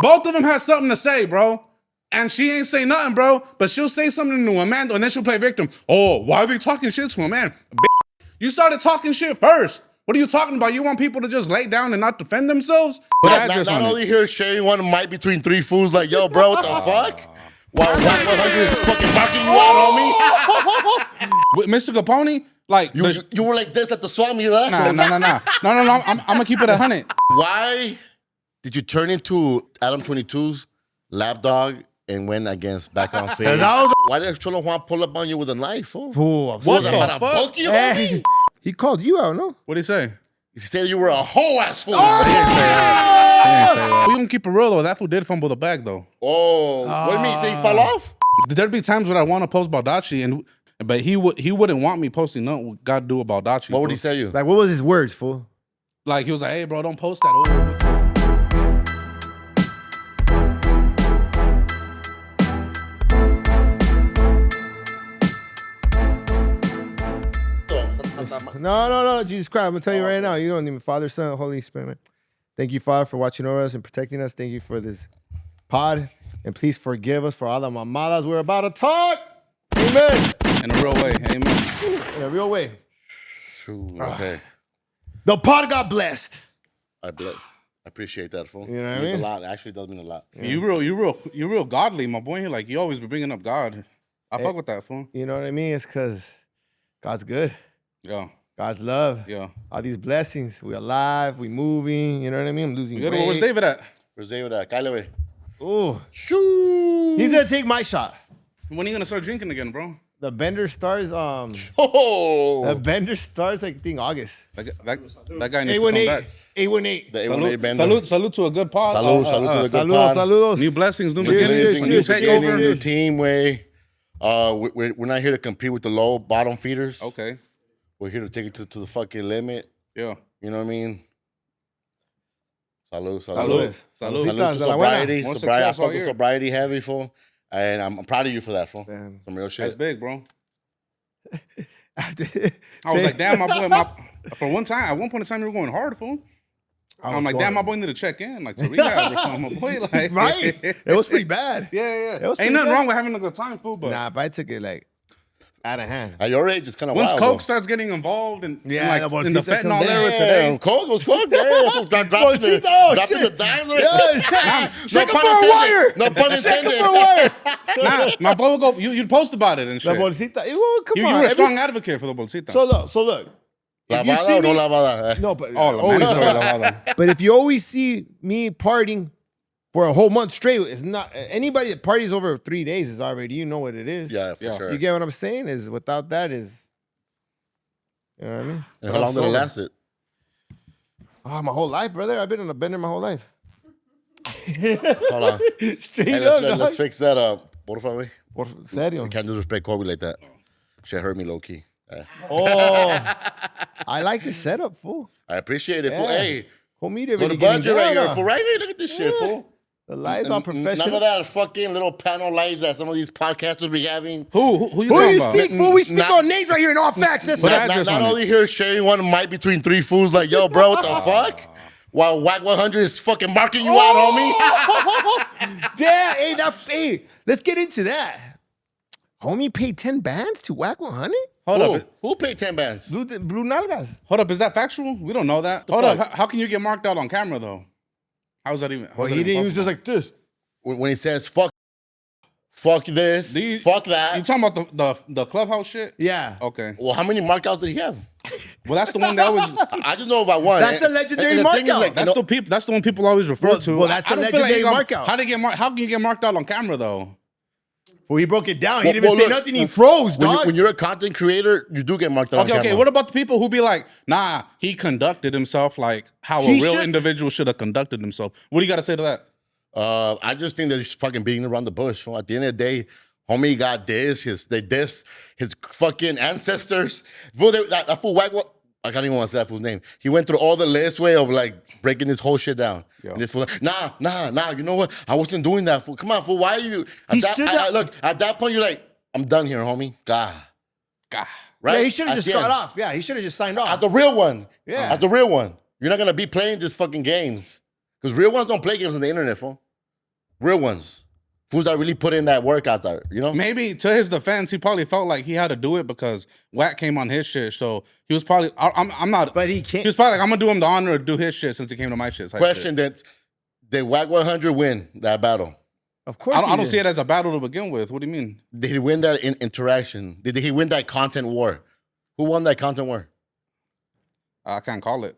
Both of them had something to say, bro. And she ain't say nothing, bro. But she'll say something to a man, and then she'll play victim. Oh, why are they talking shit to a man? You started talking shit first. What are you talking about? You want people to just lay down and not defend themselves? Not only here sharing one mic between three fools like, yo, bro, what the fuck? While Whack 100 is fucking barking you out, homie. With Mr. Capone, like you were like this at the swap meet, right? No. I'm gonna keep it 100. Why did you turn into Adam22's lapdog and went against Back on Fade? Why did Cholo Juan pull up on you with a knife? Fool? What the fuck? Hey, he called you out, no? What'd he say? He said you were a whole ass fool. He didn't say that. We gonna keep it real though. That fool did fumble the bag though. Oh, what do you mean? Say he fell off? There'd be times when I want to post Baldachi, but he wouldn't want me posting nothing what God do about Baldachi. What would he say you? Like, what was his words, fool? Like he was like, "Hey, bro, don't post that." No, Jesus Christ. I'm going to tell you right now. You don't even Father, Son, Holy Spirit, man. Thank you, Father, for watching over us and protecting us. Thank you for this pod. And please forgive us for all the mamadas we're about to talk. Amen. In a real way. Amen. In a real way. Shoot, okay. The pod got blessed. I appreciate that, fool. You know what I means mean? a lot. It actually does mean a lot. Yeah. You real godly, my boy. Like you always be bringing up God. I fuck with that, fool. You know what I mean? It's because God's good. Yeah. God's love. Yeah. All these blessings. We alive. We moving. You know what I mean? I'm losing weight. Where's David at? Where's David at? Kyle, wey. Oh. Shoo. He's going to take my shot. When are you going to start drinking again, bro? The bender starts, The bender starts, I think, August. That guy needs to come back. 818. The 818 bender. Salute to a good pod. Salute to the good pod. Saludos. New blessings, new Cheers, beginnings, new takeover. New team, way. We're not here to compete with the low bottom feeders. Okay. We're here to take it to the fucking limit. Yeah. You know what I mean? Salud. Salud to sobriety. I fuck with sobriety heavy, fool. And I'm proud of you for that, fool. Damn. Some real shit. That's big, bro. I was like, damn, my boy. For one point in time, you were going hard, fool. I'm like, damn, my boy need to check in, like to rehab or something, my boy. Like, right? It was pretty bad. Yeah. Ain't nothing wrong with having a good time, fool. But nah, but I took it like out of hand. At your age, it's kind of wild. Once Coke though. starts getting involved in the Bolsita fentanyl era today. Coke was Coke. Damn, dropping the dimes. Check him for a wire. No pun intended. Check him for a wire. Nah, my boy would go. You'd post about it and shit. La bolsita. Well, come on. You were a strong advocate for the bolsita. So look. Lavada or no lavada? No, but lavada. But if you always see me partying for a whole month straight, it's not anybody that parties over 3 days is already, you know what it is. Yeah, for sure. You get what I'm saying? Is without that is, you know what I mean? And how long did it last it? Oh, my whole life, brother. I've been on a bender my whole life. Hold on. Straight Let's fix that up. Por favor. Por serio. You can't disrespect Kobe like that. Shit hurt me low key. Oh, I like the setup, fool. I appreciate it, fool. Hey, Homie, go to budget right here, fool. Right here, look at this shit, fool. The lights are professional. None of that fucking little panel lights that some of these podcasters be having. Who you talking about? Speak, fool? We speak on names right here in all facts. Not only here sharing one mic between three fools like, yo, bro, what the fuck? While Whack 100 is fucking marking you out, homie. Damn, hey, let's get into that. Homie paid 10 bands to Whack 100? Hold up. Who paid 10 bands? Blue Nalgas. Hold up, is that factual? We don't know that. Hold up, how can you get marked out on camera though? How is that even? Well, he didn't use just like this. When he says fuck this, fuck that. You talking about the clubhouse shit? Yeah. Okay. Well, how many markouts did he have? Well, that's the one that always. I just know about one. That's a legendary markout. Like, that's the one people always refer to. Well, that's a legendary markout. How can you get marked out on camera though? Well, he broke it down. He didn't even say nothing. He froze, dog. When you're a content creator, you do get marked out on camera. Okay. What about the people who be like, nah, he conducted himself like how a real individual should have conducted himself? What do you got to say to that? I just think that he's fucking beating around the bush. At the end of the day, homie got they diss his fucking ancestors. Fool, that fool Whack, I can't even want to say that fool's name. He went through all the list way of like breaking this whole shit down. And this fool, nah, you know what? I wasn't doing that, fool. Come on, fool. Why are you? Look, at that point, you're like, I'm done here, homie. God. Right? Yeah, he should have just got off. Yeah, he should have just signed off. As the real one. Yeah. As the real one. You're not going to be playing this fucking games. Because real ones don't play games on the internet, fool. Real ones. Fools that really put in that work out there, you know? Maybe to his defense, he probably felt like he had to do it because Wack came on his shit. So he was probably, I'm not. But he can't. He was probably like, I'm going to do him the honor to do his shit since he came to my shit. Question that, did Wack 100 win that battle? Of course I don't see it as a battle to begin with. What do you mean? Did he win that interaction? Did he win that content war? Who won that content war? I can't call it.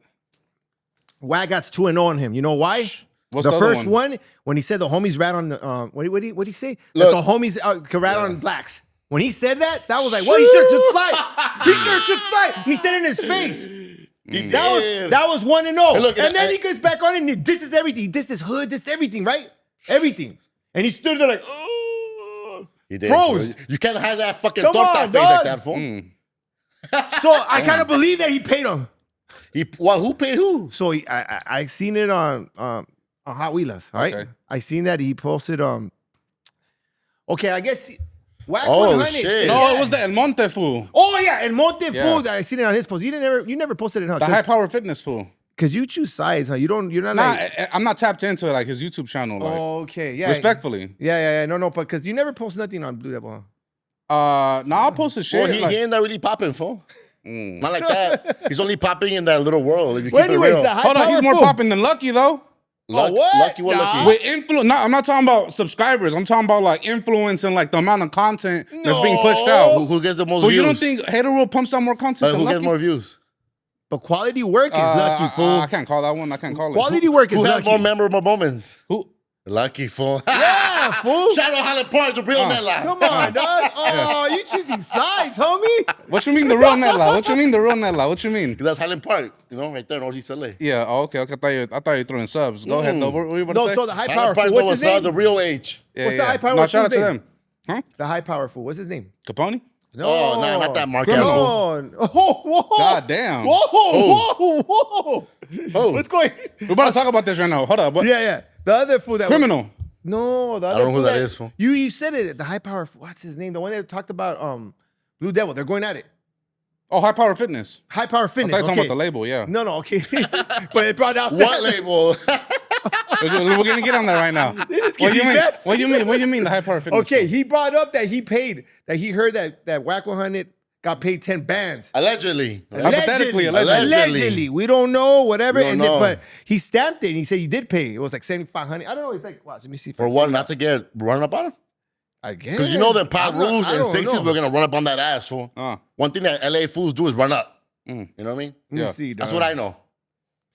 Wack got 2-0 on him. You know why? What's the other first one, when he said the homies rat on the, what did he say? Look. That the homies could rat on blacks. When he said that was like, well, he sure took flight. He sure took flight. He said it in his face. That was 1-0. And then he gets back on it and this is everything. This is hood, this is everything, right? Everything. And he stood there like, oh. He did. Froze. You can't have that fucking Come torta on, face like dog. that, fool. So I kind of believe that he paid him. Who paid who? So I seen it on Hot Wheelers, all right? Okay. I seen that he posted okay, I guess Wack Oh, 100. shit. No, Yeah. it was the El Monte fool. Oh yeah, and Monte Yeah. Food. I seen it on his post. You never posted it, huh? The high power fitness fool. Because you choose sides, huh? You're not Nah, like. I'm not tapped into like his YouTube channel. Like, Okay, yeah. respectfully. Yeah. No, but because you never post nothing on Blue Devil, huh? I'll post his shit. Well, he like, ain't that really popping, fool. Not like that. He's only popping in that little world. If you Well, keep anyways, it real. the high hold on, power he's more food. popping than Lucky though. Lucky, what? what Nah. lucky? With influence, no, I'm not talking about subscribers. I'm talking about like influence and like the amount of content that's being pushed out. Who gets the most Well, views? you don't think Hater World pumps out more content than Who Lucky? gets more views? But quality work is lucky, fool. I can't call that one. I can't call it. Quality work is Who has lucky. more memorable moments? Who? Lucky, fool. Yeah, fool. Shout out Highland Park, the real Netla. Come on, dog. Oh, you choosing sides, homie. What you mean the real Netla? What you mean the real Netla? What you mean? That's Highland Park, right there in Northeast LA. Yeah. Oh, okay. I thought you were throwing subs. Go ahead though. What were you about to No, say? so the high power Highland Park, fool. What's his name? the real age. Yeah, what's the high power No, shout out fool's to name? them. Huh? The high power fool. What's his name? Capone? No, Oh, no, not that Mark Criminal. asshole. Whoa. God damn. Whoa. Oh. What's going? We're about to talk about this right now. Hold up. What? Yeah. The other fool that Criminal. No, the other I don't know fool who that is, fool. You said it. The high power. What's his name? The one that talked about Blue Devil. They're going at it. Oh, High Power Fitness. High power I fitness. thought you were talking Okay. about the label. Yeah. No, okay. But it brought out What label? We're gonna get on that right now. This is What do you getting mean? messy. What do you mean? What do you mean the High Power Fitness? Okay, he brought up that he paid, that he heard that Wack 100 got paid 10 bands. Allegedly. Hypothetically, Allegedly. We don't know, whatever. We don't know. But he stamped it and he said you did pay. It was like 7,500. I don't know. It's like, watch, let me see. For what? Not to get run up on him? I guess. Because you know the pot I'm not- rules I and don't 60s, know. we're going to run up on that ass, fool. One thing that LA fools do is run up. You know what I mean? Let me Yeah. see. That's dog. what I know.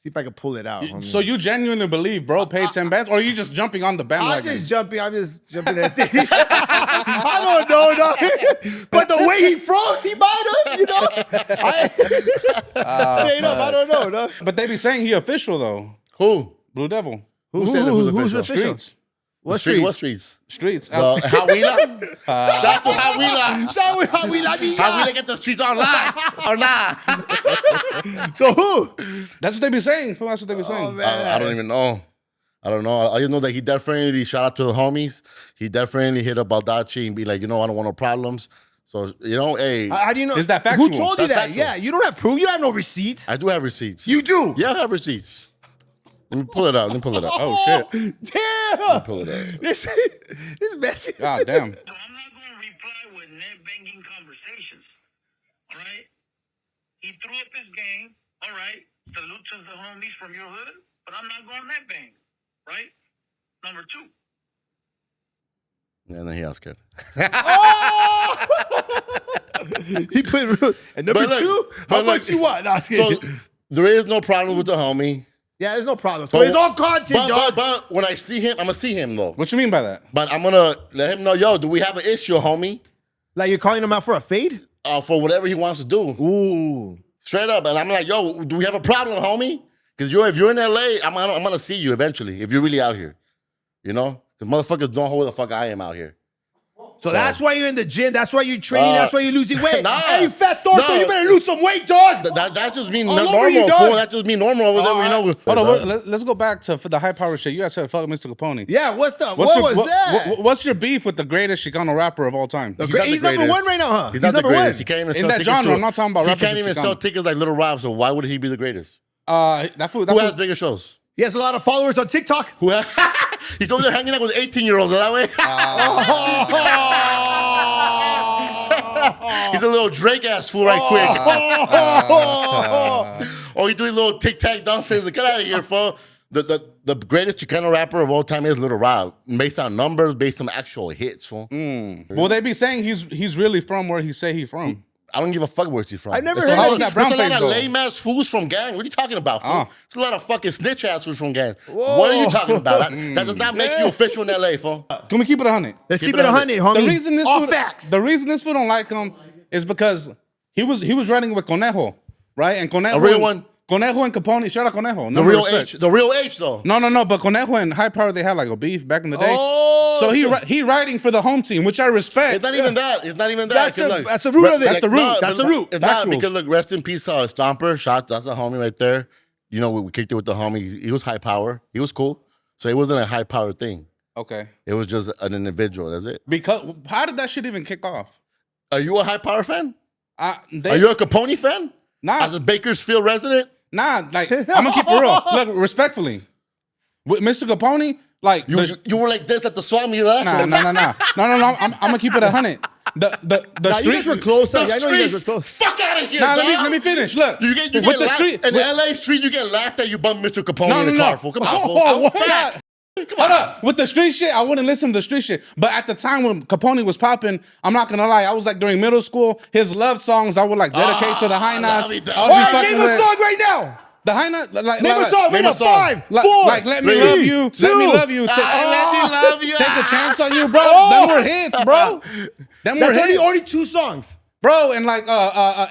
See if I can pull it out. homie. So you genuinely believe bro paid 10 bands, or are you just jumping on the I'm bandwagon? just jumping that thing. I don't know, dog. But the way he froze, he might have, you know. Straight up, I don't know, dog. But they be saying he official though. Who? Blue Devil. Who said that who's who's official? official? Streets. What Street? streets? What streets? Streets. Hawila? Shout out to Hawila. Shout out how we like me. Hawila get the streets online or not? So who? That's what they be saying. That's what they be saying. man. I don't even know. I don't know. I just know that he definitely, shout out to the homies. He definitely hit up Baldacci and be like, I don't want no problems. So, hey, How do you know? Is that factual? Who told you That's that? factual. Yeah, you don't have proof. You have no receipts. I do have receipts. You do? Yeah, I have receipts. Let me pull it out. Oh shit. Damn. Pull it out. This messy. God damn. So I'm not going to reply with net banging conversations. All right? He threw up his game. All right. Salute to the homies from your hood. But I'm not going net bang. Right? Number two. And then he asked it. He put and number But look, two. but How much look, you want? No, I'm So kidding. there is no problem with the homie. Yeah, there's no problem. But- So his own content, dog. But when I see him, I'm going to see him, though. What you mean by that? But I'm going to let him know, do we have an issue, homie? Like you're calling him out for a fade? For whatever he wants to do. Ooh. Straight up. And I'm like, do we have a problem, homie? Because if you're in LA, I'm going to see you eventually if you're really out here. You know? Because motherfuckers don't know who the fuck I am out here. So that's why you're in the gym. That's why you're training. That's why you're losing weight. Nah. Hey, you fat torto, No. you better lose some weight, dog. That's just me All normal, over you, dog. fool. That's just me normal over there. You know. Hold on. Let's go back to the high power shit. You guys said fuck Mr. Capone. Yeah, what What's was that? What's your beef with the greatest Chicano rapper of all time? He's number one right now, huh? He's not the number one. greatest. He can't even In sell that tickets genre, to- I'm not talking about He rappers can't with even Chicano. sell tickets like Little Rob, so why would he be the greatest? That fool. Who has bigger shows? He has a lot of followers on TikTok. Who has, He's over there hanging out with 18-year-olds that way. He's a little Drake-ass fool right quick. Oh, he's doing little tic-tac dances. Get out of here, fool. The greatest Chicano rapper of all time is Lil Rob, based on numbers, based on actual hits, fool. Well, they be saying he's really from where he say he from. I don't give a fuck where he's from. I never There's heard a of lot, that brown there's a lot face, of though. lame-ass fools from gang. What are you talking about, fool? There's a lot of fucking snitch-ass fools from gang. Whoa. What are you talking about? That does not make you official in L.A., fool. Can we keep it 100? Let's keep it 100, homie. The reason this All fool, facts. The reason this fool don't like him is because he was running with Conejo, right? And Conejo, A real one? Conejo and Capone. Shout out Conejo. The real H. The real H, though. No. But Conejo and High Power, they had like a beef back in the day. Oh, so he writing for the home team, which I respect. It's not even that. It's not even that. That's the root of it. That's the root. No, That's the root. It's not Factuals. because look, rest in peace, Stomper. Shot. That's a homie right there. You know, we kicked it with the homie. He was high power. He was cool. So it wasn't a high power thing. Okay. It was just an individual. That's it. Because how did that shit even kick off? Are you a high power fan? Are Are you a Capone fan? Nah. As a Bakersfield resident? Nah, like I'm gonna keep it real. Look, respectfully, with Mr. Capone, like You were like this at the swap meet, huh? nah. I'm gonna keep it 100. The Nah, you guys were close. The I know you guys were streets, close. fuck out of here, Nah, dog. let me finish. Look, You get with the laughed, street in the LA street, you get laughed at. You bump Mr. Capone in the car, fool. Come on, fool. Oh, what? Facts. Come Hold on. up. With the street shit, I wouldn't listen to the street shit. But at the time when Capone was popping, I'm not gonna lie, I was like during middle school, his love songs I would like dedicate to the high knots. lovey-dovey. I would be All right, fucking name a with song right now. the high knot. Like, Name a song. name Name a a song. 5, 4, Like let me 3, love you. 2. Let me love you. Let me love you. Take a chance on you, bro. Them were hits, bro. Them were That's hits, only 2 songs. bro. And like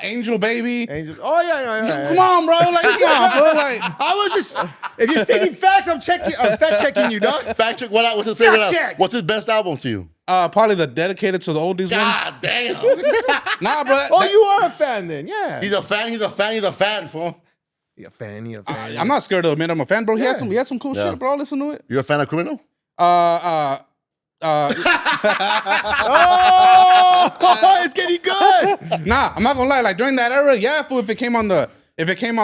Angel Baby. Angels. Oh yeah. Come on, bro. Like come on, bro. Like I was just. If you're stating facts, I'm fact checking you, dog. Fact check. What's his favorite Fact album? check. What's his best album to you? probably the dedicated to the oldies one. God damn. Nah, bro. Oh, you are a fan then? Yeah. He's a fan, fool. You're a fan. I'm not scared to admit I'm a fan, bro. He Yeah. had some cool Yeah. shit, bro. Listen to it. You're a fan of Criminal? Oh, it's getting good. Nah, I'm not gonna lie. Like during that era, yeah, fool. If it came on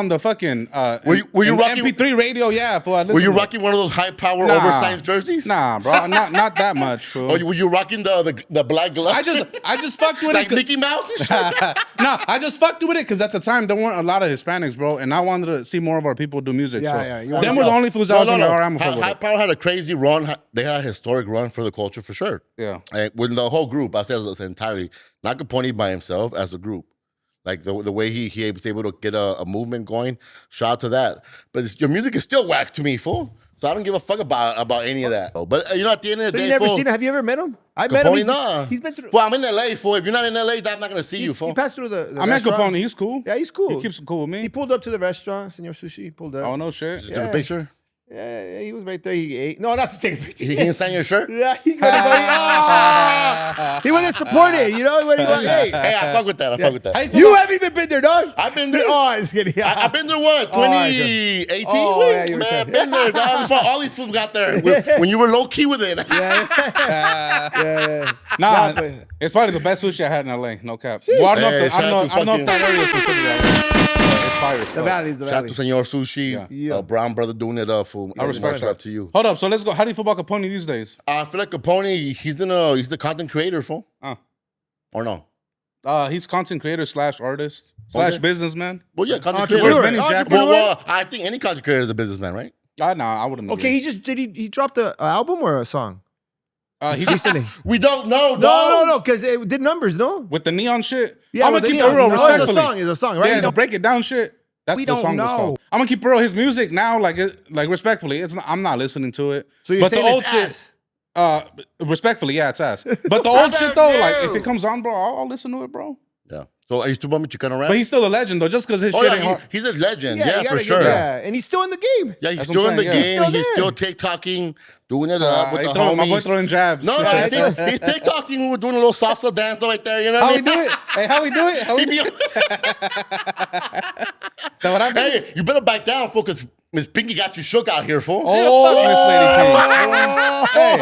the fucking Were you in rocking- MP3 radio? Yeah, fool. Were you rocking one of those high power Nah. oversized jerseys? Nah, bro. Not that much, fool. Or were you rocking the black gloves? I just fucked with like it. 'cause- Mickey Mouse and shit? No, I just fucked with it because at the time there weren't a lot of Hispanics, bro, and I wanted to see more of our people do music. Yeah, so yeah, you wanna them were the sell. only fools I was on the I'm High Power had a crazy run. They had a historic run for the culture for sure. Yeah. And with the whole group, I said as entirely, not Capone by himself, as a group. Like the way he was able to get a movement going. Shout out to that. But your music is still whack to me, fool. So I don't give a fuck about any of that. But you know, at the end of the So day, you never fool, seen him? Have you ever met him? I met him. Capone, nah. He's been through. Well, I'm in LA, fool. If you're not in LA, I'm not gonna see you, fool. He passed through the I met restaurant. Capone. He's cool. Yeah, he's cool. He keeps it cool with He me. pulled up to the restaurant, Senor Sushi. He pulled up. Oh no shit. Took a picture. Yeah, he was right there. He ate. No, not to take a picture. He can sign your shirt. Yeah, he couldn't go. He wouldn't support it, you know? He wouldn't go, hey. Hey, I fuck with that. I fuck with that. How you feel You about- haven't even been there, dog. I've been there. Oh, I was kidding. I've been there, what, Oh, I 2018? Oh, yeah, you were Man, saying. been there, dog. Before all these fools got there. When you were low-key with it. Yeah. Nah, but- it's probably the best sushi I had in LA. No cap. Well, I don't know Hey, if I don't shout out know to if that area is considered that. It's fire as The fuck. valleys, the Shout out valleys. to Senor Sushi. Yeah. Brown brother doing it up, fool. I respect Much that. love to you. Hold up. So let's go. How do you feel about Capone these days? I feel like Capone, he's the content creator, fool. Or no? He's content creator / artist / businessman. Well, yeah, content Entrepreneur. creator. Entrepreneur. Well, I think any content creator is a businessman, right? I wouldn't know. Okay, he dropped an album or a song? He Recently. We don't know, No, because it did numbers, no? with the neon shit. Yeah, I'm with gonna the keep it neon. real No, respectfully. it's a song, right? Yeah, You the don't- break it down shit. That's We the don't song was know. called. I'm gonna keep it real. His music now, like respectfully, I'm not listening to it. So you're but saying the old it's shit, ass? respectfully, yeah, it's ass. But the old shit though, like if it comes on, bro, I'll listen to it, bro. Yeah. So are you still bumming Chicano rap? But he's still a legend though, just because his Oh, shit yeah, ain't hard. he's a legend. you Yeah, gotta for get- sure. Yeah, and he's still in the game. Yeah, he's That's still what in I'm the saying, game. yeah. He's Still still there. TikToking, doing it up with the My boy homies. throwing jabs. No, Yeah, he's TikToking. We're doing a little salsa dance right there. You know How what I we mean? do it? Hey, how we do it? How we He do be- that what I do? Hey, you better back down, fool, because Miss Pinky got you shook out here, fool. Oh, Miss Lady P. Hey,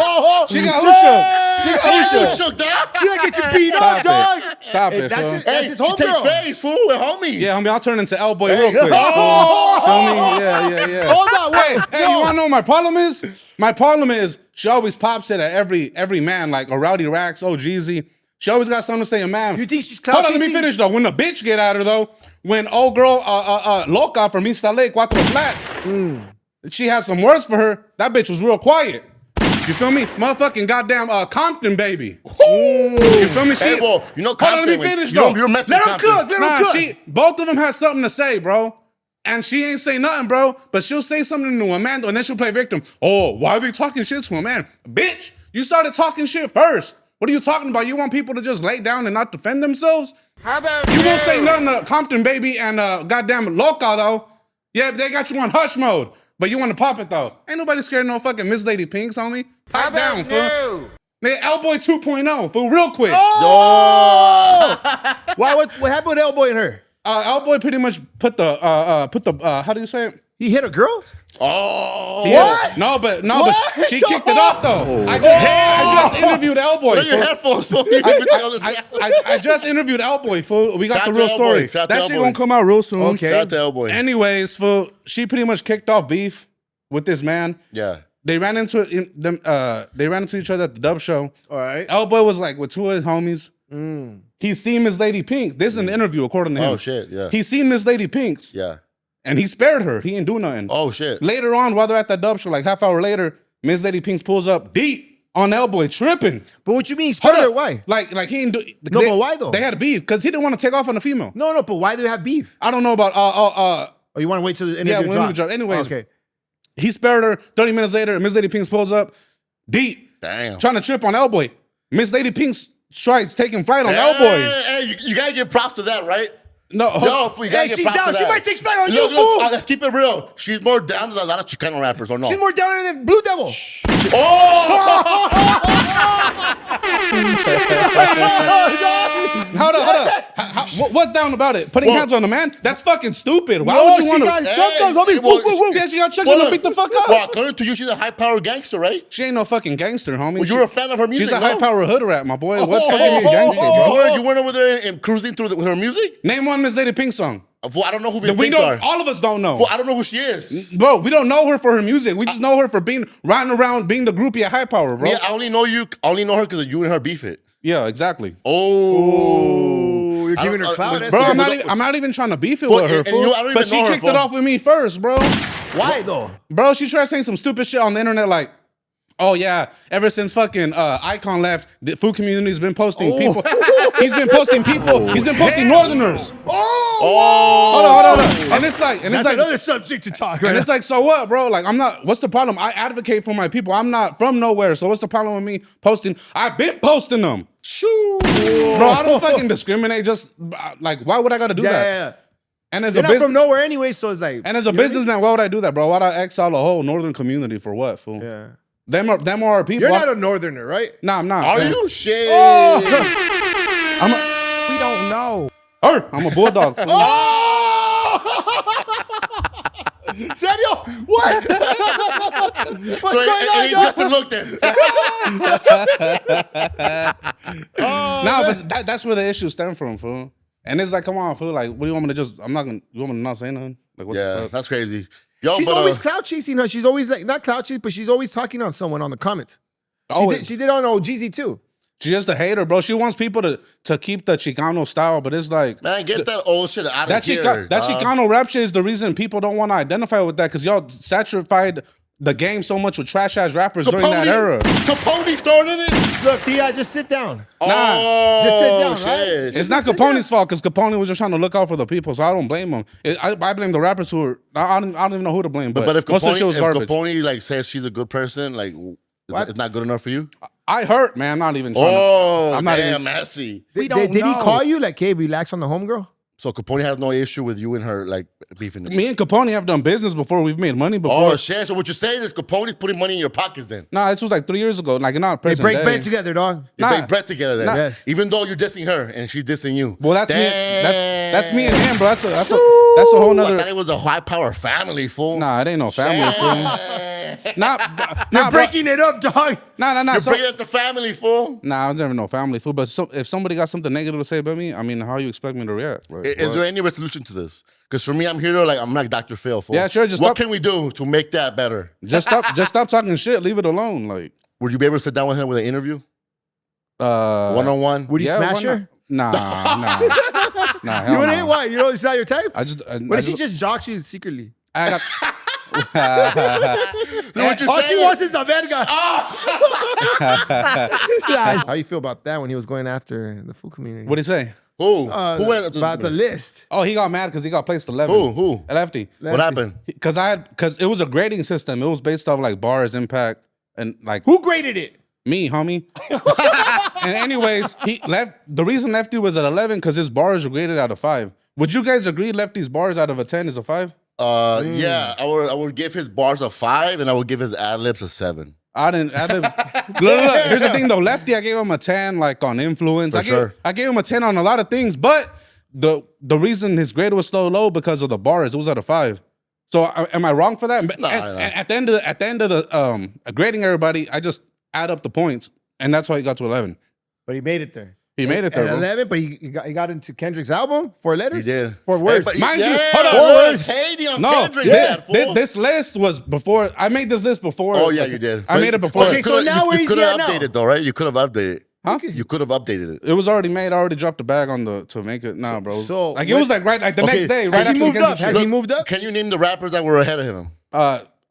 she got who shook? She got She who got shook? you shook, dog. You gotta get you beat Stop up, dog. it. Stop it, That's fool. his, Hey, that's his she takes homegirl. face, fool, with homies. Yeah, homie, I'll turn into L-boy real quick. Oh! Feel me? Yeah. Hold on, wait. Hey, you wanna know what my problem is? My problem is she always pops it at every man, like a Rowdy Rax, oh Jeezy. She always got something to say, a man. You think she's clout Hold on, let me chasing? finish though. When the bitch get at her though, when old girl Loca from East LA, Cuatro Flats, she had some words for her. That bitch was real quiet. You feel me? Motherfucking goddamn Compton baby. You feel me? Hey, well, you know Hold on, Compton. let me finish You're though. messing Let with him Compton. cook. Let him cook. Both of them had something to say, bro. And she ain't say nothing, bro. But she'll say something to a man, and then she'll play victim. Oh, why are they talking shit to a man? Bitch, you started talking shit first. What are you talking about? You want people to just lay down and not defend themselves? How about You won't say nothing to Compton baby and goddamn Loca though. Yeah, they got you on hush mode, but you want to pop it though. Ain't nobody scared of no fucking Miss Lady Pinks, homie. Pipe down, fool. Nigga, L-Boy 2.0, fool, real quick. Oh! Why? What happened with L-Boy and her? L-Boy pretty much put the how do you say it? He hit a girl? Oh. Yeah. But she kicked it off though. I just interviewed L-Boy. Put on your fool. headphones, fool. I just interviewed L-Boy, fool. We got Shout the out real to story. L-Boy. Shout out to That shit L-Boy. gonna come out real soon. Okay. Shout out to L-Boy. Anyways, fool, she pretty much kicked off beef with this man. Yeah. They ran into each other at the Dub show. All right. L-Boy was like with two of his homies. He seen Miss Lady Pink. This is an interview according to him. Oh, shit, yeah. He seen Miss Lady Pinks. Yeah. And he spared her. He didn't do nothing. Oh, shit. Later on, while they're at that Dub show, like half hour later, Miss Lady Pinks pulls up deep on L-Boy, tripping. But what you mean? Hold Spared her? up. Why? Like he didn't do. No, but why though? They had beef because he didn't want to take off on the female. No, but why do they have beef? I don't know about Oh, you want to wait till the interview when drop? the drop. Anyways, Okay. he spared her. 30 minutes later, Miss Lady Pinks pulls up deep, Damn. trying to trip on L-Boy. Miss Lady Pinks tries taking flight on L-Boy. Hey, you gotta give props to that, right? No, Yo, fool, you gotta Hey, give she's props down. to that. She might take flight on you, Look, fool. let's keep it real. She's more down than a lot of Chicano rappers, or no? She's more down than Blue Devil. Oh! Hold up. What's down about it? Putting hands on the man? That's fucking stupid. Why No, would you she want got to? chuck guns, homie. well, Woo, woo, woo. Yeah, she got chucked Well, and beat the fuck up. Well, according to you, she's a high-powered gangster, right? She ain't no fucking gangster, homie. Well, you're a fan of her music, She's a no? high-power hood rat, my boy. What fucking mean gangster, bro? You went over there and cruising through with her music? Name one Miss Lady Pink song. Well, I don't know who Miss We Pinks don't. are. All of us don't know. Well, I don't know who she is. Bro, we don't know her for her music. We just know her for being riding around being the groupie at High Power, bro. Yeah, I only know her because you and her beef it. Yeah, exactly. Oh, You're giving her clout. Bro, That's I'm not even trying to beef it Fool, with her, and fool. you- I don't But even she know her, kicked fool. it off with me first, bro. Why though? Bro, she tried saying some stupid shit on the internet like, oh yeah, ever since fucking Eyekon left, the food community's been posting people. He's been posting people. He's been posting Northerners. Hold on. And it's like, That's another subject to talk. and it's like, so what, bro? Like, I'm not, what's the problem? I advocate for my people. I'm not from nowhere. So what's the problem with me posting? I've been posting them. Bro, I don't fucking discriminate. Just like, why would I gotta do that? yeah. And as They're a not business, from nowhere anyway, so it's like. and as a you know what I mean? businessman, why would I do that, bro? Why'd I exile the whole northern community for what, fool? Yeah. Them are our people. You're not a northerner, right? Nah, I'm not. are man. you? Shit. We don't know. I'm a bulldog. Fool. Serio? What? What's So going on, he yo? just looked at. Nah, but that's where the issues stem from, fool. And it's like, come on, fool. Like, what do you want me to just? You want me to not say nothing? Like, what the Yeah, fuck? that's crazy. Yo, She's but always clout chasing her. She's always like, not clout chasing, but she's always talking on someone on the comments. She did on OGZ too. She's just a hater, bro. She wants people to keep the Chicano style, but it's like man, get that old shit out of here. that Chicano rap shit is the reason people don't want to identify with that because y'all saturated the game so much with trash ass rappers during that era. Capone started it. Look, T.I., just sit down. Oh, Just sit down, shit. right? It's not Just sit Capone's fault because Capone was just trying to look out for the people, so I don't blame him. I blame the rappers who are. I don't even know who to blame. But, But if most of the shit was garbage. Capone like says she's a good person, like it's not good enough for you. I hurt, man. I'm not even trying Oh, to. I'm not damn, even. messy. Did he call you like, hey, relax on the homegirl? So Capone has no issue with you and her like beefing. Me and Capone have done business before. We've made money before. Oh shit! So what you're saying is Capone's putting money in your pockets then? Nah, this was like 3 years ago. Like not They present break day. bread together, dog. You Nah. break bread together then. Yes. Even though you're dissing her and she's dissing you. Well, that's me. Damn. That's me and him, bro. That's a whole I nother. thought it was a high power family, fool. Nah, it ain't no family. Fool. Nah, You're breaking it up, dog. Nah. You're bringing up the family, fool. Nah, I was never no family fool. But if somebody got something negative to say about me, I mean, how you expect me to react? Like, Is what? there any resolution to this? Because for me, I'm here to I'm like Dr. Phil, fool. Yeah, sure, just what stop- can we do to make that better? Just stop talking shit. Leave it alone. Like Would you be able to sit down with him with an interview? One-on-one? Would you smash her? Nah. Hell You wouldn't? no. Why? You know, it's not your type? What if she just just jocks you secretly? I got. So what you All she saying? wants is a verga. How you feel about that when he was going after the food community? What'd he say? Who went about the list? Oh, he got mad because he got placed 11. Who? Lefty. What happened? Because it was a grading system. It was based off like bars, impact, and like Who graded it? me, homie. And anyways, the reason Lefty was at 11 because his bars were graded out of 5. Would you guys agree Lefty's bars out of a 10 is a 5? Yeah, I would give his bars a 5, and I would give his ad libs a 7. Look, here's the thing though. Lefty, I gave him a 10 like on influence. I gave him a 10 on a lot of things, but the reason his grade was so low because of the bars, it was at a 5. So am I wrong for that? Nah. At the end of the grading everybody, I just add up the points, and that's why he got to 11. But he made it there. He made it there, At bro. 11, but he got into Kendrick's album? 4 letters? He did. 4 words. Hey, Mind you, hold on. 4 words. Hating on No, Kendrick. Yeah, this list was before. I made this list before. Oh, yeah, you did. I made it before. Okay, so now where you is could he have at now? updated, though, right? You could have updated. Huh? You could have updated it. It was already made. I already dropped the bag to make it. Nah, bro. So, like it was like right like the next day, right Has he after moved Kendrick up? shit. Has he moved up? Can you name the rappers that were ahead of him?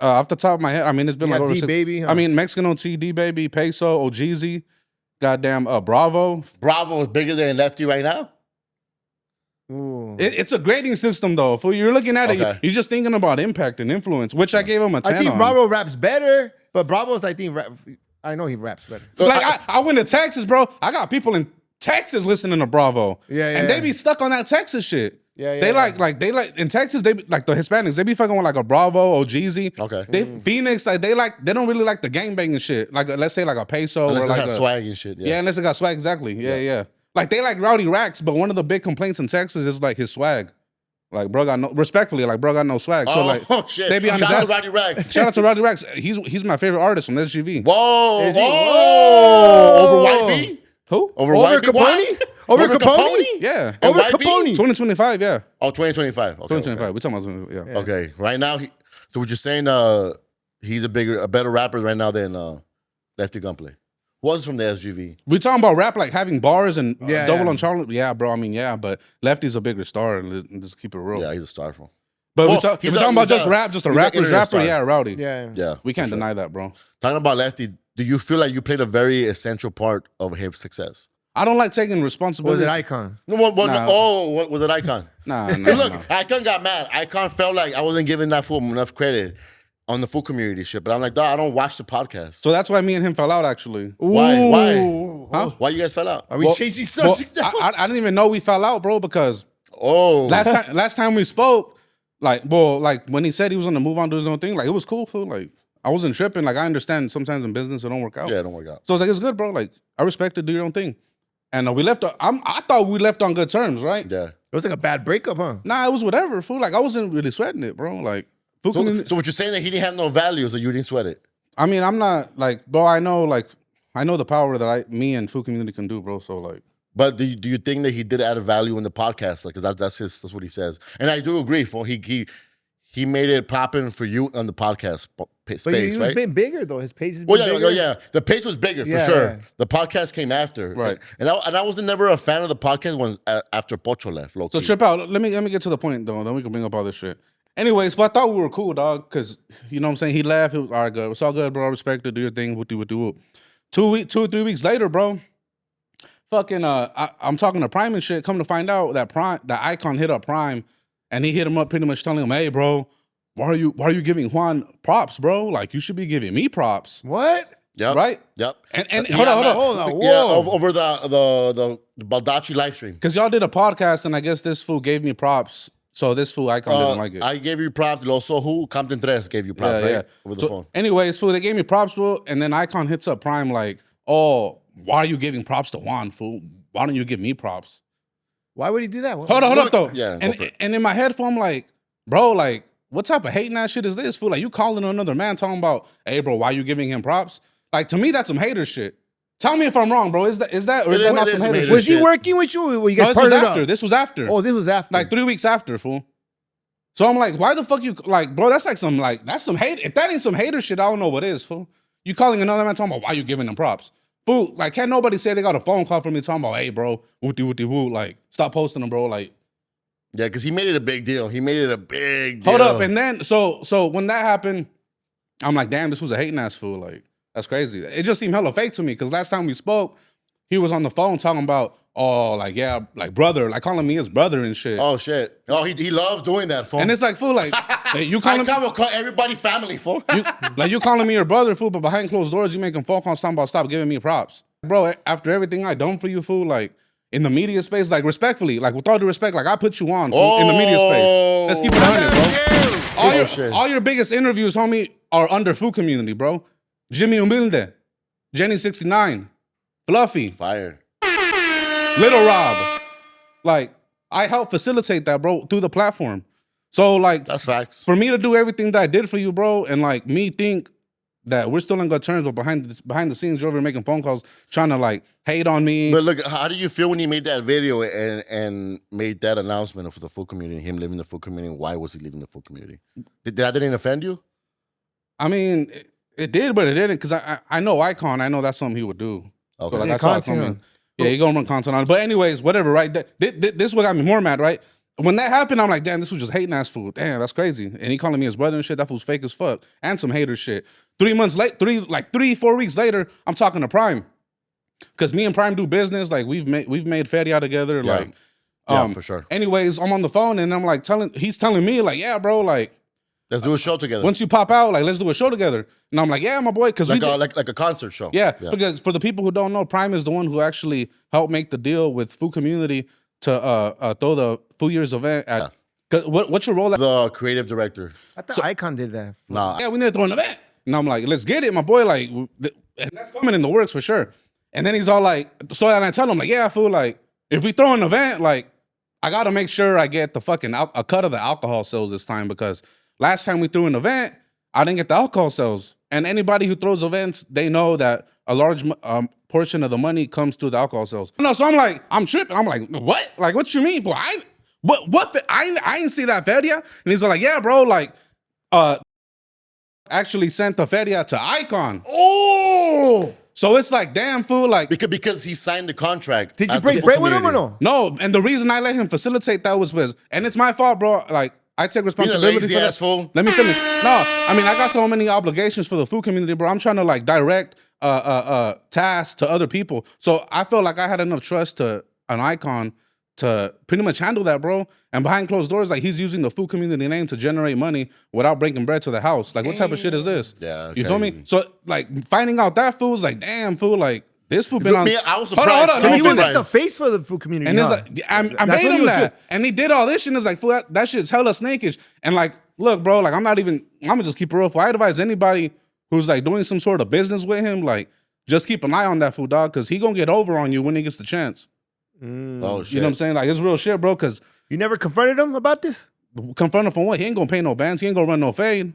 Off the top of my head, I mean, it's been You like got over D-Baby, huh? I mean, Mexican OT, D-Baby, Peso, OGZ, goddamn Bravo. Bravo is bigger than Lefty right now? Ooh. It's a grading system though. If you're looking at it, Okay. you're just thinking about impact and influence, which I gave him a 10 I think on. Bravo raps better, but Bravo's, I know he raps better. Like I went to Texas, bro. I got people in Texas listening to Bravo. Yeah, And yeah. they be stuck on that Texas shit. Yeah, yeah, They yeah. like in Texas, they be, like the Hispanics, they be fucking with like a Bravo or Jeezy. Okay. They Phoenix, like they don't really like the gangbanging shit. Like let's say like a Peso Unless or it like has swag and shit. yeah, unless it got swag, exactly. Yeah. Like they like Rowdy Racks, but one of the big complaints in Texas is like his swag. Like bro got no swag. So like shit. they be on Shout his out ass. to Roddy Racks. Shout out to Rowdy Racks. He's my favorite artist from SGV. Whoa. Is he? Over White B? Who? Over Over White B? Capone? What? Over Capone? Yeah. And Over White B? Capone? 2025, yeah. Oh, 2025. Okay, 2025. We're talking about yeah. Okay. Right now, so what you're saying, he's a better rapper right now than Lefty Gunplay. Was from the SGV. We're talking about rap like having bars and Yeah, double yeah. on Charlotte. Yeah, bro. I mean, yeah, but Lefty's a bigger star. And just keep it real. Yeah, he's a star from. But Well, we're talking he's about just a rap, just a he's an rapper's internet rapper. star. Yeah, Rowdy. Yeah. Yeah. We can't for sure. deny that, bro. Talking about Lefty, do you feel like you played a very essential part of his success? I don't like taking Was responsibility. it Eyekon? No, Nah. what was it Eyekon? Nah. Look, Eyekon got mad. Eyekon felt like I wasn't giving that fool enough credit on the full community shit. But I'm like, dog, I don't watch the podcast. So that's why me and him fell out, actually. Why? Huh? Why you guys fell out? Are we changing subject now? I didn't even know we fell out, bro, because Oh. last time we spoke, like when he said he was gonna move on to his own thing, like it was cool, fool. Like I wasn't tripping. Like I understand sometimes in business it don't work out. Yeah, it don't work out. So I was like, it's good, bro. Like I respect it, do your own thing. And we left. I thought we left on good terms, right? Yeah. It was like a bad breakup, huh? Nah, it was whatever, fool. Like I wasn't really sweating it, bro. Like, fool So can- what you're saying that he didn't have no value, so you didn't sweat it? I mean, I'm not like, bro. I know the power that me and food community can do, bro. So like, But do you think that he did add a value in the podcast? Like, cause that's what he says, and I do agree. For he made it popping for you on the podcast space, But he was right? been bigger, though. His page has been Well, yeah, bigger. yeah. The page was bigger for Yeah, sure. yeah. The podcast came after, Right. And I was never a fan of the podcast when after Poch left. Low so key. trip out. Let me get to the point though. Then we can bring up all this shit. Anyways, but I thought we were cool, dog. Cause you know what I'm saying. He left. It was all right, good. It's all good, bro. I respect it. Do your thing. What do. 2 or 3 weeks later, bro. Fucking I'm talking to Prime and shit. Come to find out that Eyekon hit up Prime, and he hit him up pretty much telling him, "Hey, bro, why are you giving Juan props, bro? Like you should be giving me props, What? Yep. right?" Yep. And He hold got on. mad. Hold on, Yeah, whoa. over the Baldachi live stream. Because y'all did a podcast, and I guess this fool gave me props. So this fool Eyekon didn't like it. I gave you props. Also, who Compton Tres gave you props, right? Over the So phone. anyways, fool, they gave me props, fool, and then Eyekon hits up Prime like, "Oh, why are you giving props to Juan, fool? Why don't you give me props?" Why would he do that? Hold up, though. Yeah, go for it. And in my head, fool, I'm like, bro, like, what type of hating ass shit is this, fool? Like, you calling another man talking about, "Hey, bro, why you giving him props?" Like, to me, that's some hater shit. Tell me if I'm wrong, bro. Is that or is that not It is some some hater hater shit? Was he shit. working with you? Or were you No, guys this was partnered after. up? This was after. Oh, this was after. Like 3 weeks after, fool. So I'm like, why the fuck you like, bro? That's like some hate. If that ain't some hater shit, I don't know what is, fool. You calling another man talking about why you giving them props? Fool, like, can't nobody say they got a phone call from me talking about, hey, bro, woo, like, stop posting them, bro, like. Yeah, because he made it a big deal. He made it a big deal. Hold up, and then, so when that happened, I'm like, damn, this was a hating ass fool, like, that's crazy. It just seemed hella fake to me, because last time we spoke, he was on the phone talking about, oh, like, yeah, like, brother, like, calling me his brother and shit. Oh, shit. Oh, he loves doing that, fool. And it's like, fool, like, hey, you calling me? I will call everybody family, fool. You calling me your brother, fool, but behind closed doors, you making phone calls talking about stop giving me props. Bro, after everything I done for you, fool, like, in the media space, like, respectfully, like, with all due respect, like, I put you on fool, in the media space. Let's keep it 100, bro. All your biggest interviews, homie, are under food community, bro. Jimmy Humilde, Jenny 69, Fluffy, Fire. Little Rob. Like, I helped facilitate that, bro, through the platform. So, like, that's facts. For me to do everything that I did for you, bro, and, like, me think that we're still in good terms, but behind the scenes, you're over here making phone calls, trying to, like, hate on me. But look, how do you feel when he made that video and made that announcement for the full community, him leaving the full community? Why was he leaving the full community? Did that didn't offend you? I mean, it did, but it didn't, because I know Eyekon. I know that's something he would do. Okay. So, like, I saw it coming. Yeah, he gonna run content on it. But anyways, whatever, right? This is what got me more mad, right? When that happened, I'm like, damn, this was just hating ass fool. Damn, that's crazy. And he calling me his brother and shit. That fool's fake as fuck. And some hater shit. 3 months late, 3-4 weeks later, I'm talking to Prime. Cause me and Prime do business. Like we've made feria together. Yeah. Like, yeah, for sure. Anyways, I'm on the phone and I'm like he's telling me, like, yeah, bro, like, let's do a show together. Once you pop out, like, let's do a show together. And I'm like, yeah, my boy, because like a concert show. Yeah, because for the people who don't know, Prime is the one who actually helped make the deal with Food Community to throw the Food Years event at. What's your role? The creative director. I thought Eyekon did that. Nah. Yeah, we need to throw an event. And I'm like, let's get it, my boy. Like, and that's coming in the works for sure. And then he's all like, so then I tell him, like, yeah, I feel like if we throw an event, like, I got to make sure I get the fucking a cut of the alcohol sales this time, because last time we threw an event, I didn't get the alcohol sales. And anybody who throws events, they know that a large portion of the money comes through the alcohol sales. No, so I'm like, I'm tripping. I'm like, what? Like, what you mean? Boy, I ain't see that feria. And he's like, yeah, bro, like, actually sent the feria to Eyekon. Oh! So it's like, damn, fool, like. Because he signed the contract. Did you break bread with him or no? No, and the reason I let him facilitate that was and it's my fault, bro, like, I take responsibility for that. Fool. Let me finish. No, I mean, I got so many obligations for the food community, bro. I'm trying to, like, direct tasks to other people. So I felt like I had enough trust to an Eyekon to pretty much handle that, bro. And behind closed doors, like, he's using the food community name to generate money without breaking bread to the house. Like, what type of shit is this? Yeah, you feel me? So, like, finding out that fool was like, damn, fool, like, this fool been on. I was surprised. Hold on. He was like the face for the food community. And it's like, I made him that. And he did all this shit. And it's like, fool, that shit's hella snakish. And, like, look, bro, like, I'm gonna just keep it real. If I advise anybody who's, like, doing some sort of business with him, like, just keep an eye on that fool, dog, because he gonna get over on you when he gets the chance. Oh, shit. You know what I'm saying? Like, it's real shit, bro, because. You never confronted him about this? Confront him for what? He ain't gonna pay no bands. He ain't gonna run no fade.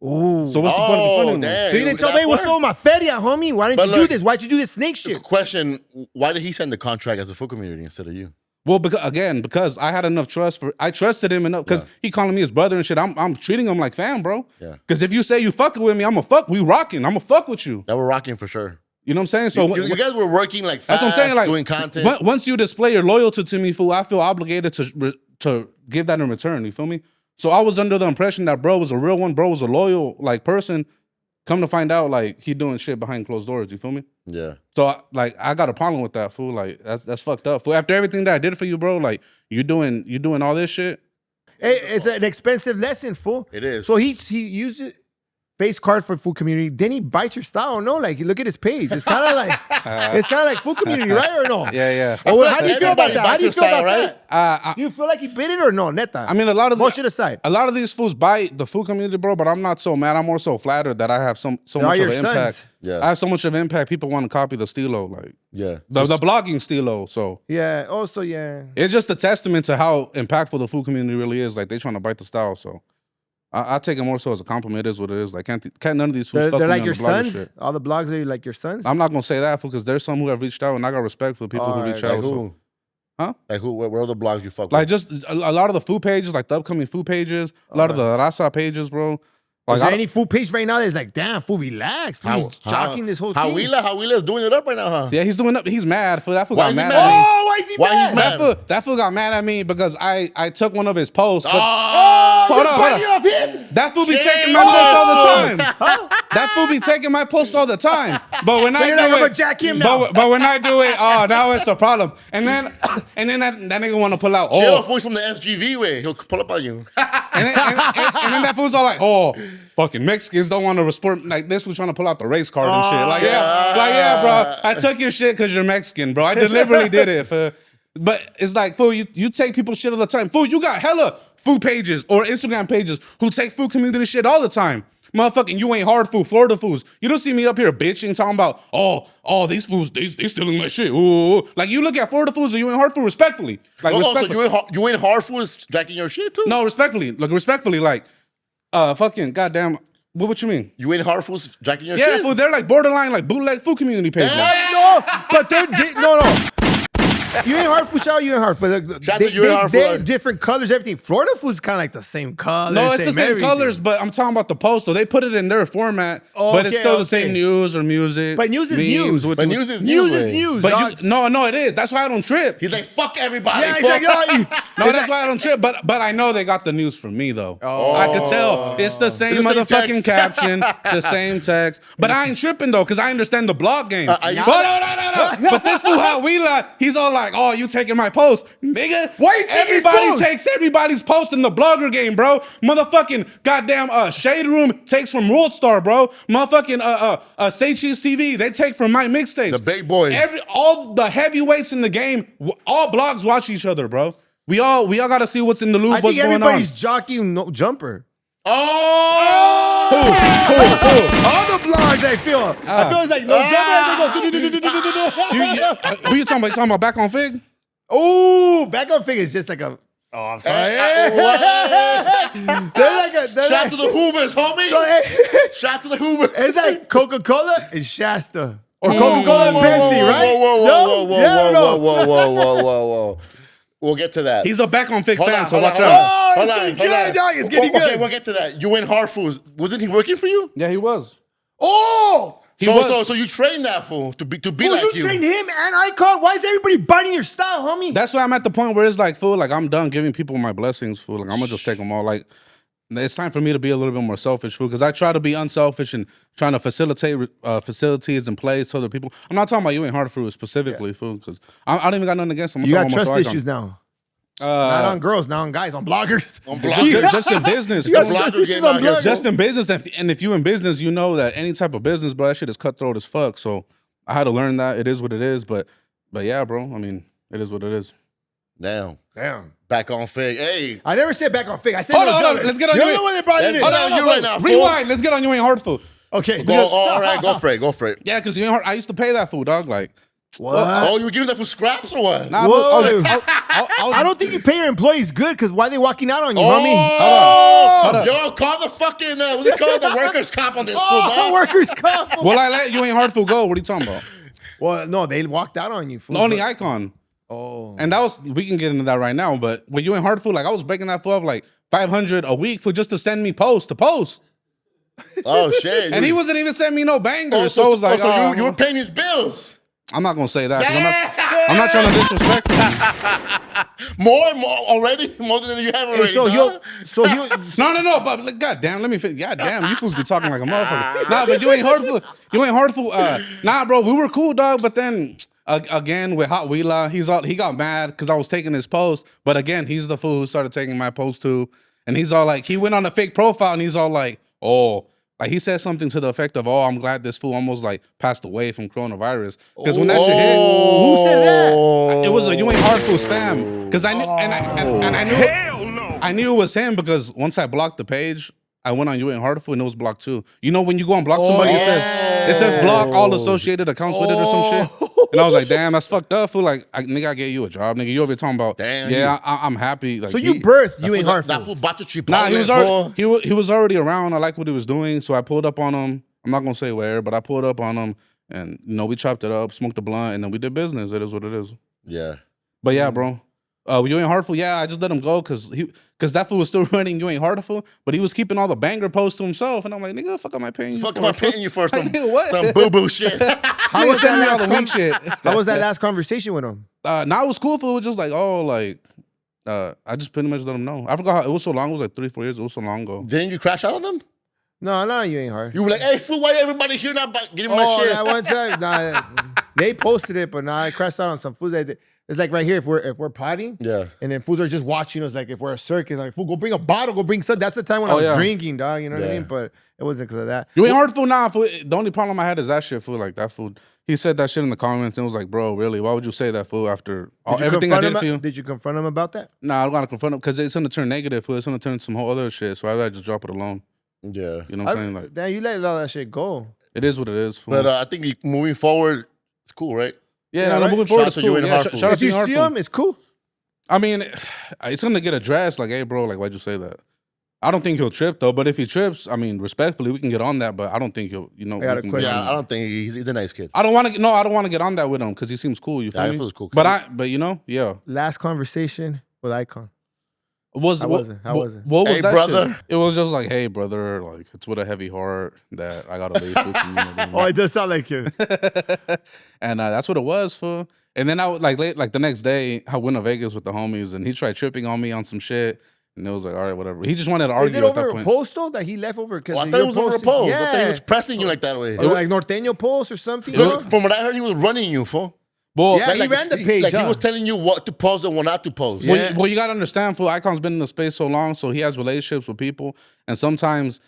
Ooh. So what's the point of confronting him? So you didn't tell me what's on my feria, homie. Why didn't you do this? Why'd you do this snake shit? Question, why did he send the contract as a full community instead of you? Well, because I had enough trust I trusted him enough, because he calling me his brother and shit. I'm treating him like fam, bro. Yeah. Because if you say you fucking with me, we rocking. I'm gonna fuck with you. That we're rocking for sure. You know what I'm saying? So you guys were working like fast, that's what I'm saying, like, doing content. Once you display your loyalty to me, fool, I feel obligated to give that in return. You feel me? So I was under the impression that bro was a real one. Bro was a loyal, like, person. Come to find out, like, he doing shit behind closed doors. You feel me? Yeah. So I got a problem with that, fool. Like, that's fucked up. Fool, after everything that I did for you, bro, like, you doing all this shit. Hey, it's an expensive lesson, fool. It is. So he used it. Face card for food community. Then he bites your style. No, like, look at his page. It's kind of like food community, right or no? Yeah. Oh, how do you feel about that? How do you feel about right? that? Do you feel like he bit it or no, neta? I mean, a lot of bullshit aside. A lot of these fools bite the food community, bro. But I'm not so mad. I'm more so flattered that I have so much of an impact. Yeah. I have so much of an impact. People want to copy the stilo, like the blogging stilo. So yeah. Also, yeah. It's just a testament to how impactful the food community really is. Like, they trying to bite the style. So I take it more so as a compliment. It is what it is. Like, can't none of these fools fuck they're with like me your on the blogger sons. shit. All the blogs are like your sons. I'm not gonna say that, because there's some who have reached out, and I got respect for the people who reach out. Like who? Huh? Like who? Where are the blogs you fuck with? Like, just a lot of the food pages, like the upcoming food pages, a lot of the Rasa pages, bro. Like, Is there any food page right now that's like, damn, fool, relax. He's shocking this whole thing. Hawila is doing it up right now, huh? Yeah, he's doing up. He's mad. Fool. That fool Why got is he mad mad? at me. Oh, why is he Why mad? he's mad? That fool got mad at me because I took one of his posts. But Oh, Hold you're on, biting hold off him? that fool be Shame taking my posts all the on time. That fool be taking my posts all the time. But when I you're do like, it, I'm gonna jack him now. But when I do it, oh, now it's a problem. And then that nigga want to pull out. Cholo Oh, Juan from the SGV way. He'll pull up on you. and then that fool's all like, oh, fucking Mexicans don't want to respond. Like this was trying to pull out the race card and shit. Like yeah, bro. I took your shit because you're Mexican, bro. I deliberately did it. But it's like, fool, you take people's shit all the time. Fool, you got hella food pages or Instagram pages who take food community shit all the time. Motherfucking, you ain't hard food, Florida foods. You don't see me up here bitching, talking about, oh, these fools, they stealing my shit. Ooh. Like, you look at Florida foods or you ain't hard food respectfully. Like, respectfully. So you ain't hard food is jacking your shit too? No, respectfully. Like, respectfully, like, fucking, goddamn, what you mean? You ain't hard food jacking your shit? Yeah, food, they're like borderline, like bootleg food community pages. No, but they're no. You ain't hard food, shout you ain't hard, but they're different colors, everything. Florida food's kind of like the same color. No, it's the same everything. colors, but I'm talking about the post. Though they put it in their format, but it's still the same news or music. But news is news. But news is News news. is news. But no, it is. That's why I don't trip. He's like, fuck everybody. Yeah, he's fuck. like, No, that's why I don't trip. But I know they got the news from me though. I could tell it's the same It's the same motherfucking text. caption, the same text. But I ain't tripping though, because I understand the blog game. No. But this fool how we like, he's all like, oh, you taking my post, nigga. Why you taking his Everybody post? takes everybody's post in the blogger game, bro. Motherfucking goddamn Shade Room takes from World Star, bro. Motherfucking Say Cheese TV, they take from my mixtapes. The big boys. All the heavyweights in the game, all blogs watch each other, bro. We all gotta see what's in the loop, I what's think going on. everybody's jockeying no jumper. Oh! All the blogs I feel it's like no jumper. Who you talking about? You talking about Back on Fig? Oh, back on figure is just like a. Oh, I'm sorry. Shout out to the Hoovers, homie. Shout out to the Hoovers. It's like Coca-Cola and Shasta. Or Coca-Cola and Pepsi, right? Whoa. We'll get to that. He's a Back on Fig fan, so hold watch on. out. Hold it's on. getting good, dog. It's getting Okay, good. we'll get to that. You went hard foods. Wasn't he working for you? Yeah, he was. Oh! So you trained that fool to be Fool, like you trained him and Eyekon? Why is everybody biting your style, homie? That's why I'm at the point where it's like, fool, like I'm done giving people my blessings, fool. Like I'm gonna just take them all. Like it's time for me to be a little bit more selfish, fool, because I try to be unselfish and trying to facilitate facilities and plays to other people. I'm not talking about you ain't hard food specifically, fool, because I don't even got nothing against them. You got trust issues now. Uh, Not on girls, not on guys, on bloggers. On bloggers. Just in business. You got fool. trust Blogger issues game on out here. bloggers. Just in business, and if you in business, you know that any type of business, bro, that shit is cutthroat as fuck. So I had to learn that it is what it is. But yeah, bro, I mean, it is what it is. Damn. Damn. Back on Fig. Hey. I never said back on fig. I said Hold no on, jumper. let's get on You're you. the one that brought it in. Hold on, you right now, fool. Rewind. Let's get on you ain't hard food. Okay. All right, go for it. Yeah, because you ain't hard. I used to pay that food, dog. Like, What? Oh, you were giving that for scraps or what? nah, Whoa. I I don't think you pay your employees good because why they walking out on you, homie? Oh, Hold on. yo, call the fucking, what's it called? The workers' comp on this fool, Oh, dog. workers' comp. Well, I let you ain't hard food go. What are you talking about? Well, no, they walked out on you. Fool. Only Eyekon. Oh. And that was, we can get into that right now, but when you ain't hard food, like I was breaking that food up like 500 a week for just to send me post to post. Oh, shit. And he wasn't even sending me no bangers. Oh, so I was like, so you were paying his bills. I'm not gonna say that. 'Cause I'm not trying to disrespect him. More already? More than you have already. No, but like, goddamn, let me finish. Goddamn, you fools be talking like a motherfucker. Nah, but you ain't hard food. You ain't hard food. Nah, bro, we were cool, dog. But then again with Hot Wheeler, he got mad because I was taking his post. But again, he's the fool who started taking my post too. And he's all like, he went on a fake profile and he's all like, oh. Like he said something to the effect of, "Oh, I'm glad this fool almost like passed away from coronavirus." Because when that shit hit, Who said that? it was a you ain't hard fool spam. Because I knew, and I knew it was him because once I blocked the page, I went on you ain't hard fool and it was blocked too. You know when you go and block somebody, it says block all associated accounts with it or some shit. And I was like, damn, that's fucking up, fool. Like, nigga, I gave you a job, nigga. You over here talking about, damn, yeah, I'm happy. Like, So you birthed you ain't hard That fool. fool bought the cheap. Nah, he was already around. I like what he was doing, so I pulled up on him. I'm not gonna say where, but I pulled up on him, and we chopped it up, smoked a blunt, and then we did business. It is what it is. Yeah. But yeah, bro. You Ain't Heartful, yeah, I just let him go because that fool was still running You Ain't Heartful, but he was keeping all the banger posts to himself, and I'm like, nigga, fuck am I paying you? Fuck am I paying you for some Nigga, what? some boo boo shit? How was Send me that all the last weak shit. How was that last conversation with him? Now it was cool. Fool. It was just like, oh, like, I just pretty much let him know. I forgot how it was so long. It was like 3-4 years. It was so long ago. Didn't you crash out on them? No, you ain't hard. You were like, hey, fool, why everybody here not getting my shit? That one time, they posted it, but I crashed out on some fools. It's like right here, if we're potting, Yeah. and then fools are just watching us, like if we're a circus, like fool, go bring a bottle, go bring some. That's the time when I was drinking, dog. You know what I Yeah. mean? But it wasn't because of that. You Ain't Heartful now. Fool. The only problem I had is that shit, fool. Like that fool. He said that shit in the comments and was like, bro, really? Why would you say that, fool? After everything I did for you? Did you confront him about that? Nah, I don't gotta confront him because it's gonna turn negative. Fool. It's gonna turn some whole other shit. So I just drop it alone. Yeah. You know what I'm saying? Like, Damn, you let all that shit go. it is what it is. Fool. But I think moving forward, it's cool, right? yeah, right? moving forward, Shout it's out to You cool. Ain't Yeah, Heartful. shout out If to you You Ain't see Heartful. him, it's cool. I mean, it's gonna get addressed. Like, hey, bro, like, why'd you say that? I don't think he'll trip though. But if he trips, I mean, respectfully, we can get on that. But I don't think he'll. You know, I got we a can question. get on Yeah, that. I don't think he's a nice kid. I don't want to. No, I don't want to get on that with him because he seems cool. You feel Yeah, me? he feels cool. But you know, yeah. Last conversation with Eyekon. How was How was it? What was Hey, that brother. shit? It was just like, hey, brother, like it's with a heavy heart that I got to lay through community. Oh, it does sound like you. And that's what it was for. And then I would like the next day, I went to Vegas with the homies, and he tried tripping on me on some shit. And it was like, all right, whatever. He just wanted to argue Is it at over that a point. postal that he left over? Oh, I thought it was over a post. I thought he was pressing you like that way. Or like Norteño post or something. Look, from what I heard, he was running you, fool. Well, Yeah, he ran the page, Like he huh? was telling you what to post and what not to post. Yeah. Well, you gotta understand, fool. Eyekon's been in the space so long, so he has relationships with people, and sometimes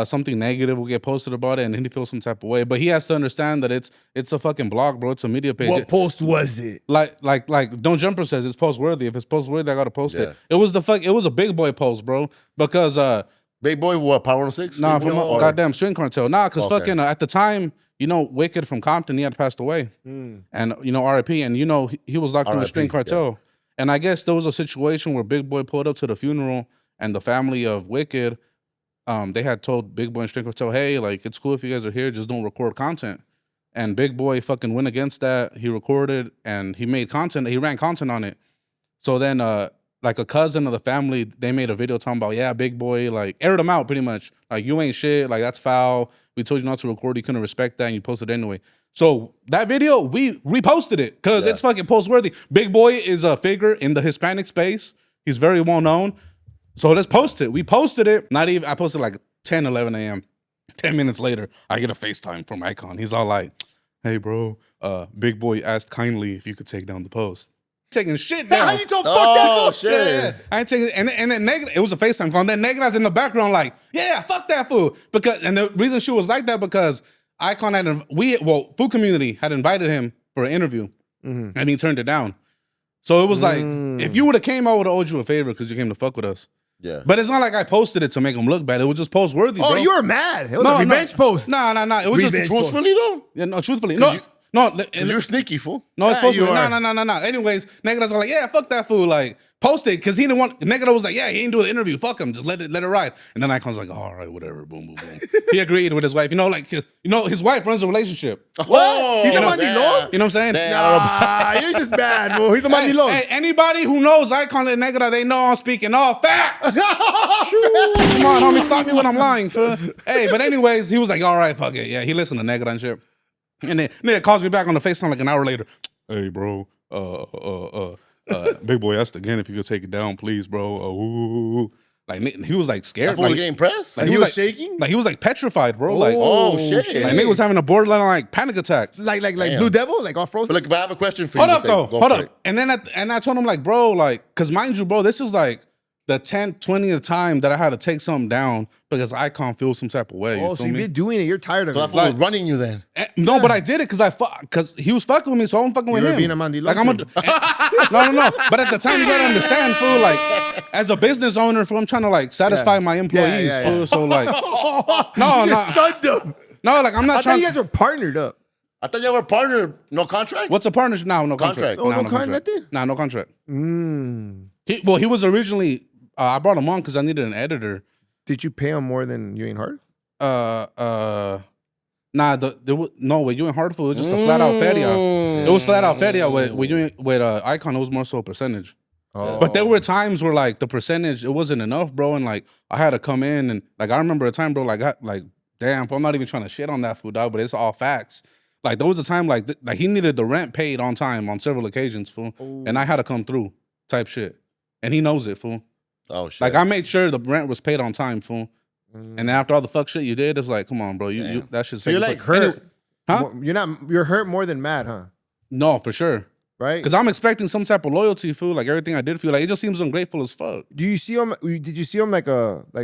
something negative will get posted about it, and he feels some type of way. But he has to understand that it's a fucking blog, bro. It's a media page. What post was it? Like Don't Jumper says, it's post worthy. If it's post worthy, I gotta post Yeah. it. It was a big boy post, bro, because Big boy, what, Power 106? nah, Big from boy? a goddamn string cartel. Nah, because Okay. fucking at the time, you know, Wicked from Compton, he had passed away. And, you know, R.I.P. And, you know, he was locked in the R.I.P., string cartel. And I guess there was a situation where Big Boy pulled up to the funeral and the family of Wicked, they had told Big Boy and string cartel, hey, like, it's cool if you guys are here, just don't record content. And Big Boy fucking went against that. He recorded and he made content. He ran content on it. So then, like a cousin of the family, they made a video talking about, yeah, Big Boy, like, aired him out pretty much. Like, you ain't shit. Like, that's foul. We told you not to record. You couldn't respect that, and you posted it anyway. So that video, we reposted it because it's fucking post-worthy. Big Boy is a figure in the Hispanic space. He's very well known. So let's post it. We posted it. I posted like 10, 11 a.m. 10 minutes later, I get a FaceTime from Eyekon. He's all like, hey, bro, Big Boy asked kindly if you could take down the post. Taking shit down. How you told fuck that Oh, fool? shit. Yeah. I ain't taking, and then negative. It was a FaceTime call. And then negative's in the background, like, yeah, fuck that fool. And the reason she was like that because Eyekon had food community had invited him for an interview, and he turned it down. So it was like, if you would have came, I would have owed you a favor because you came to fuck with us. Yeah. But it's not like I posted it to make him look bad. It was just post worthy. Oh, bro. you were mad. It was a revenge post. Nah. It was Revenge just post. Truthfully, though? yeah, no, truthfully, no. Because you're sneaky, fool. No, it's Yeah, supposed to you be. are. No. Anyways, Negatives were like, yeah, fuck that fool. Like, post it. Because he didn't want, Negative was like, yeah, he didn't do the interview. Fuck him. Just let it ride. And then Icon's like, all right, whatever. Boom, boom, boom. He agreed with his wife. You know, like, his wife runs a relationship. What? He's a You know- mandilon? You know what I'm saying? Nah, you're just bad, bro. He's a Hey, mandilon. hey, anybody who knows Icon and Negative, they know I'm speaking all facts. Come on, homie, stop me when I'm lying, fool. Hey, but anyways, he was like, all right, fuck it. Yeah, he listened to Negative and shit. And then nigga calls me back on the FaceTime like an hour later. Hey, bro, Big Boy asked again if you could take it down, please, bro. Like he was like scared. That fool was getting pressed? Like, He he was was shaking? Like he was like petrified, bro. Like Oh, shit. Like nigga was having a borderline like panic attack. Like Damn. Blue Devil? Like all But frozen? look, if I have a question for Hold you. up though. Go Hold for up. it. And then and I told him like, bro, like, cause mind you, bro, this is like the 10th, 20th time that I had to take something down because Icon feels some type of way. Oh, You so feel you've me? been doing it. You're tired of So it. that fool was running you then. No, but I did it because he was fucking with me, so I'm fucking with You were him. being a mandilon Like I'm too. no. But at the time, you gotta understand, fool. Like as a business owner, fool, I'm trying to like satisfy my employees, Yeah. fool. So like, No, no. sunned them. no, like I'm I not thought trying. you guys were partnered up. I thought you were a partner. No contract? What's a partnership? No contract. Contract. Oh, no contract, nothing? Nah, no contract. Mm. He was originally. I brought him on because I needed an editor. Did you pay him more than You Ain't Hard? Nah, with You Ain't Hard Food, it was just a flat out feria. It was flat out feria with Icon. It was more so a percentage. Oh. But there were times where like the percentage it wasn't enough, bro, and like I had to come in and like I remember a time, bro, damn, I'm not even trying to shit on that fool, dog, but it's all facts. Like there was a time like he needed the rent paid on time on several occasions, fool, and I had to come through, type shit, and he knows it, fool. Oh shit! Like I made sure the rent was paid on time, fool. And then after all the fuck shit you did, it's like, come on, bro, you that shit's. So you're like hurt, anyway, huh? You're hurt more than mad, huh? No, for sure. Right? Because I'm expecting some type of loyalty, fool. Like everything I did feel like it just seems ungrateful as fuck. Do you see him? Did you see him like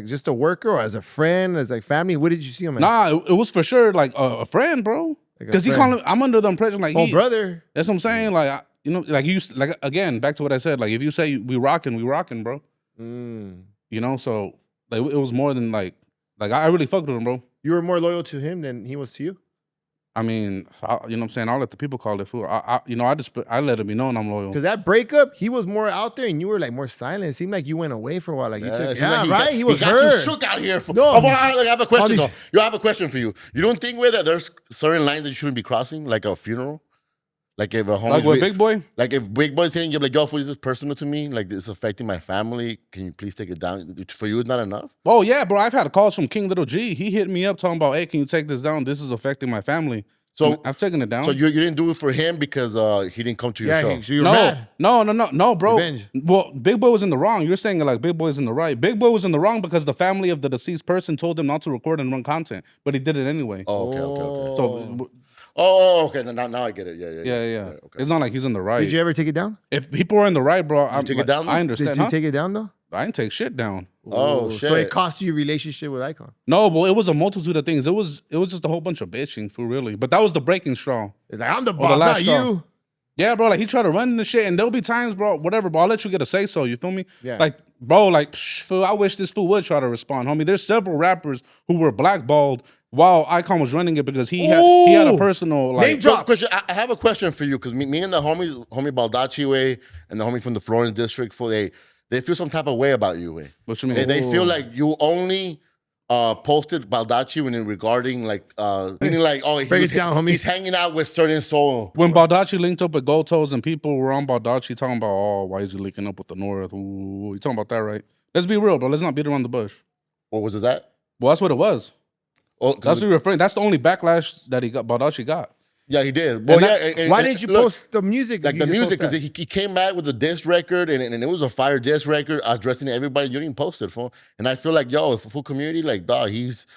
just a worker or as a friend, as like family? What did you see him as? Nah, it was for sure like a friend, bro. Because he called him. I'm under the impression like, brother. That's what I'm saying. Like like you like again back to what I said. Like if you say we rocking, bro. You know, so like it was more than like I really fucked with him, bro. You were more loyal to him than he was to you. I mean, you know what I'm saying? I'll let the people call it, fool. I let it be known I'm loyal. Because that breakup, he was more out there and you were like more silent. It seemed like you went away for a while. Like you took, right? He was got hurt. too shook out here. No, I have a question though. You have a question for you. You don't think that there's certain lines that you shouldn't be crossing, like a funeral? Like if a homie, like with Big Boy? Like if Big Boy's saying, you're like, yo, fool, this is personal to me. Like this is affecting my family. Can you please take it down? For you, it's not enough? Oh, yeah, bro. I've had calls from King Little G. He hit me up talking about, hey, can you take this down? This is affecting my family. So I've taken it down. So you didn't do it for him because he didn't come to your show? So you were mad. No, bro. Revenge. Well, Big Boy was in the wrong. You're saying like Big Boy's in the right. Big Boy was in the wrong because the family of the deceased person told him not to record and run content, but he did it anyway. Oh, okay. So. Okay. Now I get it. Yeah. Okay. It's not like he's in the right. Did you ever take it down? If people are in the right, bro, I take it down? I understand. Did you take it down though? I didn't take shit down. Oh shit! So it cost you your relationship with Eyekon? No, but it was a multitude of things. It was just a whole bunch of bitching, for really. But that was the breaking straw. It's like I'm the boss, not you. Yeah, bro. Like he tried to run the shit, and there'll be times, bro. Whatever, bro. I'll let you get a say so. You feel me? Yeah. Like, bro. Like, fool, I wish this fool would try to respond, homie. There's several rappers who were blackballed while Eyekon was running it because he had a personal like. Name drop. Question. I have a question for you because me and the homie Baldacci way and the homie from the Florence district they feel some type of way about you way. What you mean? They feel like you only posted Baldacci when regarding like meaning like he's hanging out with certain soul. When Baldachi linked up with Gold Toes and people were on Baldachi talking about, oh, why is he linking up with the North? Ooh, you talking about that, right? Let's be real, bro. Let's not beat around the bush. What was it that? Well, that's what it was. Oh, that's what you're referring. That's the only backlash that Baldachi got. Yeah, he did. Well, why didn't you post the music? Like the music, because he came back with a diss record, and it was a fire diss record addressing everybody. You didn't post it, fool. And I feel like, yo, for full community, like, dog, he's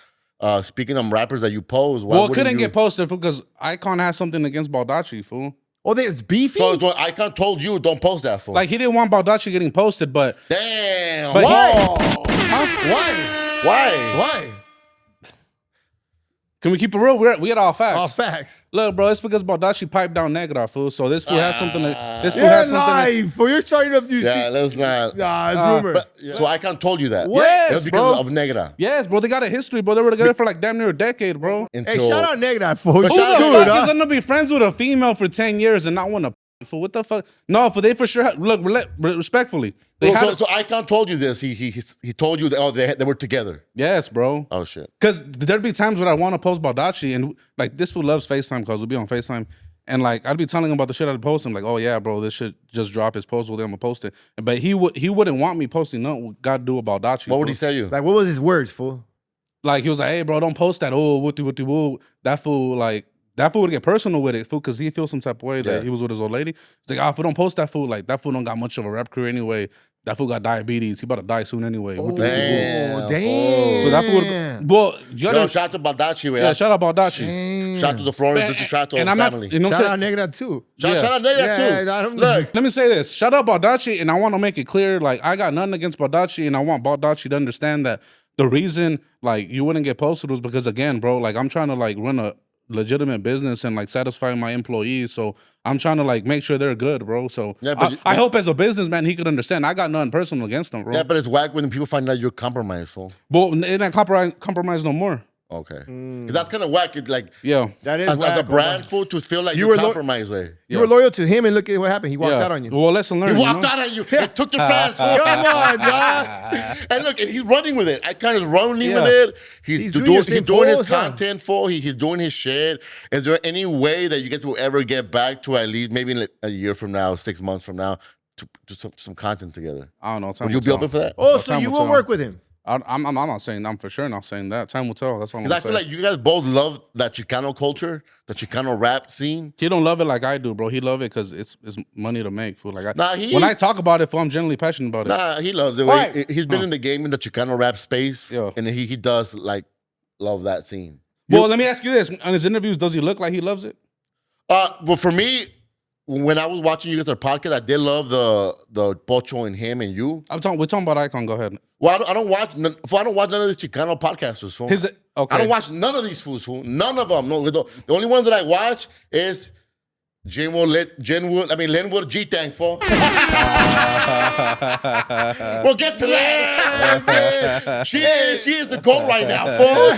speaking on rappers that you pose. Well, it couldn't get posted, fool, because Eyekon has something against Baldacci, fool. Oh, it's beefy? So Eyekon told you, don't post that, fool. Like, he didn't want Baldacci getting posted, but... Damn. But why? Huh? Why? Can we keep it real? We had all facts. All facts. Look, bro, it's because Baldacci piped down Negra, fool. So this fool has something. You're starting up. Yeah, let's not. Nah, it's rumor. So Eyekon told you that. Yes, it was because of Negra. Yes, bro. They got a history, bro. They were together for like damn near a decade, bro. Hey, shout out Negra, fool. Who the fuck is gonna be friends with a female for 10 years and not want to? For what the fuck? No, for they for sure. Look, respectfully. So Eyekon told you this. He told you that they were together. Yes, bro. Oh shit. Because there'd be times when I want to post Baldacci and like this fool loves FaceTime because we'll be on FaceTime and like I'd be telling him about the shit I'd post him like, oh yeah, bro, this shit just dropped his post. Well, then I'm gonna post it. But he wouldn't want me posting nothing. Got to do about Baldacci. What would he say you? Like what was his words, fool? Like he was like, hey, bro, don't post that. Oh, wooty woo. That fool like. That fool would get personal with it, fool, because he feels some type of way that he was with his old lady. He's like, if we don't post that fool, like, that fool don't got much of a rap career anyway. That fool got diabetes. He about to die soon anyway. Damn. So that fool well, shout out to Baldacci. Yeah, shout out Baldacci. Shout out to the Florence, shout out to the family. Shout out Negra too. Shout out Negra too. Look, let me say this. Shout out Baldacci, and I want to make it clear, like, I got nothing against Baldacci, and I want Baldacci to understand that the reason, like, you wouldn't get posted was because, again, bro, like, I'm trying to, like, run a legitimate business and like satisfy my employees, so I'm trying to like make sure they're good, bro. So I hope as a businessman he could understand. I got nothing personal against them, bro. Yeah, but it's whack when people find out you're compromised, fool. Well, it ain't compromise no more. Okay, because that's kind of whack. It like that is as a brand fool to feel like you were compromised. You were loyal to him, and look at what happened. He walked out on you. Well, lesson learned. He walked out on you. He took your fans. Come on, dog. And look, and he's running with it. I kind of running with it. He's doing his content for. He's doing his shit. Is there any way that you guys will ever get back to at least maybe a year from now, 6 months from now, to do some content together. I don't know. Time Would you will be tell. open for that? Oh, Well, so time you will will tell. work with him. I'm not saying. I'm for sure not saying that. Time will tell. That's what I'm Because gonna I feel say. like you guys both love that Chicano culture, the Chicano rap scene. He don't love it like I do, bro. He love it because it's money to make. Fool. Like Nah, when I talk about it, fool, I'm genuinely passionate about it. Nah, he loves it. Why? He's been in the game in the Chicano rap space, Yeah. and he does like love that scene. Well, let me ask you this: on his interviews, does he look like he loves it? Well, for me, when I was watching you guys' podcast, I did love the Pocho and him and you. We're talking about Eyekon. Go ahead. Well, I don't watch none of these Chicano podcasters. Fool. Okay. I don't watch none of these fools. Fool. None of them. No, the only ones that I watch is Lynwood G-Tank, fool. We'll get to that. She is the goal right now, fool.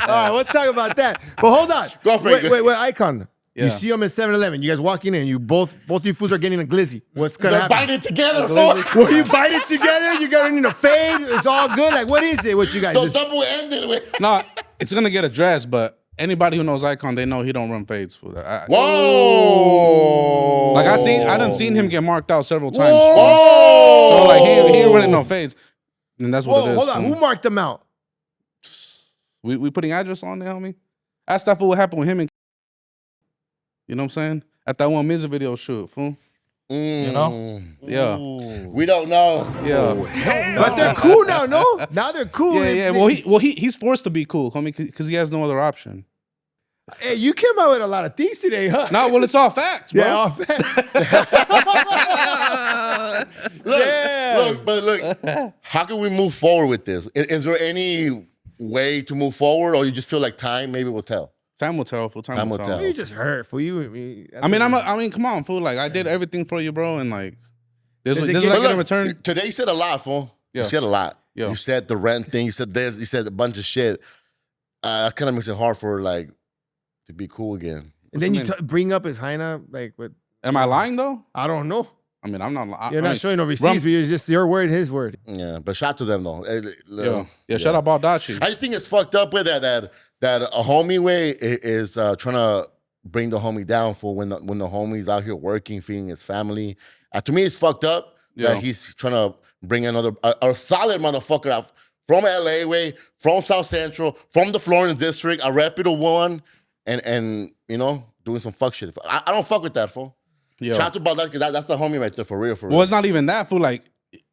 All right, we'll talk about that. But hold on. Go for it. Wait, Eyekon. Yeah. You see him at 7-Eleven. You guys walking in. You both you fools are getting a glizzy. What's gonna They're happen? biting together, fool. Will you bite it together? You got in a fade? It's all good? Like, what is it? What you guys So just... double-ended with. No, it's gonna get addressed, but anybody who knows Eyekon, they know he don't run fades for that. Whoa! Like I done seen him get marked out several times. Whoa! So like he ain't running no fades, and that's what it is. Hold on. Who marked them out? We putting address on there, homie. Ask that fool what happened with him and. You know what I'm saying? At that one music video shoot, fool. You know? Yeah. We don't know. Yeah. But they're cool now, no? Now they're cool. Yeah. Well, he's forced to be cool, homie, because he has no other option. Hey, you came out with a lot of things today, huh? No, well, it's all facts, bro. Yeah, all facts. Look, how can we move forward with this? Is there any way to move forward, or you just feel like time maybe will tell? Time will tell, fool. Time will tell. You just hurt for you and me. I mean, come on, fool. Like, I did everything for you, bro, and like, there's Does it like get- in return. Today you said a lot, fool. Yeah. You said a lot. Yeah. You said the rent thing. You said this. You said a bunch of shit. That kind of makes it hard for like to be cool again. And then What you you bring up his hyena, like, with, Am I lying though? I don't know. I mean, I'm not. You're not showing no receipts, but it's just your word, his word. Yeah, but shout to them though. Yeah. Shout out Baldachi. I just think it's fucked up with that a homie way is trying to bring the homie down for when the homie's out here working, feeding his family. To me, it's fucked up that he's trying to bring another a solid motherfucker out from LA way, from South Central, from the Florida district, a reputable one, and you know, doing some fuck shit. I don't fuck with that, fool. Yeah. Shout out to Baldachi, because that's the homie right there, for real. Well, it's not even that, fool. Like,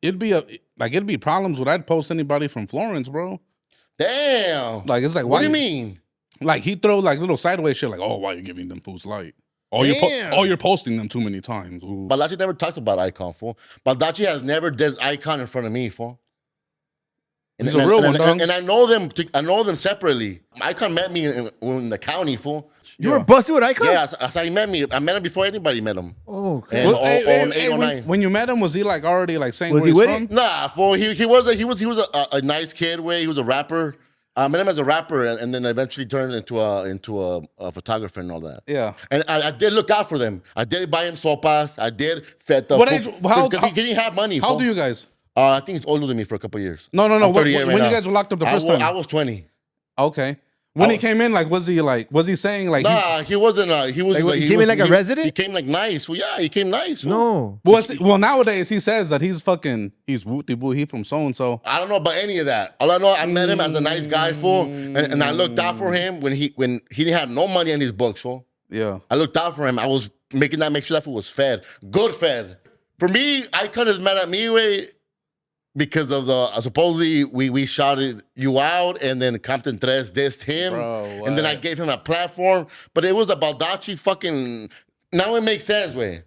it'd be problems when I'd post anybody from Florence, bro. Damn. Like, it's like, why What do you mean? Like, he throw like little sideways shit, like, oh, why you giving them fools light? Damn. You're posting them too many times. Ooh. Baldachi never talks about Eyekon, fool. Baldachi has never did Eyekon in front of me, fool. He's a real one, dog. And I know them. I know them separately. Eyekon met me in the county, fool. You were busted with Eyekon? Yeah, that's how he met me. I met him before anybody met him. Oh, okay. And Well, hey, 809. when you met him, was he like already like saying Was where he he's with from? Nah, fool. He was a nice kid. Way he was a rapper. I met him as a rapper, and then eventually turned into a photographer and all that. Yeah. And I did look out for them. I did buy him sopas. I did fed the What food, age- how- because he didn't have money. How fool. old are you guys? I think he's older than me for a couple of years. No. I'm 38 When right you now. guys were locked up the first time? I was 20. Okay. When he came in, like, was he saying like? Nah, he wasn't. He was. Like, he he came was, in like a resident? He came like nice. Well, yeah, he came nice. No. Well, nowadays he says that he's wooty boo. He from so and so. I don't know about any of that. All I know, I met him as a nice guy, fool, and I looked out for him when he didn't have no money in his books, fool. Yeah. I looked out for him. I was make sure that fool was fed, good fed. For me, Eyekon is mad at me way because of the supposedly we shouted you out, and then Compton Tres dissed him, Bro, and then I gave him a platform. But it was the Baldacci fucking. Now it makes sense, way.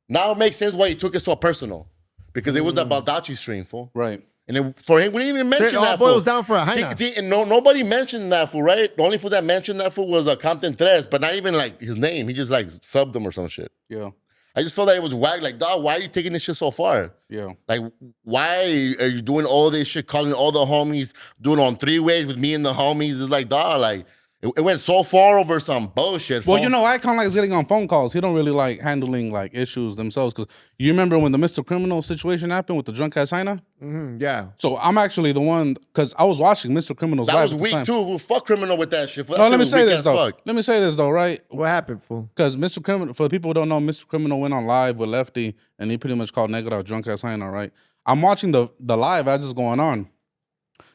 Now it makes sense why he took it so personal, because it was the Baldacci stream, fool. Right. And then for him, we didn't even mention So it all that boils fool. down for a hyena. See, and nobody mentioned that fool, right? The only fool that mentioned that fool was Compton Tres, but not even like his name. He just like subbed him or some shit. Yeah. I just felt like it was whack. Like, dog, why are you taking this shit so far? Yeah. Like, why are you doing all this shit, calling all the homies, doing on 3 ways with me and the homies? It's like, dog, like, It went so far over some bullshit. Well, fool. you know, Eyekon likes getting on phone calls. He don't really like handling like issues themselves. Because you remember when the Mr. Criminal situation happened with the drunk ass China? Yeah. So I'm actually the one, because I was watching Mr. Criminal's that live was at the weak time. too. Who fuck Criminal with that shit? That No, shit let me was say weak this as though. fuck. Let me say this though, right? What happened, fool? Because Mr. Criminal, for the people who don't know, Mr. Criminal went on live with Lefty, and he pretty much called Negra a drunk ass China, right? I'm watching the live as it's going on.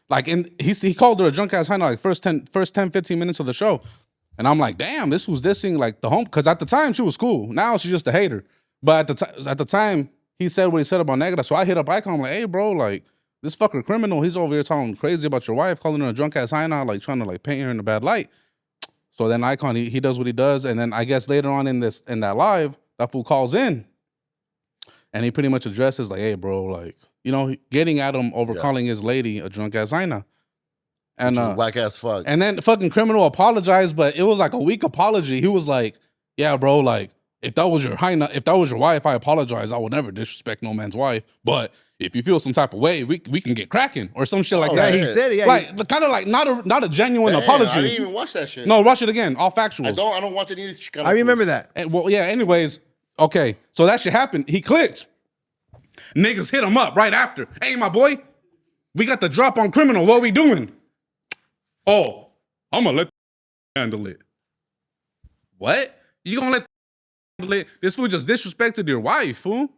Like, he called her a drunk ass China like first 10, 15 minutes of the show. And I'm like, damn, this was dissing like the home, because at the time she was cool. Now she's just a hater. But at the time, he said what he said about Negra. So I hit up Eyekon, I'm like, hey, bro, like, this fucker Criminal, he's over here talking crazy about your wife, calling her a drunk ass hyena, like trying to like paint her in a bad light. So then Eyekon, he does what he does. And then I guess later on in that live, that fool calls in. And he pretty much addresses like, hey, bro, like, you know, getting at him over calling his lady a drunk ass hyena. And whack ass fuck. And then the fucking Criminal apologized, but it was like a weak apology. He was like, yeah, bro, like, if that was your wife, I apologize. I would never disrespect no man's wife. But if you feel some type of way, we can get cracking or some shit like that. He said it. Yeah, like kind of like not a genuine Damn, apology. I didn't even watch that shit. No, watch it again. All factuals. I don't watch any of these kind I of remember fools. that. And, well, yeah. Anyways, okay. So that shit happened. He clicked. Niggas hit him up right after. Hey, my boy, we got the drop on Criminal. What we doing? Oh, I'm gonna let handle it. What? You gonna let handle it? This fool just disrespected your wife, fool.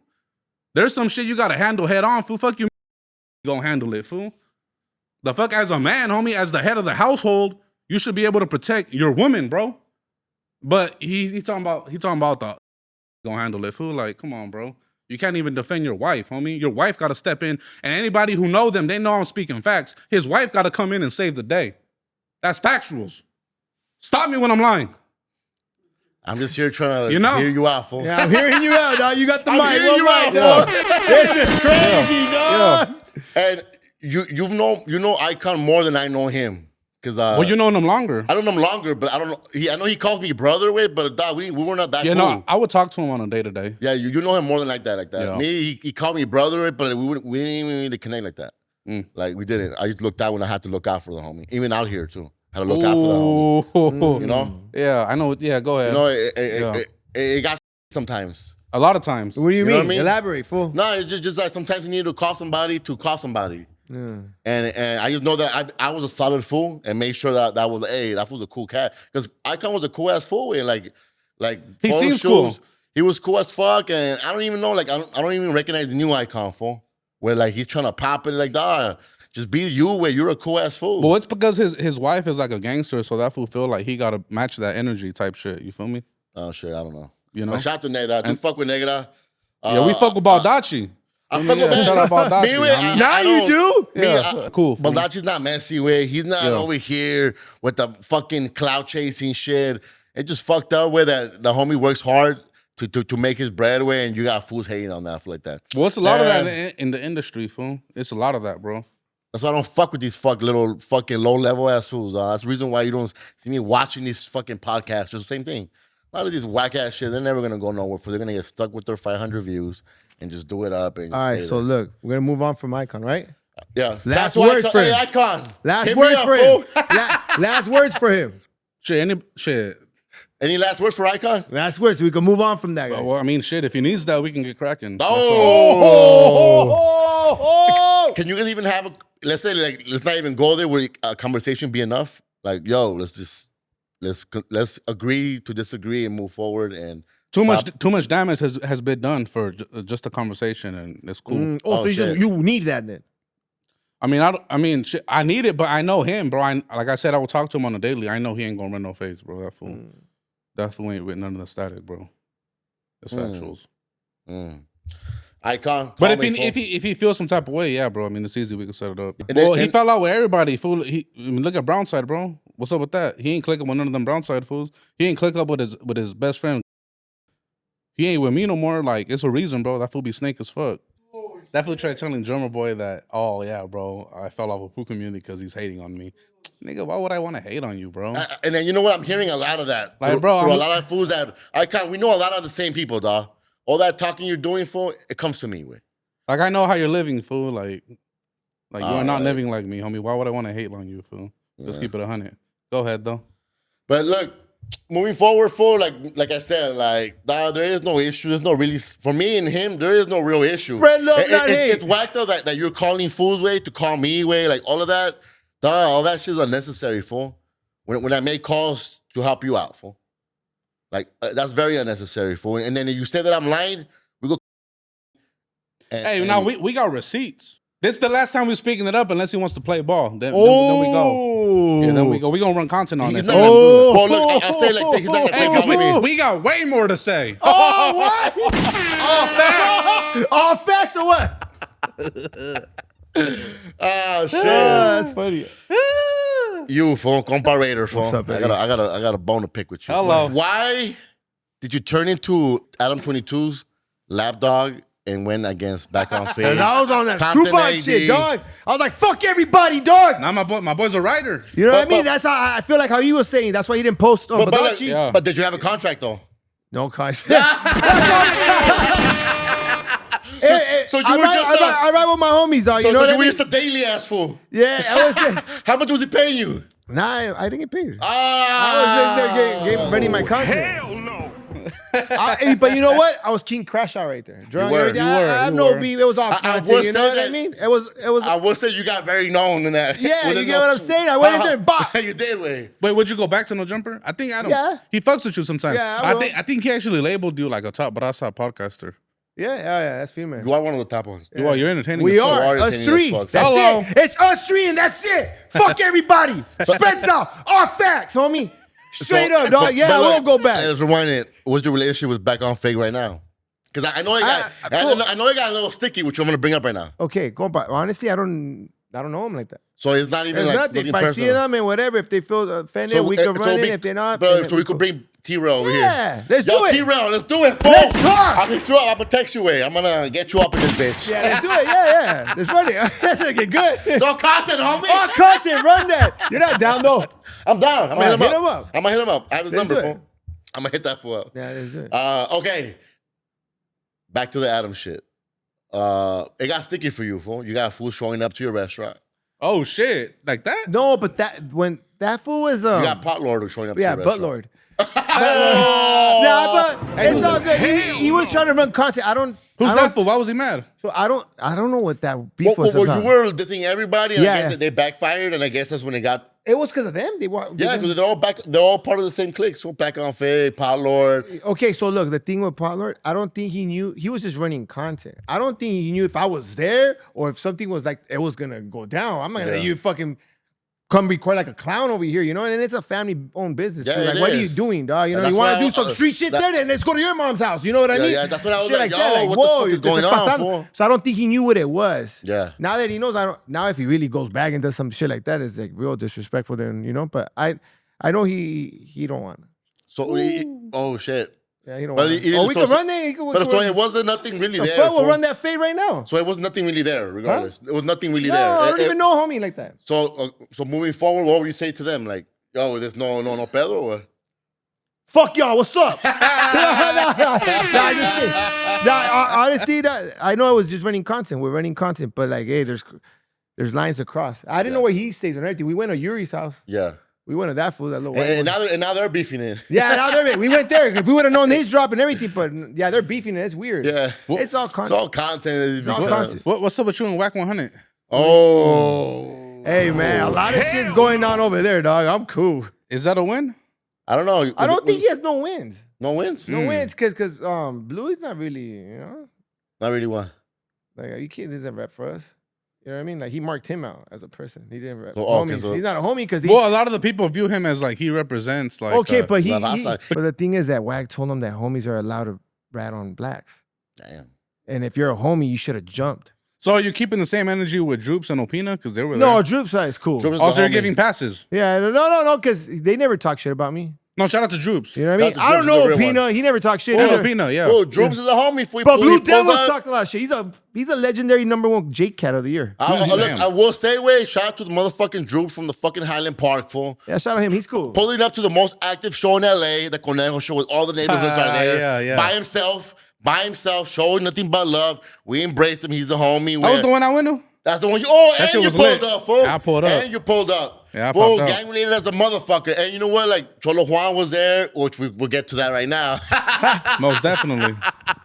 There's some shit you gotta handle head on, fool. Fuck you gonna handle it, fool. The fuck, as a man, homie, as the head of the household, you should be able to protect your woman, bro. But he talking about the gonna handle it, fool. Like, come on, bro. You can't even defend your wife, homie. Your wife gotta step in, and anybody who know them, they know I'm speaking facts. His wife gotta come in and save the day. That's factuals. Stop me when I'm lying. I'm just here trying to You know? hear you out, fool. Yeah, I'm hearing you out, dog. You got the I'm mic. hearing you out, dog. fool. This is crazy, dog. And you know Eyekon more than I know him. Cause Well, you know them longer. I don't know him longer, but I don't know. I know he calls me brother with, but dog, we were not that Yeah, cool. no, I would talk to him on a day to day. Yeah, you know him more than like that. Yeah. Me, he called me brother, but we didn't even need to connect like that. Like we didn't. I just looked out when I had to look out for the homie. Even out here too, had to look out for the homie. You know? Yeah, I know. Yeah, go ahead. You know, it got sometimes. A lot of times. What do you know mean? what I mean? Elaborate, fool. No, it's just like sometimes you need to call somebody to call somebody. And I just know that I was a solid fool and made sure that was, hey, that was a cool cat. Because Eyekon was a cool ass fool and like He photo seems shoots, cool. He was cool as fuck, and I don't even know, like I don't even recognize the new Eyekon fool. Where like he's trying to pop it like, dog, just be you where you're a cool ass fool. Well, it's because his wife is like a gangster, so that fool feel like he gotta match that energy type shit. You feel me? Oh shit, I don't know. You know? But shout out to Negra. Do fuck with Negra. Yeah, we fuck with Baldachi. I fuck with Shout out Baldachi. Me, I mean, Now you do? Yeah, cool. fool. Baldachi's not messy with. He's not over here with the fucking cloud chasing shit. It just fucked up where that the homie works hard to make his bread with, and you got fools hating on that for like that. Well, it's a lot of that in the industry, fool. It's a lot of that, bro. That's why I don't fuck with these little fucking low level ass fools. That's the reason why you don't see me watching these fucking podcasts. It's the same thing. A lot of these whack ass shit, they're never gonna go nowhere. They're gonna get stuck with their 500 views and just do it up. And All right, stay so there. look, we're gonna move on from Eyekon, right? Yeah. Last That's why words for him. Hey, Eyekon. Last hit me words up, for him. fool. Last words for him. Shit. Any last words for Eyekon? Last words, so we can move on from that guy. Well, I mean, shit. If he needs that, we can get cracking. Oh. Can you guys even have let's say, like, let's not even go there where a conversation be enough? Like, yo, let's agree to disagree and move forward. And Too much damage has been done for just a conversation, and it's cool. So shit. you need that then. I mean, shit, I need it, but I know him, bro. Like I said, I will talk to him on a daily. I know he ain't gonna run no face, bro. That fool ain't with none of the static, bro. It's factuals. Eyekon, But if he feels some type of way, yeah, bro. I mean, it's easy. We can set it up. He fell out with everybody. Fool. Look at Brownside, bro. What's up with that? He ain't clicking with none of them Brownside fools. He ain't click up with his best friend. He ain't with me no more. Like, it's a reason, bro. That fool be snake as fuck. That fool tried telling Drummer Boy that, oh yeah, bro, I fell off with Pooh community because he's hating on me. Nigga, why would I want to hate on you, bro? And then you know what? I'm hearing a lot of that. Like, through bro, a lot of fools that we know a lot of the same people, dog. All that talking you're doing for it comes to me with. Like, I know how you're living, fool. Like you are not right. living like me, homie. Why would I want to hate on you, fool? Let's keep it 100. Go ahead, though. But look, moving forward, fool, like I said, like, there is no issue. There's no really, for me and him, there is no real issue. Spread love, not hate. It's whack, though, that you're calling fools way to call me way, like, all of that. All that shit's unnecessary, fool. When I make calls to help you out, fool. Like, that's very unnecessary, fool. And then if you say that I'm lying, we go. Hey, now we got receipts. This is the last time we're speaking it up unless he wants to play ball. Then we go. Yeah, then we go. We're going to run content on it. Well, look, I'll say like he's not going to play ball with me. We got way more to say. Oh, what? All facts. All facts or what? Oh, shit. That's funny. You, fool, comparator, fool. What's up, I buddy? got a bone to pick with you. Hello. Why did you turn into Adam22's lapdog and went against Back on Fade? And I was on that Compton Tupac AD. shit, dog. I was like, fuck everybody, dog. Now my boy's a writer. You know what I mean? but- That's how I feel like how you were saying. That's why he didn't post on Baldacci. Yeah. But did you have a contract, though? No contract. So you were just I ride with my homies, dog. So You know what I you were mean? just a daily ass fool. Yeah, I was. How much was he paying you? Nah, I didn't get paid. Ah, I was just there running my content. Hell no. But you know what? I was King Crash Out right there. Drunk, were, everything. you I have you no were. beef. It was all I content. will You know say what I that- mean? It was. I will say you got very known in that. Yeah, within you get what I'm saying? I went in there and bought. You did, way. Wait, would you go back to No Jumper? I think Adam. Yeah. He fucks with you sometimes. Yeah, I will. I think he actually labeled you like a top Rasa podcaster. Yeah, that's female. You are one of the top ones. You are. You're entertaining. We as fuck. are You are us entertaining three. as fuck. That's Hello. it. It's us three and that's it. Fuck everybody. Spreads out. All facts, homie. Straight up, dog. Yeah, I will go back. Let's rewind it. What's your relationship with Back on Fake right now? Because I know it got, I know it got a little sticky, which I'm gonna bring up right now. Okay, go back. Honestly, I don't know them like that. So it's not even There's like nothing. If I see personal. them and whatever, if they feel offended, we can run it. If they're not, bro, then so we could bring T-Rail over here. Yeah, let's do Yo, it. T-Rail, let's do it. Let's fool. talk. I'll hit you up. I'm gonna text you away. I'm gonna get you up in this bitch. Yeah, let's do it. Yeah. Let's run it. That's gonna get good. So content, homie. All content, run that. You're not down though. I'm down. I'm gonna Hit him up. I'm gonna hit him up. I have his Let's number, do it. fool. I'm gonna hit that fool up. Yeah, let's do it. Okay. Back to the Adam shit. It got sticky for you, fool. You got fools showing up to your restaurant. Oh shit, like that? No, but when that fool was You got Pot Lord showing up to yeah, your butt restaurant. lord. Nah, but it's all good. He was trying to run content. Who's that for? Why was he mad? So I don't know what that beef was Well, about. you were dissing everybody, and I Yeah, guess yeah. that they backfired, and I guess that's when they got. It was because of them. They were Yeah, because they're all part of the same clique. So Back on Fade, Pot Lord. Okay, so look, the thing with Potlord, I don't think he knew. He was just running content. I don't think he knew if I was there or if something was like it was gonna go down. I'm not gonna let Yeah. you fucking come record like a clown over here, you know? And it's a family-owned business Yeah, too. Like, it what are you is. doing, dog? You know, And you that's want why to I- do some street shit that- there? Then let's go to your mom's house. You know what I Yeah, mean? yeah, that's what I was Shit like, that. yo, what the fuck is this going on, pasando. fool? So I don't think he knew what it was. Yeah. Now that he knows, now if he really goes back and does some shit like that, it's like real disrespectful. Then you know, but I know he don't want. So, oh shit. Yeah, he don't But want. he didn't Oh, we so- can run there. But so it wasn't nothing really The there. fuck will fool. run that fade right now. So it was nothing really there, regardless. It was nothing really No, there. I don't even know homie like that. So moving forward, what would you say to them? Like, yo, there's no Pedro or what? Fuck y'all, what's up? I just kidding. Honestly, I know I was just running content. We're running content, but like, hey, there's lines to cross. I didn't know where he stays and everything. We went to Yuri's house. Yeah. We went to that fool, that little white And one. now they're beefing it. Yeah, we went there. If we would have known his drop and everything, but yeah, they're beefing it. It's weird. Yeah. It's all It's content. all content. It's all content. What's up with you and Whack 100? Oh. Hey, man, a lot of shit's going on over there, dog. I'm cool. Is that a win? I don't know. I don't think he has no wins. No wins? No wins, because Bluey's not really, you know, Not really one. like, you kids doesn't rep for us. You know what I mean? Like, he marked him out as a person. He didn't rep. So, okay, homies. so- He's not a homie because he. Well, a lot of the people view him as like he represents like. okay, but La Rasa. but the thing is that Wag told him that homies are allowed to rat on blacks. Damn. And if you're a homie, you should have jumped. So are you keeping the same energy with Droops and Opina because they were No, there? Droop side is cool. Droop is Also, the they're homie. giving passes. Yeah, no, because they never talk shit about me. No, shout out to Droops. You know what I mean? Shout out I to don't know Droop is the real Opina. He never talked shit Oh, either. Opina, yeah. Fool, Droops is a homie. But Blue pulled Devils up. talked a lot of shit. He's a legendary #1 Jake Cat of the year. Look, Damn. I will say, wait, shout out to the motherfucking Droops from the fucking Highland Park, fool. Yeah, shout out him. He's cool. Pulling up to the most active show in LA, the Conejo show, with all the neighborhoods are there. Yeah. By himself, showing nothing but love. We embraced him. He's a homie. That was the one I went to? That's the one you. Oh, That and shit you was pulled lit. up, fool. I pulled up. And you pulled up. Yeah, I Bro, popped out. gang related as a motherfucker. And you know what? Like, Cholo Juan was there, which we'll get to that right now. Most definitely.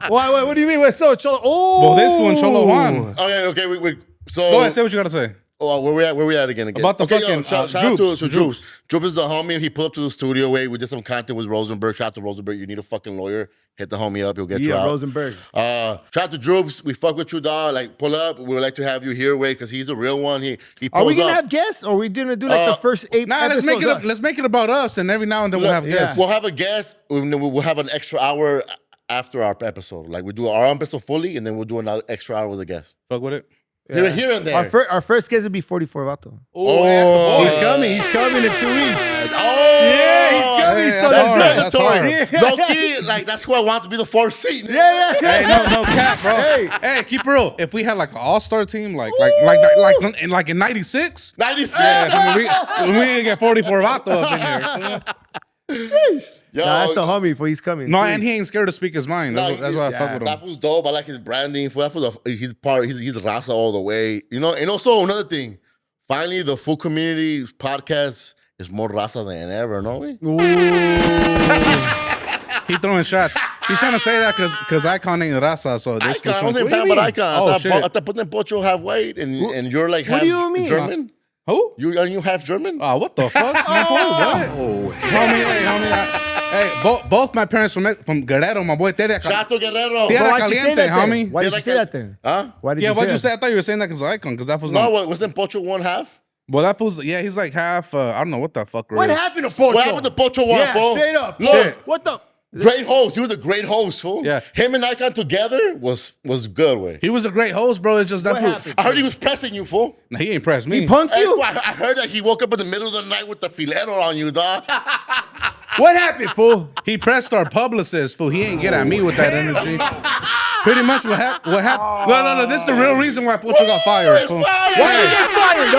Why? What do you mean? Wait, so Cholo? Oh, Well, this one, Cholo Juan. Okay. So Go ahead, say what you gotta say. Oh, where we at again? About the fucking, shout out Droops. to Droops. Droops is the homie. He pulled up to the studio. We did some content with Rosenberg. Shout out to Rosenberg. You need a fucking lawyer. Hit the homie up. He'll get you out. Rosenberg. Shout out to Droops. We fuck with you, dog. Like, pull up. We would like to have you here, because he's the real one. He Are we pulls gonna up. have guests, or are we gonna do like the first 8 Nah, episodes? let's make it about us, and every now and then we'll have guests. We'll have a guest. We'll have an extra hour after our episode. Like, we do our episode fully, and then we'll do another extra hour with a guest. Fuck with it. Here and there. Our first guest would be 44 Vato. Oh, He's coming in 2 weeks. Oh, Yeah, he's coming. Hey, So that's hard, that's that's hard. mandatory. Low key, like, that's who I want to be the fourth seat. Yeah. Hey, no cap, bro. Hey. Keep it real. If we had like an all-star team, like in '96, 96. we didn't get 44 Vato up in here. Yo, Nah, that's the homie. For he's coming. No, and he ain't scared to speak his mind. That's why I fuck with that him. fool's dope. I like his branding. That fool's he's Rasa all the way. You know, and also another thing. Finally, the full community podcast is more Rasa than ever, no we? He throwing shots. He's trying to say that because Eyekon ain't Rasa, so this Icon. I wasn't talking about Icon. Oh, shit. I thought putting Pocho half weight and you're like half do you mean? German. Who? You half German? Oh, what the fuck? My boy, what? Homie. Both my parents from Guerrero, my boy. Chato Guerrero. Tierra Why'd you say Caliente, that then? homie. Why did you say that then? Huh? Why did Yeah, you say what'd you that? say? I thought you were saying that because of Eyekon, because that was No, wasn't Pocho one half? Well, that fool's, yeah, he's like half, I don't know what the fuck. What happened to Pocho? What happened to Pocho one, Yeah, fool? straight up. Look, Shit. What the? great host. He was a great host, fool. Yeah. Him and Icon together was good, way. He was a great host, bro. It's just that What fool. happened? I heard he was pressing you, fool. Nah, he ain't pressed me. He punked you? I heard that he woke up in the middle of the night with the filero on you, dog. What happened, fool? He pressed our publicist, fool. He ain't get at me with that energy. Pretty much what happened. No. This is the real reason why Pocho got fired, fool. Why did he get fired,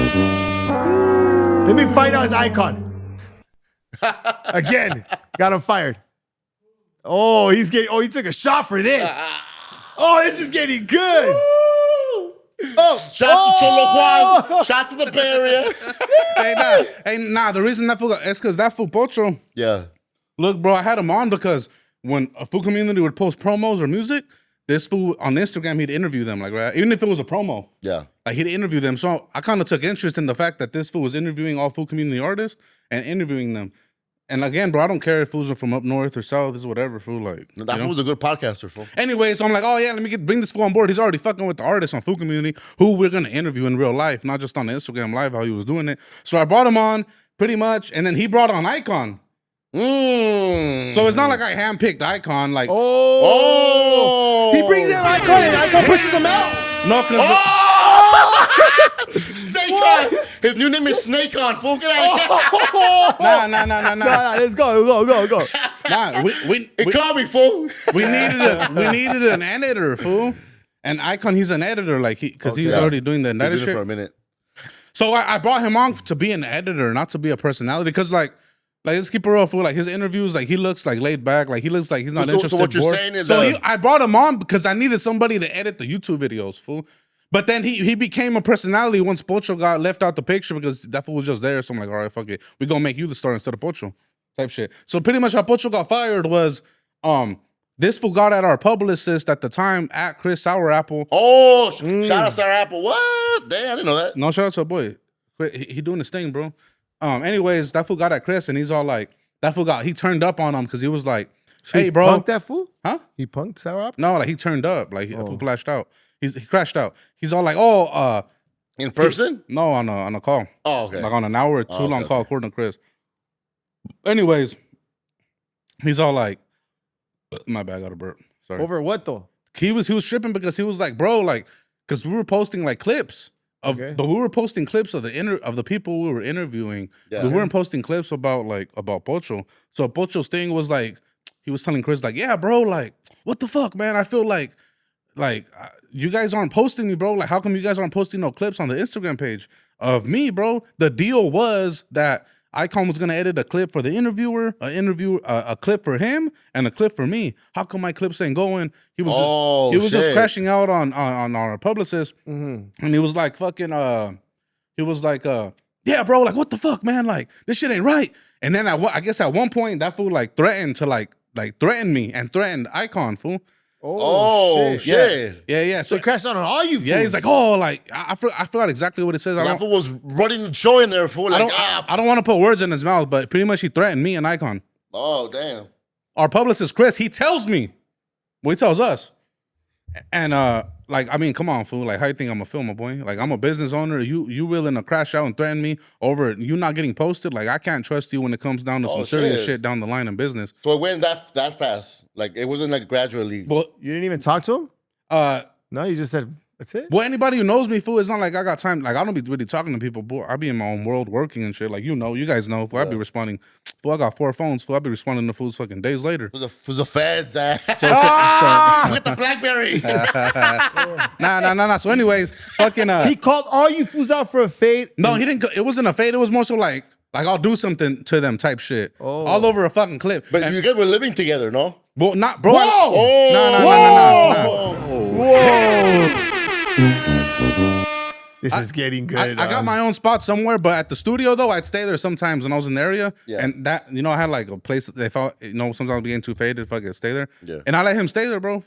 dog? Let me find out his icon. Again, got him fired. Oh, he took a shot for this. Oh, this is getting good. Oh, Shout to Cholo Juan. Shout to the Bay Area. Nah. The reason that fool got, it's because that fool Pocho. Yeah. Look, bro, I had him on because when a food community would post promos or music, this fool on Instagram, he'd interview them, like, right? Even if it was a promo. Yeah. Like, he'd interview them. So I kind of took interest in the fact that this fool was interviewing all food community artists and interviewing them. And again, bro, I don't care if fools are from up north or south, is whatever, fool. Like, That fool was a good podcaster, fool. Anyway, so I'm like, oh yeah, let me bring this fool on board. He's already fucking with the artists on Food Community who we're gonna interview in real life, not just on the Instagram live how he was doing it. So I brought him on pretty much, and then he brought on Eyekon. So it's not like I handpicked Eyekon, like Oh. he brings in icon and icon pushes him out. no, cause Snake on. His new name is Snake on, fool. Get out of here. nah. Nah, let's go. Nah, It called me, fool. we needed an editor, fool. And Eyekon, he's an editor, like because he's already doing the He editor did it shit. for a minute. So I brought him on to be an editor, not to be a personality. Because like let's keep it real, fool. Like his interviews, like he looks like laid back. Like he looks like he's not interested. So what you're bored. saying is, I brought him on because I needed somebody to edit the YouTube videos, fool. But then he became a personality once Pocho got left out the picture because that fool was just there. So I'm like, all right, fuck it, we gonna make you the star instead of Pocho, type shit. So pretty much how Pocho got fired was, this fool got at our publicist at the time at Chris Sour Apple. Oh, shout out Sour Apple. What? Damn, I didn't know that. No, shout out to a boy. He doing his thing, bro. Anyways, that fool got at Chris and he's all like, he turned up on him because he was like, hey, He bro. punked that fool? Huh? He punked Sour Apple? No, like he turned up. Like the fool flashed out. He crashed out. He's all like, oh, In person? no, on a call. Oh, okay. Like on an hour or too long call, according to Chris. Anyways, he's all like, my bad, I got a burp. Sorry. Over what though? He was tripping because he was like, bro, like, because we were posting like clips of, Okay. but we were posting clips of the people we were interviewing. Yeah. We weren't posting clips about Pocho. So Pocho's thing was like, he was telling Chris like, yeah, bro, like, what the fuck, man? I feel like you guys aren't posting me, bro. Like, how come you guys aren't posting no clips on the Instagram page of me, bro? The deal was that Eyekon was gonna edit a clip for the interviewer, a clip for him, and a clip for me. How come my clips ain't going? He was just crashing out on our publicist, and he was like fucking. He was like, yeah, bro, like, what the fuck, man? Like, this shit ain't right. And then I guess at one point, that fool, like, threatened to, like threaten me and threatened Eyekon, fool. Oh, shit. Yeah. So he crashed out on all you fools. Yeah, he's like, oh, like, I forgot exactly what it says. That fool was running the show in there, fool. Like, I don't want to put words in his mouth, but pretty much he threatened me and Eyekon. Oh, damn. Our publicist, Chris, he tells me. Well, he tells us. And, like, I mean, come on, fool. Like, how you think I'm a film, my boy? Like, I'm a business owner. You willing to crash out and threaten me over you not getting posted? Like, I can't trust you when it comes down to some serious shit down the line in business. So it went that fast. Like, it wasn't like gradually. Well, you didn't even talk to him? No, you just said, that's it? Well, anybody who knows me, fool, it's not like I got time. Like, I don't be really talking to people, boy. I be in my own world working and shit. Like, you guys know, fool. I be responding. Fool, I got 4 phones, fool. I be responding to fools fucking days later. For the feds. With the BlackBerry. Nah. So anyways, fucking. He called all you fools out for a fade? No, he didn't. It wasn't a fade. It was more so like I'll do something to them type shit. Oh. All over a fucking clip. But you guys were living together, no? Well, not, bro. Whoa! No. This is getting good. I got my own spot somewhere, but at the studio though, I'd stay there sometimes when I was in the area. Yeah. And that, I had like a place that they felt, sometimes I'd be getting too faded if I could stay there. Yeah. And I let him stay there, bro,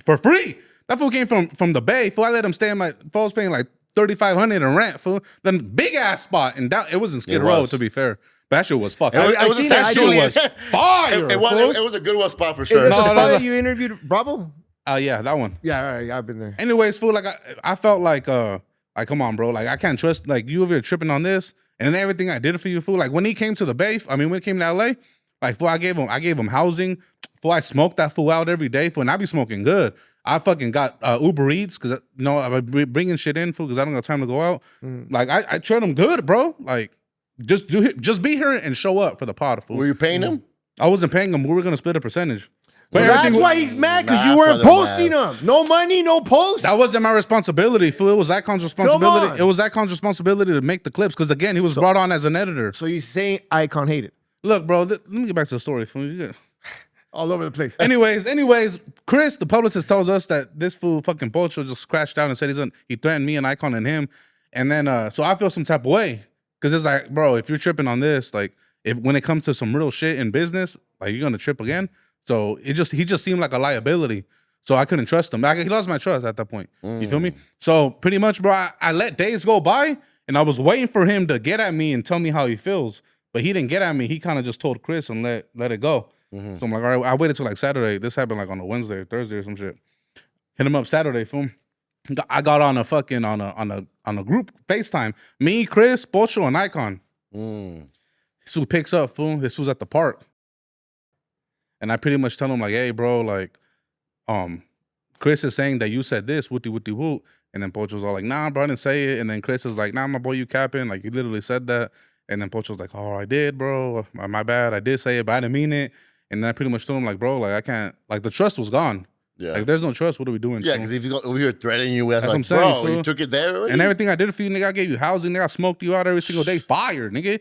for free. That fool came from the Bay. Fool, I let him stay in my, fool was paying like $3,500 in rent, fool. Then big ass spot. And that, it was in Skid Row, to be fair. But that shit was fucking. It was that shit was fire. It was a good one spot for sure. Is that the spot that you interviewed Bravo? Yeah, that one. Yeah, all right, I've been there. Anyways, fool, like I felt like come on, bro. Like, I can't trust, like, you over here tripping on this and everything I did for you, fool. Like, when he came to the Bay, when he came to LA, like, fool, I gave him housing. Fool, I smoked that fool out every day, fool, and I be smoking good. I fucking got Uber Eats because, I be bringing shit in, fool, because I don't got time to go out. Like, I treat him good, bro. Like, just be here and show up for the pod, fool. Were you paying him? I wasn't paying him. We were going to split a percentage. But that's why he's mad, because you weren't posting them. No money, no post. That wasn't my responsibility, fool. It was Eyekon's responsibility. It was Eyekon's responsibility to make the clips, because again, he was brought on as an editor. So you saying Eyekon hated? Look, bro, let me get back to the story, fool. All over the place. Anyways, Chris, the publicist, tells us that this fool fucking Poch just crashed out and said he threatened me and Eyekon and him. And then, so I feel some type of way, because it's like, bro, if you're tripping on this, like, when it comes to some real shit in business, like, you're gonna trip again. So he just seemed like a liability. So I couldn't trust him. He lost my trust at that point. You feel me? So pretty much, bro, I let days go by and I was waiting for him to get at me and tell me how he feels. But he didn't get at me. He kind of just told Chris and let it go. So I'm like, all right, I waited till like Saturday. This happened like on a Wednesday or Thursday or some shit. Hit him up Saturday, fool. I got on a fucking on a group FaceTime. Me, Chris, Pocho, and Eyekon. This fool picks up, fool. This fool's at the park. And I pretty much tell him like, hey, bro, like, Chris is saying that you said this, wooty wooty woot. And then Pocho's all like, nah, bro, I didn't say it. And then Chris is like, nah, my boy, you capping. Like, you literally said that. And then Pocho's like, oh, I did, bro. My bad. I did say it, but I didn't mean it. And then I pretty much told him like, bro, like, I can't, like, the trust was gone. Yeah. Like, there's no trust. What are we doing? Yeah, because if you go over here threatening you with, like, saying, bro, you took it there already? And everything I did for you, nigga, I gave you housing, nigga, I smoked you out every single day. Fire, nigga.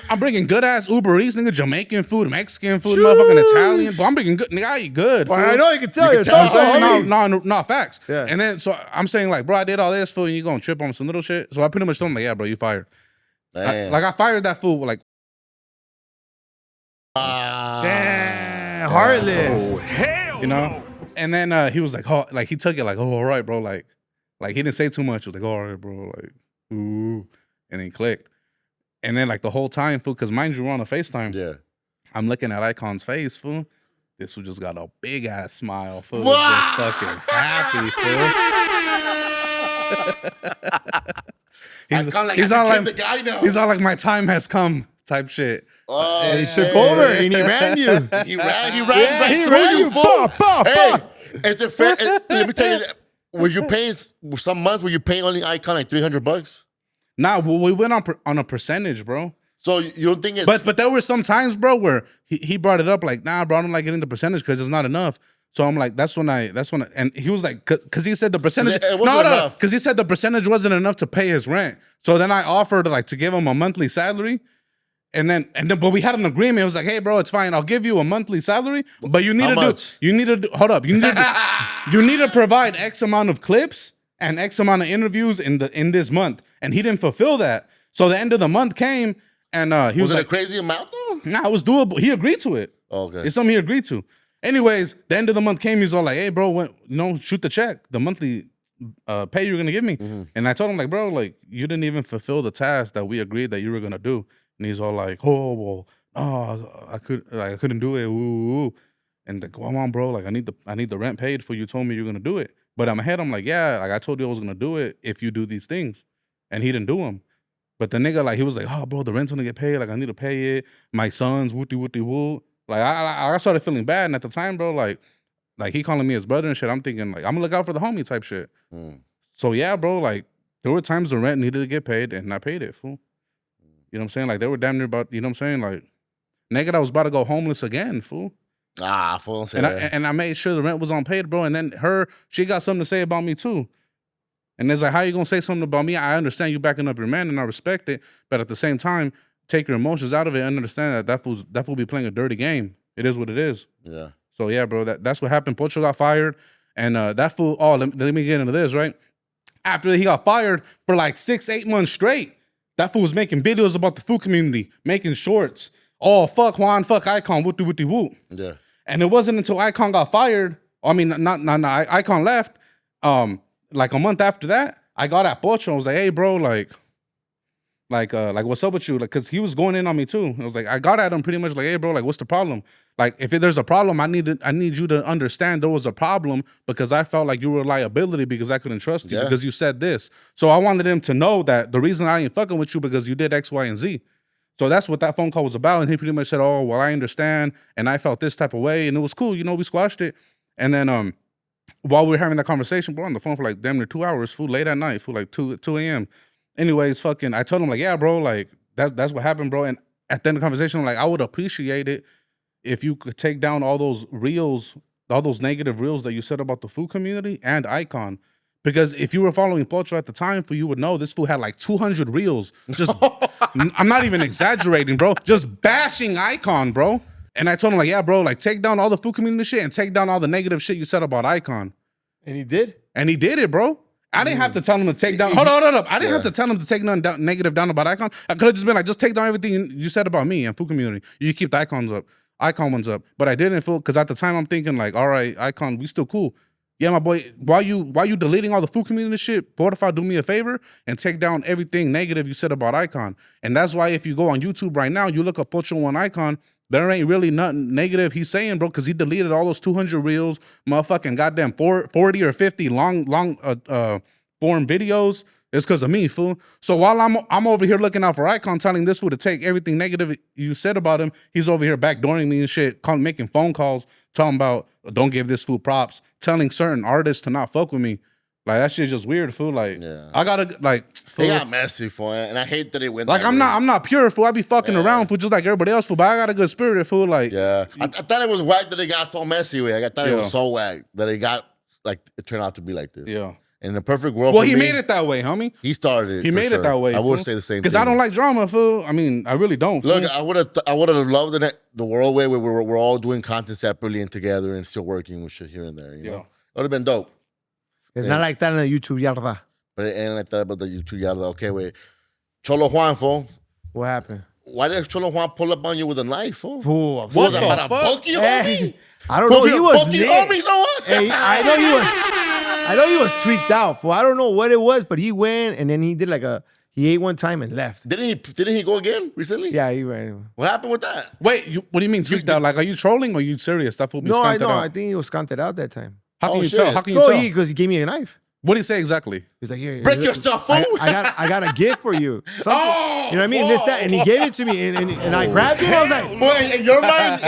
I'm bringing good ass Uber Eats, nigga, Jamaican food, Mexican food, motherfucking Italian. But I'm bringing good, nigga, I eat good. Well, I know you can tell. No, facts. Yeah. And then, so I'm saying like, bro, I did all this fool, and you gonna trip on some little shit. So I pretty much told him like, yeah, bro, you fired. I fired that fool, like, damn, heartless. Oh, hell no. And then he was like, oh, like he took it like, oh, all right, bro. Like he didn't say too much. He was like, all right, bro. Like, ooh. And then he clicked. And then like the whole time, fool, because mind you, we're on a FaceTime. Yeah. I'm looking at Eykon's face, fool. This fool just got a big ass smile, fool. Just fucking happy, fool. He's all like, my time has come type shit. And he took over and he ran you. He ran you. Hey, is it fair? Let me tell you, were you paying some months? Were you paying only Eyekon like $300? Nah, well, we went on a percentage, bro. So you don't think it's... But there were some times, bro, where he brought it up like, nah, bro, I don't like getting the percentage because it's not enough. So I'm like, that's when and he was like, because he said the percentage, because he said the percentage wasn't enough to pay his rent. So then I offered like to give him a monthly salary. And then, but we had an agreement. It was like, hey, bro, it's fine. I'll give you a monthly salary, but you need to provide X amount of clips and X amount of interviews in this month, and he didn't fulfill that. So the end of the month came, and he was it like, a crazy amount though? nah, it was doable. He agreed to it. Oh, okay. It's something he agreed to. Anyways, the end of the month came. He's all like, hey, bro, shoot the check, the monthly pay you're going to give me. And I told him, like, bro, like, you didn't even fulfill the task that we agreed that you were going to do. And he's all like, oh, well, I couldn't do it. Ooh. And like, come on, bro, like, I need the rent paid for you told me you're going to do it. But in my head, I'm like, yeah, like, I told you I was going to do it if you do these things. And he didn't do them. But the nigga, like, he was like, oh, bro, the rent's going to get paid. Like, I need to pay it. My son's woo. Like, I started feeling bad. And at the time, bro, like he calling me his brother and shit. I'm thinking, like, I'm going to look out for the homie type shit. So, yeah, bro, like, there were times the rent needed to get paid and I paid it, fool. You know what I'm saying? Like, they were damn near about, you know what I'm saying? Like, nigga, I was about to go homeless again, fool. Fool. And I made sure the rent was on paid, bro. And then she got something to say about me, too. And it's like, how you going to say something about me? I understand you backing up your man and I respect it. But at the same time, take your emotions out of it and understand that fool be playing a dirty game. It is what it is. Yeah. So, yeah, bro, that's what happened. Poch got fired. And that fool, let me get into this, right? After he got fired for like 6-8 months straight, that fool was making videos about the food community, making shorts. Oh, fuck Juan, fuck Eyekon, woo. Yeah. And it wasn't until Eyekon got fired, Eyekon left, like a month after that, I got at Poch and I was like, hey, bro, like, what's up with you? Like, cause he was going in on me too. I was like, I got at him pretty much like, hey, bro, like, what's the problem? Like, if there's a problem, I need you to understand there was a problem because I felt like you were a liability because I couldn't trust you because you said this. So I wanted him to know that the reason I ain't fucking with you because you did X, Y, and Z. So that's what that phone call was about. And he pretty much said, oh, well, I understand. And I felt this type of way. And it was cool. You know, we squashed it. And then while we were having that conversation, bro, on the phone for like damn near 2 hours, fool, late at night, fool, like 2 a.m. Anyways, I told him, like, yeah, bro, like, that's what happened, bro. And at the end of the conversation, I'm like, I would appreciate it if you could take down all those reels, all those negative reels that you said about the food community and Eyekon. Because if you were following Poch at the time, you would know this fool had like 200 reels. Just, I'm not even exaggerating, bro. Just bashing Eyekon, bro. And I told him, like, yeah, bro, like, take down all the food community shit and take down all the negative shit you said about Eyekon. And he did? And he did it, bro. I didn't have to tell him to take down. Hold up. I didn't have to tell him to take down negative down about Eyekon. I could have just been like, just take down everything you said about me and food community. You keep the Eyekon ones up. But I didn't feel because at the time I'm thinking like, all right, Eyekon, we still cool. Yeah, my boy. Why you deleting all the food community shit? Fortify, do me a favor and take down everything negative you said about Eyekon. And that's why if you go on YouTube right now, you look up Cholo Juan Eyekon. There ain't really nothing negative he's saying, bro, because he deleted all those 200 reels, motherfucking goddamn 40 or 50 long form videos. It's because of me, fool. So while I'm over here looking out for Eyekon, telling this fool to take everything negative you said about him, he's over here backdooring me and shit, making phone calls, talking about don't give this fool props, telling certain artists to not fuck with me. Like, that shit's just weird, fool. Like, I gotta, like, fool. It got messy, fool, and I hate that it went like, that I'm way. not pure, fool. I be fucking around, fool, just like everybody else, fool, but I got a good spirit, fool, like. Yeah. I thought it was whack that it got so messy with. I thought it was so whack that it got, like, it turned out to be like this. Yeah. In the perfect world Well, for he me, made it that way, homie. He started it. He made it that way. I would say the same thing. Because I don't like drama, fool. I mean, I really don't, fool. Look, I would have loved the world way where we're all doing content separately and together and still working with shit here and there, you know? It would have been dope. It's not like that in the YouTube yarda. But it ain't like that about the YouTube yarda. Okay, wait. Cholo Juan, fool. What happened? Why did Cholo Juan pull up on you with a knife, fool? Fool. What was about a bulky homie? I don't know. He was bulky homies or what? Hey, I know he was tweaked out, fool. I don't know what it was, but he went and then he did like he ate one time and left. Didn't he go again recently? Yeah, he ran. What happened with that? Wait, what do you mean tweaked out? Like, are you trolling or are you serious? That fool be No, I skunted know. out. I think he was skunted out that time. How can you shit. tell? How can you Bro, tell? because he gave me a knife. What did he say exactly? He's like, here, Break yourself, fool. I got a gift for you. Something. You know what I mean? This, that, and he gave it to me, and I grabbed it. I was like, Boy, in your mind,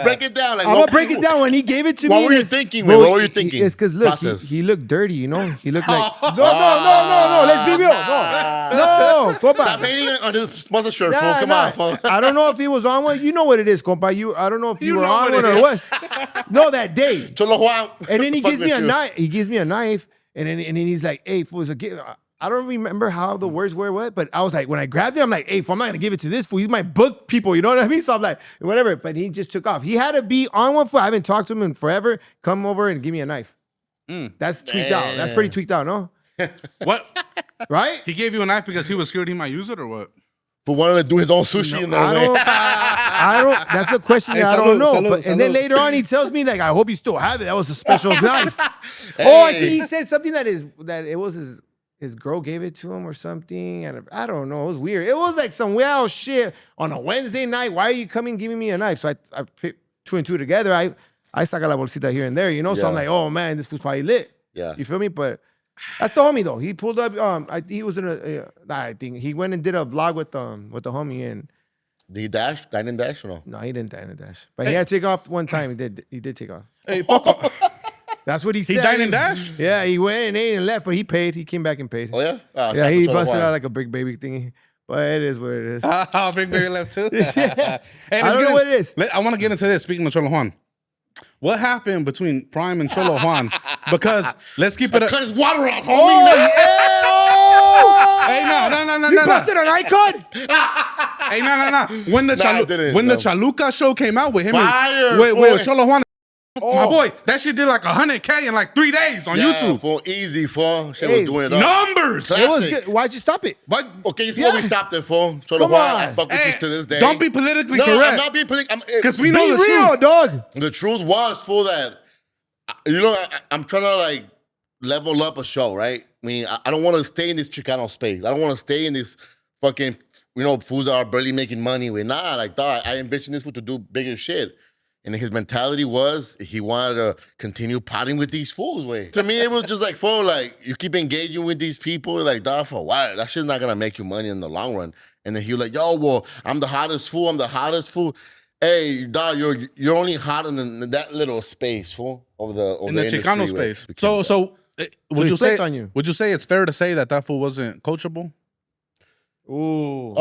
break it down. Like, I'm gonna break it down. When he gave it to me, What were you thinking, man? What were you thinking? It's because look, he looked dirty. You know, he looked like no. Let's be real. No, compa. Stop hating on this mother shirt, fool. Come on, fool. I don't know if he was on one. You know what it is, compa. I don't know if you were on one or what. No, that day. Cholo Juan. And then he gives me a knife. He gives me a knife. And then he's like, hey, fool, I don't remember how the words were, but I was like, when I grabbed it, I'm like, hey, fool, I'm not going to give it to this fool. He's my book people, you know what I mean? So I'm like, whatever. But he just took off. He had to be on one foot. I haven't talked to him in forever. Come over and give me a knife. That's tweaked out. That's pretty tweaked out, no? What? right? He gave you a knife because he was scared he might use it or what? For wanting to do his own sushi in there. I don't. That's a question that I don't know. And then later on, he tells me like, "I hope you still have it. That was a special knife." Oh, I think he said something that it was his girl gave it to him or something. And I don't know. It was weird. It was like some weird shit on a Wednesday night. Why are you coming giving me a knife? So I put 2 and 2 together. I saca la bolsita here and there, you know. So I'm like, oh man, this food's probably lit. Yeah, you feel me? But that's the homie though. He pulled up. He was in I think he went and did a vlog with the homie and. Did he dine and dash or no? No, he didn't dine and dash. But he had to take off one time. He did take off. Hey, fuck off. That's what he said. He dined and dashed? Yeah, he went and ate and left, but he paid. He came back and paid. Oh, yeah? Yeah, he busted out like a big baby thingy. But it is what it is. Big baby left too? Yeah. Hey, I don't know what it is. I want to get into this, speaking of Cholo Juan. What happened between Prime and Cholo Juan? Because let's keep it... Cut his water off, homie. Oh, yeah! Hey, no. You busted an Eyekon? Hey, no. When the Chaluca show came out with him with Cholo Juan, my boy, that shit did like 100K in like 3 days on YouTube. For easy, for shit was doing it up. Numbers! It was good. Why'd you stop it? But, okay, you see what we stopped it for? Cholo Juan, I fuck with you to this day. Don't be politically correct. No, I'm not being politically. Because we know Be the real, truth. dog. The truth was for that. You know, I'm trying to like level up a show, right? I mean, I don't want to stay in this Chicano space. I don't want to stay in this fucking, fools that are barely making money with. Nah, like, dog, I envisioned this fool to do bigger shit. And his mentality was he wanted to continue potting with these fools, way. To me, it was just like, you keep engaging with these people, like, dog, for a while. That shit's not going to make you money in the long run. And then he was like, yo, well, I'm the hottest fool. Hey, dog, you're only hot in that little space, fool, of the Chicano space. Would you say it's fair to say that fool wasn't coachable? Ooh.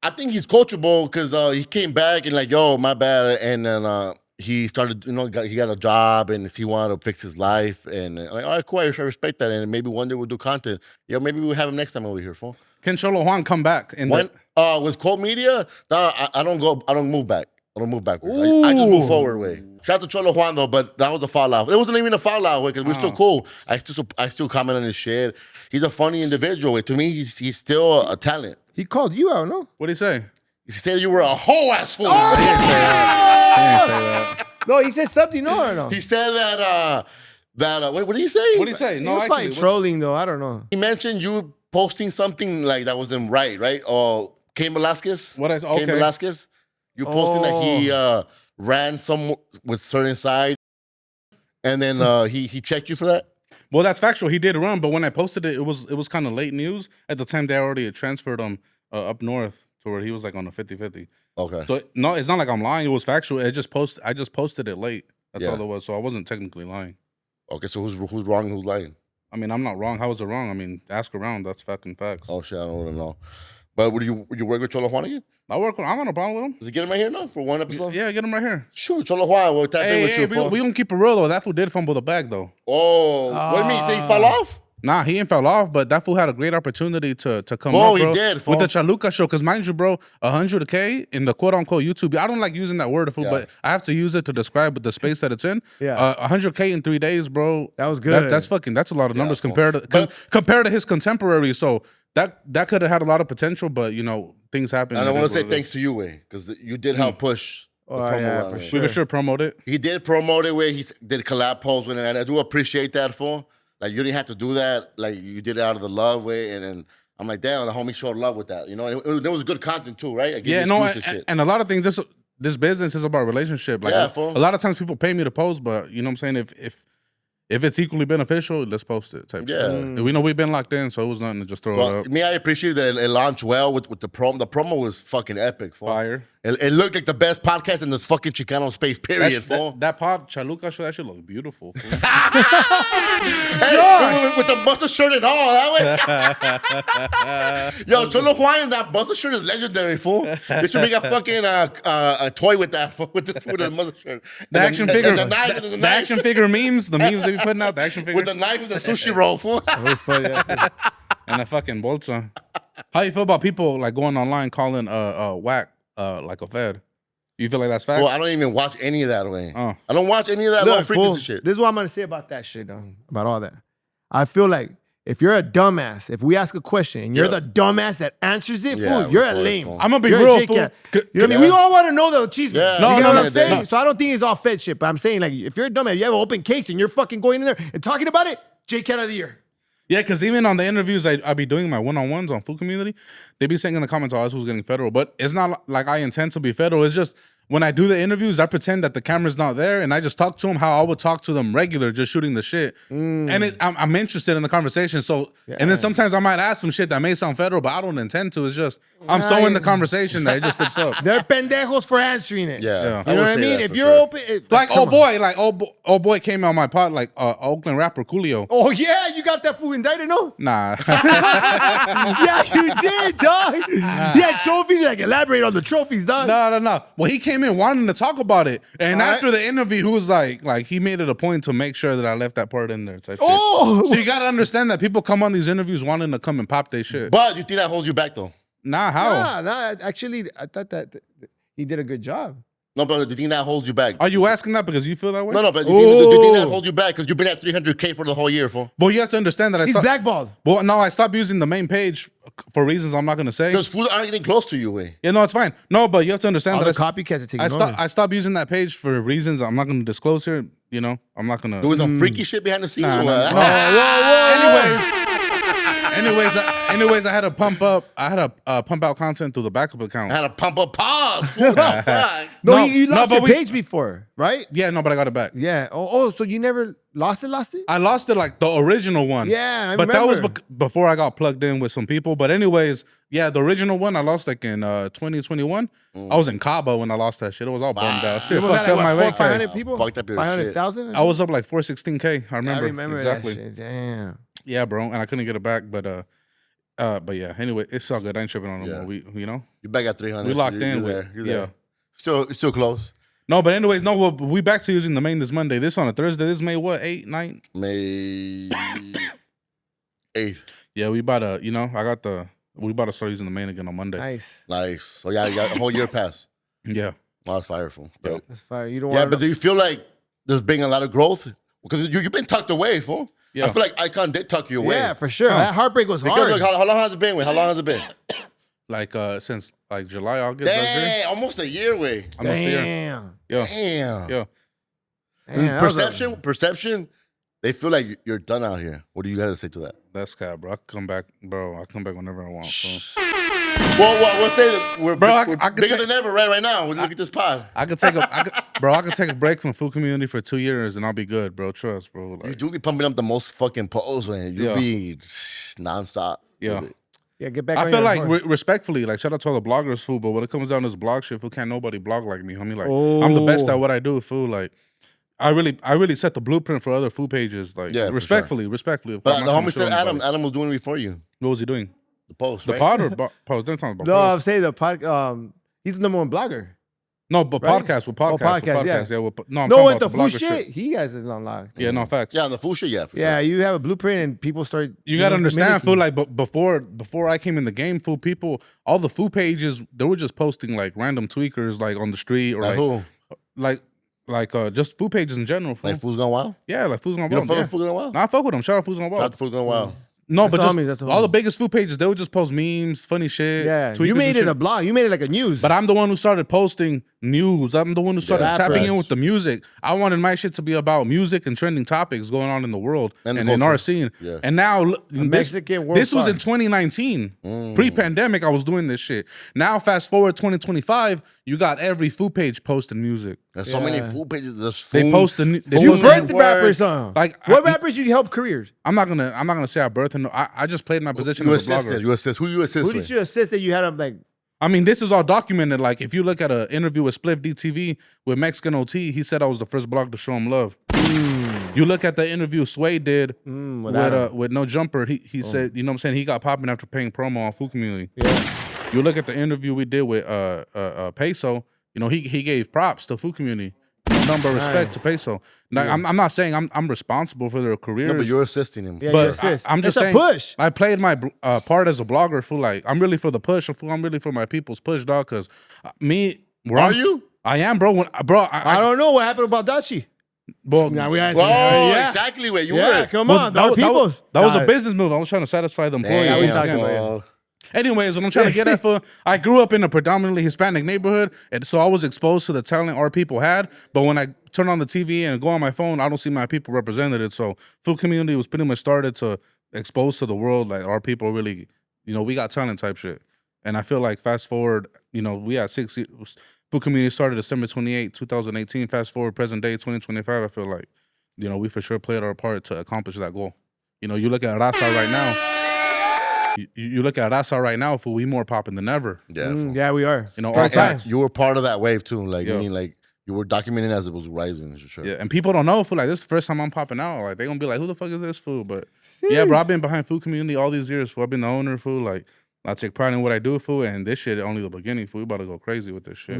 I think he's coachable because he came back and like, yo, my bad, and then he started, he got a job and he wanted to fix his life, and like, all right, cool, I respect that, and maybe one day we'll do content. Yo, maybe we'll have him next time over here, fool. Can Cholo Juan come back? With Cold Media, I don't move back. I don't move backwards. I just move forward way. Shout out to Cholo Juan though, but that was a foul out. It wasn't even a foul out way because we're still cool. I still comment on his shit. He's a funny individual way. To me, he's still a talent. He called you out, no? What'd he say? He said you were a whole ass fool. He didn't say that. No, he said something, no or no? He said that what did he say? What did he say? He was probably trolling though. I don't know. He mentioned you posting something like that wasn't right? Or Cain Velasquez? Cain Velasquez? You posting that he ran some with certain side, and then he checked you for that? Well, that's factual. He did run, but when I posted it, it was kind of late news. At the time, they already had transferred him up north to where he was like on a 50-50. Okay. So no, it's not like I'm lying. It was factual. I just posted it late. That's all it was. So I wasn't technically lying. Okay, so who's wrong and who's lying? I mean, I'm not wrong. How is it wrong? I mean, ask around. That's fucking facts. Oh shit, I don't want to know. But would you work with Cholo Juan again? I got no problem with him. Does he get him right here now for one episode? Yeah, get him right here. Sure, Cholo Juan, we'll tap in with you. We gonna keep it real though. That fool did fumble the bag though. Oh, what do you mean? Say he fell off? Nah, he ain't fell off, but that fool had a great opportunity to come up, bro. He did, with the Chaluca show. Because mind you, bro, 100K in the quote-unquote YouTube. I don't like using that word, fool, but I have to use it to describe the space that it's in. Yeah. 100K in 3 days, bro. That was good. That's a lot of numbers compared to his contemporaries. So that could have had a lot of potential, but things happen. And I want to say thanks to you, way, because you did help push. For sure. We for sure promote it. He did promote it where he did collab posts with it, and I do appreciate that for. Like, you didn't have to do that. Like, you did it out of the love way, and then I'm like, damn, the homie showed love with that. It was good content too, right? And a lot of things. This business is about relationship. Like, a lot of times people pay me to post, but you know what I'm saying. If it's equally beneficial, let's post it. Type shit. We know we've been locked in, so it was nothing to just throw it up. Me, I appreciate that it launched well with the promo. The promo was fucking epic. Fire. It looked like the best podcast in this fucking Chicano space, period. That pod, Chaluca show, that shit look beautiful. Hey, with the buster shirt and all, that way. Yo, Cholo Juan and that buster shirt is legendary, fool. They should make a fucking a toy with that, with the buster shirt. The action figure, the action figure memes, the memes they be putting out, the action figure. With the knife and the sushi roll, fool. It was funny. And the fucking bolsa. How you feel about people like going online calling whack like a fed? You feel like that's fact? Well, I don't even watch any of that way. I don't watch any of that low frequency shit. This is what I'm gonna say about that shit, about all that. I feel like if you're a dumbass, if we ask a question and you're the dumbass that answers it, fool, you're a lame. I'm gonna be You're real, a fool. You know what I mean? We all want to know the cheese. Yeah. You know what I'm saying? No. So I don't think it's all fed shit, but I'm saying, like, if you're a dumbass, you have an open case and you're fucking going in there and talking about it, J-Cat of the year. Yeah, because even on the interviews I be doing my one-on-ones on Food Community, they be saying in the comments, oh, this was getting federal. But it's not like I intend to be federal. It's just when I do the interviews, I pretend that the camera's not there and I just talk to them how I would talk to them regular, just shooting the shit. And I'm interested in the conversation. So, and then sometimes I might ask some shit that may sound federal, but I don't intend to. It's just, I'm so in the conversation that it just slips up. They're pendejos for answering it. Yeah. You know what I mean? If you're open. Like, old boy came on my pod, like Oakland rapper Coolio. Oh, yeah, you got that fool indicted, no? Nah. Yeah, you did, dog. Yeah, trophies. Like, elaborate on the trophies, dog. No. Well, he came in wanting to talk about it, and after the interview, he was like he made it a point to make sure that I left that part in there. Type shit. So you gotta understand that people come on these interviews wanting to come and pop their shit. But you think that holds you back though? Nah, how? Nah, actually, I thought that he did a good job. No, but do you think that holds you back? Are you asking that because you feel that way? No, but do you think that holds you back because you've been at 300K for the whole year, fool? Well, you have to understand that He's blackballed. Well, no, I stopped using the main page for reasons I'm not gonna say. Because fools aren't getting close to you, way. Yeah, no, it's fine. No, but you have to understand All that the copycats are taking over. I stopped using that page for reasons I'm not gonna disclose here. You know, I'm not gonna. Doing some freaky shit behind the scenes. Nah, or nah, what? nah. Anyways, I had to pump out content through the backup account. I had to pump up pause. Fool, no, fuck. No, you lost your but page before, right? Yeah, no, but I got it back. Yeah. Oh, so you never lost it? I lost it like the original one. Yeah, I but remember. that was before I got plugged in with some people. But anyways, yeah, the original one I lost like in 2021. I was in Cabo when I lost that shit. It was all bummed out. Shit, Was fucked that up my like, way. 500 people? Fucked up your shit. 500,000? I was up like 416K. I remember. Exactly. That shit. Damn. Yeah, bro, and I couldn't get it back, but yeah. Anyway, it's all good. I ain't tripping on no more. We, you know, You're back at 300. we locked in. You're with, there. You're there. Still close. No, but anyways, no. We back to using the main this Monday. This on a Thursday. This May what? 8, 9? May 8th. Yeah, we about to start using the main again on Monday. Nice. So yeah, you got a whole year pass. Yeah. Wow, that's fireful. But, That's fire. You don't yeah, want but do you feel like there's been a lot of growth? Because you've been tucked away, fool. Yeah. I feel like Eyekon did tuck you away. Yeah, for sure. That heartbreak was Because hard. like, how long has it been? Wait, how long has it been? Like since like July, August. last year. Dang, almost a year way. Almost a year. Damn. Yeah. Damn. Yeah. Damn, that was Perception. They feel like you're done out here. What do you got to say to that? That's cap, bro. I come back, bro. I come back whenever I want. So. Well, we'll say that we're I could bigger say- than ever right now. Look at this pod. I could take a break from Food Community for 2 years and I'll be good, bro. Trust, bro. Like, You do be pumping up the most fucking posts, man. You Yeah. be nonstop. Yeah. with it. Yeah, get back I on feel your like horse. respectfully, like shout out to all the bloggers, fool. But when it comes down to this blog shit, fool, can't nobody blog like me, homie. Like I'm the best at what I do, fool. Like I really set the blueprint for other food pages. Like Yeah, for respectfully. But the homie said Adam was doing it before you. What was he doing? The post, The right? pod or post? That's not about No, post. I'm saying the pod. He's the number one blogger. No, but Right? podcast with Oh, podcast. podcast, with yeah. podcast. Yeah, no, I'm No, talking with about the food blogger shit, he has it unlocked. Yeah, no facts. Yeah, on the food shit, yeah. For Yeah, sure. you have a blueprint and people start. You gotta understand, mimicking. fool. Like, but before I came in the game, fool, people, all the food pages, they were just posting like random tweakers, like on the street or Like who? like just food pages in general. Fool. Like Food's Gone Wild? Yeah, like Food's Gone You don't Wild. fuck Yeah. with Food's Gone Wild? Nah, I fuck with them. Shout out Food's Gone Shout out Wild. to Food's Gone Wild. No, That's but the just homies, that's the all the homies. biggest food pages, they would just post memes, funny shit. Yeah, tweakers you made and it shit. a blog. You made it like a news. But I'm the one who started posting news. I'm the one who started Yeah, tapping in facts. with the music. I wanted my shit to be about music and trending topics going on in the world And and, the in our culture. scene. Yeah. And now Mexican world this was star. in 2019. Pre-pandemic, I was doing this shit. Now, fast forward 2025, you got every food page posting music. There's so many food pages. There's They food, post the they you post birthed the- rappers, huh? Like, What rappers you help careers? I'm not gonna say I birthed. No, I just played my position You as a assisted. blogger. You assist. Who you assist Who did with? you assist that you had them like? I mean, this is all documented. Like, if you look at an interview with Spliff DTV with Mexican OT, he said I was the first blog to show him love. You look at the interview Sway did with No Jumper. He said, you know what I'm saying, he got popping after paying promo on Food Community. Yeah. You look at the interview we did with Peso. You know, he gave props to Food Community. Nothing but respect to Peso. Now, I'm not saying I'm responsible for their careers. No, but you're assisting him. Yeah, you But assist. I'm just It's saying, a push. I played my part as a blogger for like, I'm really for the push. I'm really for my people's push, dog. Because Are you? I am, bro. I I don't know what happened to Baldachi. Well, Now we had Oh, exactly where you were. Come well, on, that was that was a business move. I was trying to satisfy the employees. Damn, we talking fool. about Anyways, what I'm trying to get at, for I grew up in a predominantly Hispanic neighborhood, and so I was exposed to the talent our people had. But when I turn on the TV and go on my phone, I don't see my people represented. So food community was pretty much started to expose to the world like our people really, we got talent type shit. And I feel like fast forward, we had 6 years. Food community started December 28, 2018. Fast forward present day 2025. I feel like, we for sure played our part to accomplish that goal. You look at Rasa right now. You look at Rasa right now, fool, we more popping than ever. Yeah, fool. Yeah, we are. All Right time. You were part of that wave too. Like, Yeah. I mean, like you were documenting as it was rising, for sure. Yeah, and people don't know, fool. Like, this is the first time I'm popping out. Like, they gonna be like, who the fuck is this fool? But yeah, bro, I've been behind food community all these years, fool. I've been the owner, fool. Like, I take pride in what I do, fool. And this shit only the beginning, fool. We about to go crazy with this shit.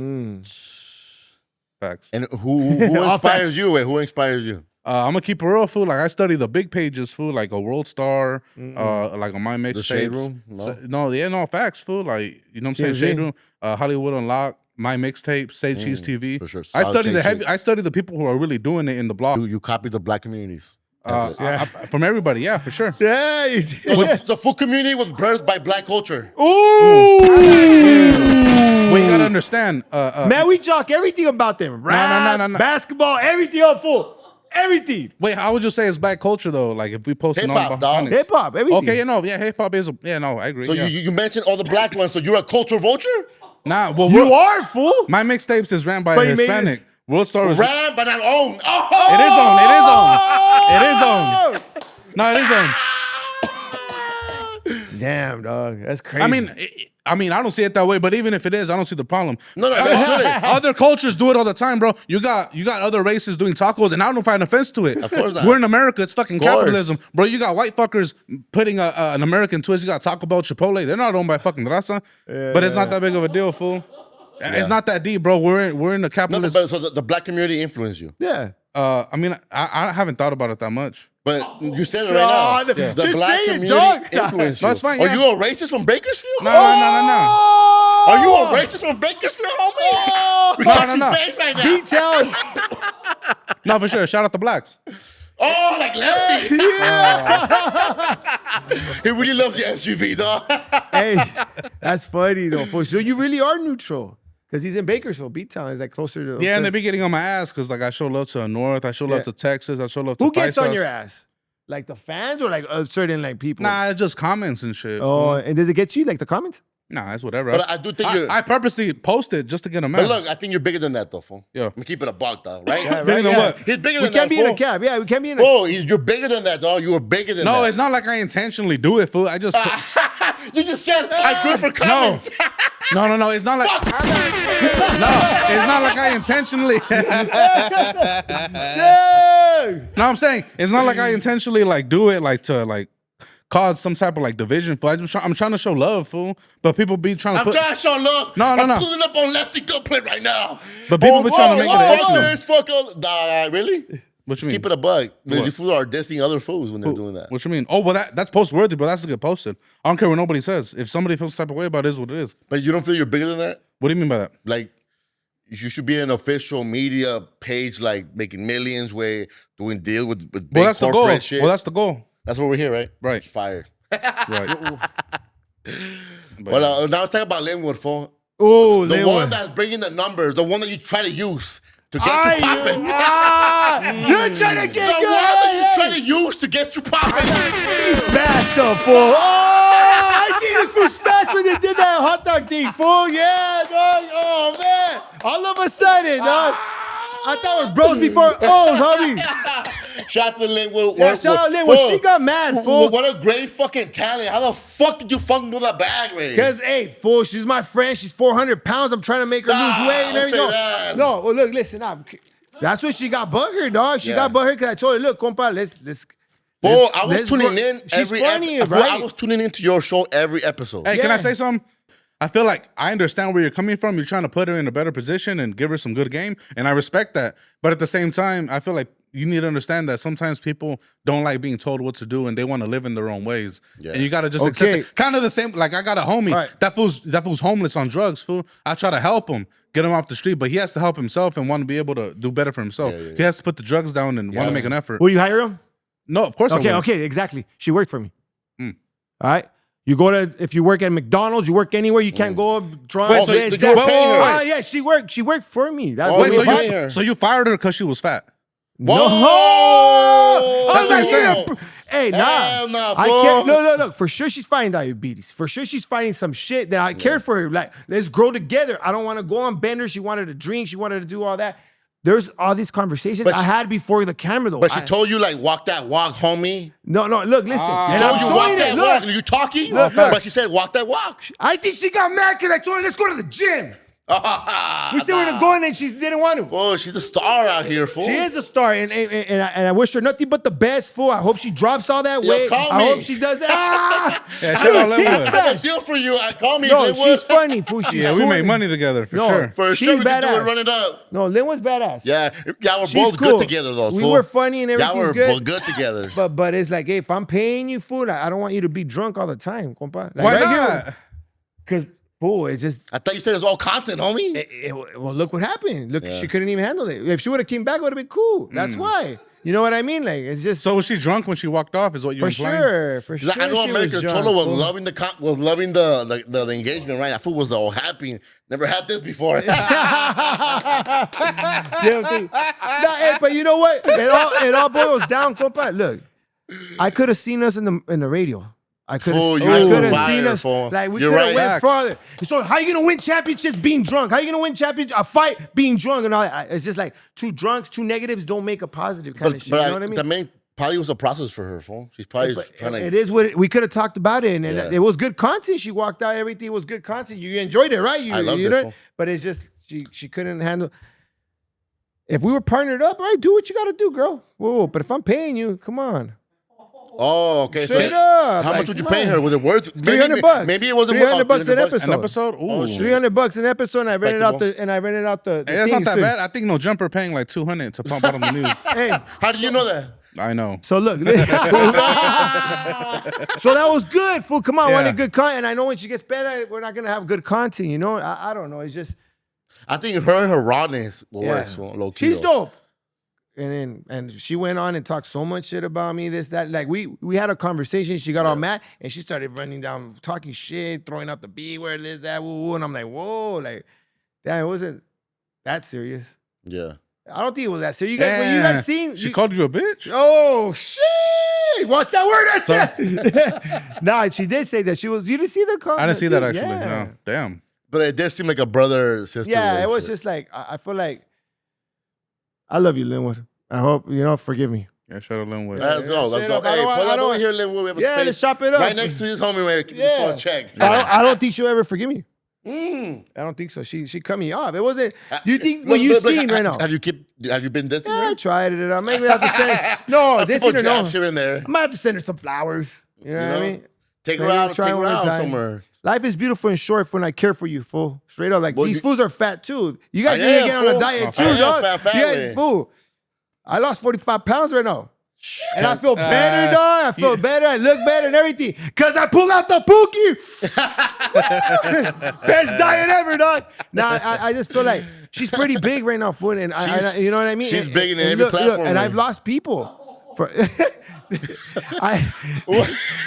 Facts. And who inspires you? Wait, who inspires you? I'm gonna keep it real, fool. Like, I study the big pages, fool. Like a World Star, like on my mixtape. The Shade Room? No, facts, fool. Like, you know what I'm saying? TMZ. Shade Room, Hollywood Unlocked, my mixtape, Say Cheese TV. for sure. I Solid study take I study the people who are really doing it in the blog. You copy the black communities. From everybody, yeah, for sure. Yeah, you did. The food community was birthed by black culture. Well, you gotta understand. Man, we talk everything about them. Rap, no. basketball, everything up full. Everything. Wait, how would you say it's black culture though? Like if we post Hip-hop, dog. Hip hop, everything. Okay, hip hop is. I agree. So yeah. you mentioned all the black ones. So you're a culture vulture? Nah, well, You are fool. my mixtapes is ran by But a he made Hispanic. World Star is. Ran but not owned. Oh! It is on. No, it is on. Damn, dog. That's crazy. I mean, I don't see it that way. But even if it is, I don't see the problem. No, that shouldn't. Other cultures do it all the time, bro. You got other races doing tacos, and I don't find offense to it. Of course not. We're in America. It's fucking course. capitalism, bro. You got white fuckers putting an American twist. You got Taco Bell, Chipotle. They're not owned by fucking Rasa, but it's not that big of a deal, fool. It's not that deep, bro. We're in the No, capitalist. but so the black community influenced you. yeah. I haven't thought about it that much. But you said it right now. No, The just black say it, community dog. influenced you. No, it's fine, Are yeah. you a racist from Bakersfield? No. Are you a racist from Bakersfield, homie? We got you no. face right now. Detail. No, for sure. Shout out the blacks. Oh, like Lefty. He really loves your SUV, dog. Hey, that's funny though. Fool. So you really are neutral. Because he's in Bakersfield, Beat Town. Is like closer to. Yeah, and they be getting on my ass because like I show love to the North, I show love to Texas, I show love to Who gets on Paisas. your ass? Like the fans or like certain like people? Nah, it's just comments and shit. Oh, and does it get you like the comments? Nah, it's whatever. But I do think you're. I purposely post it just to get them mad. But look, I think you're bigger than that, though, fool. Yeah. I'm gonna keep it a buck, dog, right? Yeah, Bigger than yeah. what? He's bigger We than can't that, be in a fool. cab. Yeah, we can't be in a Fool, you're bigger than that, dog. You were bigger than that. No, it's not like I intentionally do it, fool. I just You just said I do it for comments. No, it's not like No, it's not like I intentionally Yeah. No, I'm saying it's not like I intentionally like do it like to like cause some type of like division, fool. I'm trying to show love, fool. But people be trying to I'm trying to show love. No. I'm pulling up on Lefty Gunplay right now. But people be trying to make it an issue. this, fuck all. Really? What you Just mean? keep it a bug. What? These fools are dissing other fools when they're doing that. What you mean? Oh, well, that's post-worthy, bro. That's to get posted. I don't care what nobody says. If somebody feels the type of way about it, is what it is. But you don't feel you're bigger than that? What do you mean by that? Like, you should be an official media page, like making millions, way doing deals with big Well, that's the goal. corporate shit. Well, that's the goal. That's what we're here, right? Right. It's fired. Right. Well, now let's talk about Lynwood, fool. Oh, The they one were. that's bringing the numbers, the one that you try to use to get you popping. You're trying to The get one that you try to use to get you popping. smashed up, fool. Oh, I think this fool smashed when they did that hot dog thing, fool. Yeah, dog. Oh, man. All of a sudden, dog. I thought it was bros before O's, homie. Shout out to Lynwood. Yeah, shout out Lynwood. She got mad, fool. What a great fucking talent. How the fuck did you fucking do that bag, man? Because, hey, fool, she's my friend. She's 400 pounds. I'm trying to make her lose weight and don't everything. say that. No, well, look, listen up. That's what she got butthurt, dog. She got butthurt because I told her, look, compa, let's Fool, I was let's tuning go- in She's every funny, fool, right? I was tuning into your show every episode. Hey, can I Yeah. say something? I feel like I understand where you're coming from. You're trying to put her in a better position and give her some good game, and I respect that. But at the same time, I feel like you need to understand that sometimes people don't like being told what to do and they want to live in their own ways. Yeah. And you got to just accept it. Kind of the same. Like I got a homie. Right. That fool's homeless on drugs, fool. I try to help him, get him off the street, but he has to help himself and want to be able to do better for himself. He has to put the drugs down and want to make an effort. Will you hire him? No, of course I will. Okay, exactly. She worked for me. All right. You go to, if you work at McDonald's, you work anywhere, you can't go drunk. Wait, so you were paying her? Yeah, she worked for me. That's Oh, what you we were had. paying her. So you fired her because she was fat. No. Whoa! I was That's like, what you're hey, nah. Hell nah, I fool. can't. No. For sure, she's fighting diabetes. For sure, she's fighting some shit that I cared for her. Like, let's grow together. I don't want to go on benders. She wanted to drink. She wanted to do all that. There's all these conversations But I had before the camera, though. But she told you, like, walk that walk, homie. No, look, listen. And Told I'm you showing walk it. that Look. walk. And you talking? Look. But she said, walk that walk. I think she got mad because I told her, let's go to the gym. We said we're gonna go in and she didn't want to. Oh, she's a star out here, fool. She is a star, and I wish her nothing but the best, fool. I hope she drops all that weight. call I me. hope she does that. Ah! Yeah, shit on Look, Lynwood. he's I have a fast. deal for you. Call me. No, Lynwood. she's funny, fool. She's Yeah, we cool. make money together for No. sure. For She's sure, we can do badass. it. Run it up. No, Lynwood's badass. Yeah, y'all were She's both cool. good together, though. We fool. were funny and Y'all everything's were good. both good together. But it's like, hey, if I'm paying you, fool, I don't want you to be drunk all the time, compa. Like, Why right not? Because, fool, it's just. I thought you said it was all content, homie. Well, look what happened. Look, she couldn't even handle it. If she would have came back, it would have been cool. That's why. You know what I mean? Like, it's just So was she drunk when she walked off? Is what you're for implying? sure. I know she American drunk, Cholo was fool. loving the engagement, right? That fool was all happy. Never had this before. Hey, but you know what? It all boils down, compa. Look, I could have seen us in the radio. I could Fool, you have ain't seen fire, us. fool. Like we You're could have right. went Facts. farther. So how you gonna win championships being drunk? How you gonna win a fight being drunk and all that? It's just like two drunks, two negatives don't make a positive kind of shit. You know what I mean? The main probably was a process for her, fool. She's probably trying to. It is what we could have talked about it, and Yeah. it was good content. She walked out, everything was good content. You enjoyed it, right? I loved you it, know? fool. But it's just she couldn't handle. If we were partnered up, all right, do what you got to do, girl. Whoa, but if I'm paying you, come on. Oh, okay. Straight So up. how Like, much would you come pay on. her? Was it worth $300? Maybe it wasn't $300 worth an episode. An episode? Ooh. Oh, shit. $300 an episode, and I rented out the Hey, that's not things, that too. bad. I think No Jumper paying like $200 to pump out on the news. Hey, How do you know that? I know. so look. So that was good, fool. Come on, I Yeah. wanted good content. And I know when she gets better, we're not gonna have good content. You know, I don't know. It's just I think her and her rawness will work. So low key. she's though. dope. And she went on and talked so much shit about me, this, that. Like we had a conversation. She got all mad and she started running down, talking shit, throwing out the B word, this, that, woo, woo. And I'm like, whoa, like, that it wasn't that serious. Yeah. I don't think it was that serious. You guys, when you guys seen She called you a bitch? oh shit! Watch that word I said. Nah, she did say that she was. You didn't see the comment? I didn't see that actually. Yeah. No. Damn. But it did seem like a brother sister. Yeah, it was relationship. just like I feel like I love you, Lynwood. I hope forgive me. Yeah, shout out Lynwood. Let's go. Let's Straight go. up. I Hey, don't pull want- up over here, Lynwood. We have a Yeah, space let's chop it up. right next to this homie right here. Keep this Yeah. phone check. I don't think she'll ever forgive me. Mm. I don't think so. She cut me off. It wasn't. You think what you Look, seen right now? Have you been dissing Yeah, I her? tried it out. Maybe I have to send. No, this People or no. jabs here and there. I might have to send her some flowers. You know what I mean? Take her Maybe out. try Take her one out time. somewhere. Life is beautiful and short when I care for you, fool. Straight up, like Well, these you- fools are fat too. You guys I need to am, get on a fool. diet I too, am dog. fat You family. guys, fool. I lost 45 pounds right now. And I feel better, dog. I feel better. I look better and everything. Because I pulled out the pookie. Best diet ever, dog. Now, I just feel like she's pretty big right now, fool. And you know what I mean? she's And- big in and every look, platform, and man. I've lost people.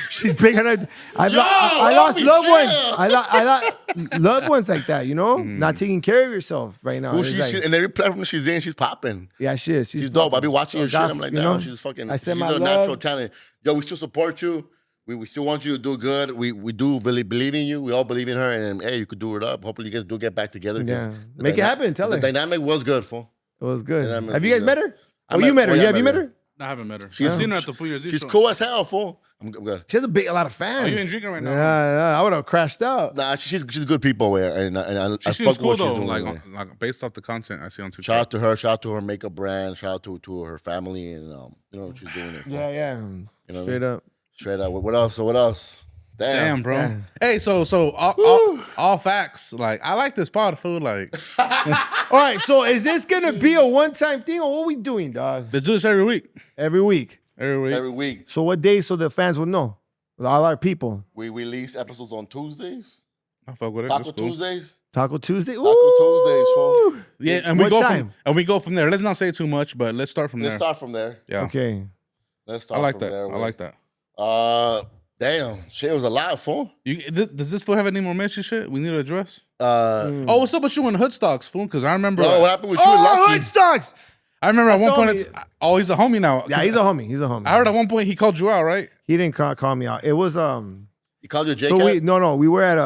She's big and I lost homie, loved ones. chill. I lost loved ones like that, you know? Not taking care of yourself right now. Well, It's like- in every platform she's in, she's popping. yeah, she is. She's dope. I be watching your shit. I'm like, you damn, know, she's fucking. I said she's my a natural love. talent. Yo, we still support you. We still want you to do good. We do really believe in you. We all believe in her, and hey, you could do it up. Hopefully, you guys do get back together. 'cause Yeah. the Make it happen. Tell the her. dynamic was good, fool. It was good. Yeah, I mean, Have you guys yeah. met her? I Oh, met- you met her. oh, yeah, Yeah, I have you met met her. her? I haven't met her. She's- I've seen her at the Full Year's Eve She's show. cool as hell, fool. I'm good. She has a lot of fans. Are you in drinking right now? Yeah, I would have crashed out. Nah, she's good people, and I She fuck seems with cool what she's though, doing. like, man. like based off the content I see on TikTok. Shout out to her. Shout out to her makeup brand. Shout out to her family, and you know what she's doing it for. Yeah. You know what I Straight mean? up. Straight up. What else? So what else? Damn, bro. Yeah. Hey, so all facts. Like, I like this pod, food. Like, All right, so is this gonna be a one-time thing, or what we doing, dog? let's do this every week. Every week. Every week. So what days so the fans will know? With all our people. We release episodes on Tuesdays. I fuck with it. Taco That's cool. Tuesdays. Taco Tuesday. Taco Tuesdays, fool. Yeah, and we What go time? from there. Let's not say too much, but let's start from Let's there. start from there. Yeah. Okay. Let's I start like from that. there. I like that. Damn. Shit was a lot, fool. Does this fool have any more mention shit we need to address? Mm. Oh, what's up with you and Hood Stocks, fool? Because I remember. Bro, what happened with you and Oh, Lucky? Hood Stocks. I remember at That's one the point. He's a homie now. Yeah, he's a homie. He's a homie. I heard at one point he called you out, right? He didn't call me out. It was He called you a So JCat? we were at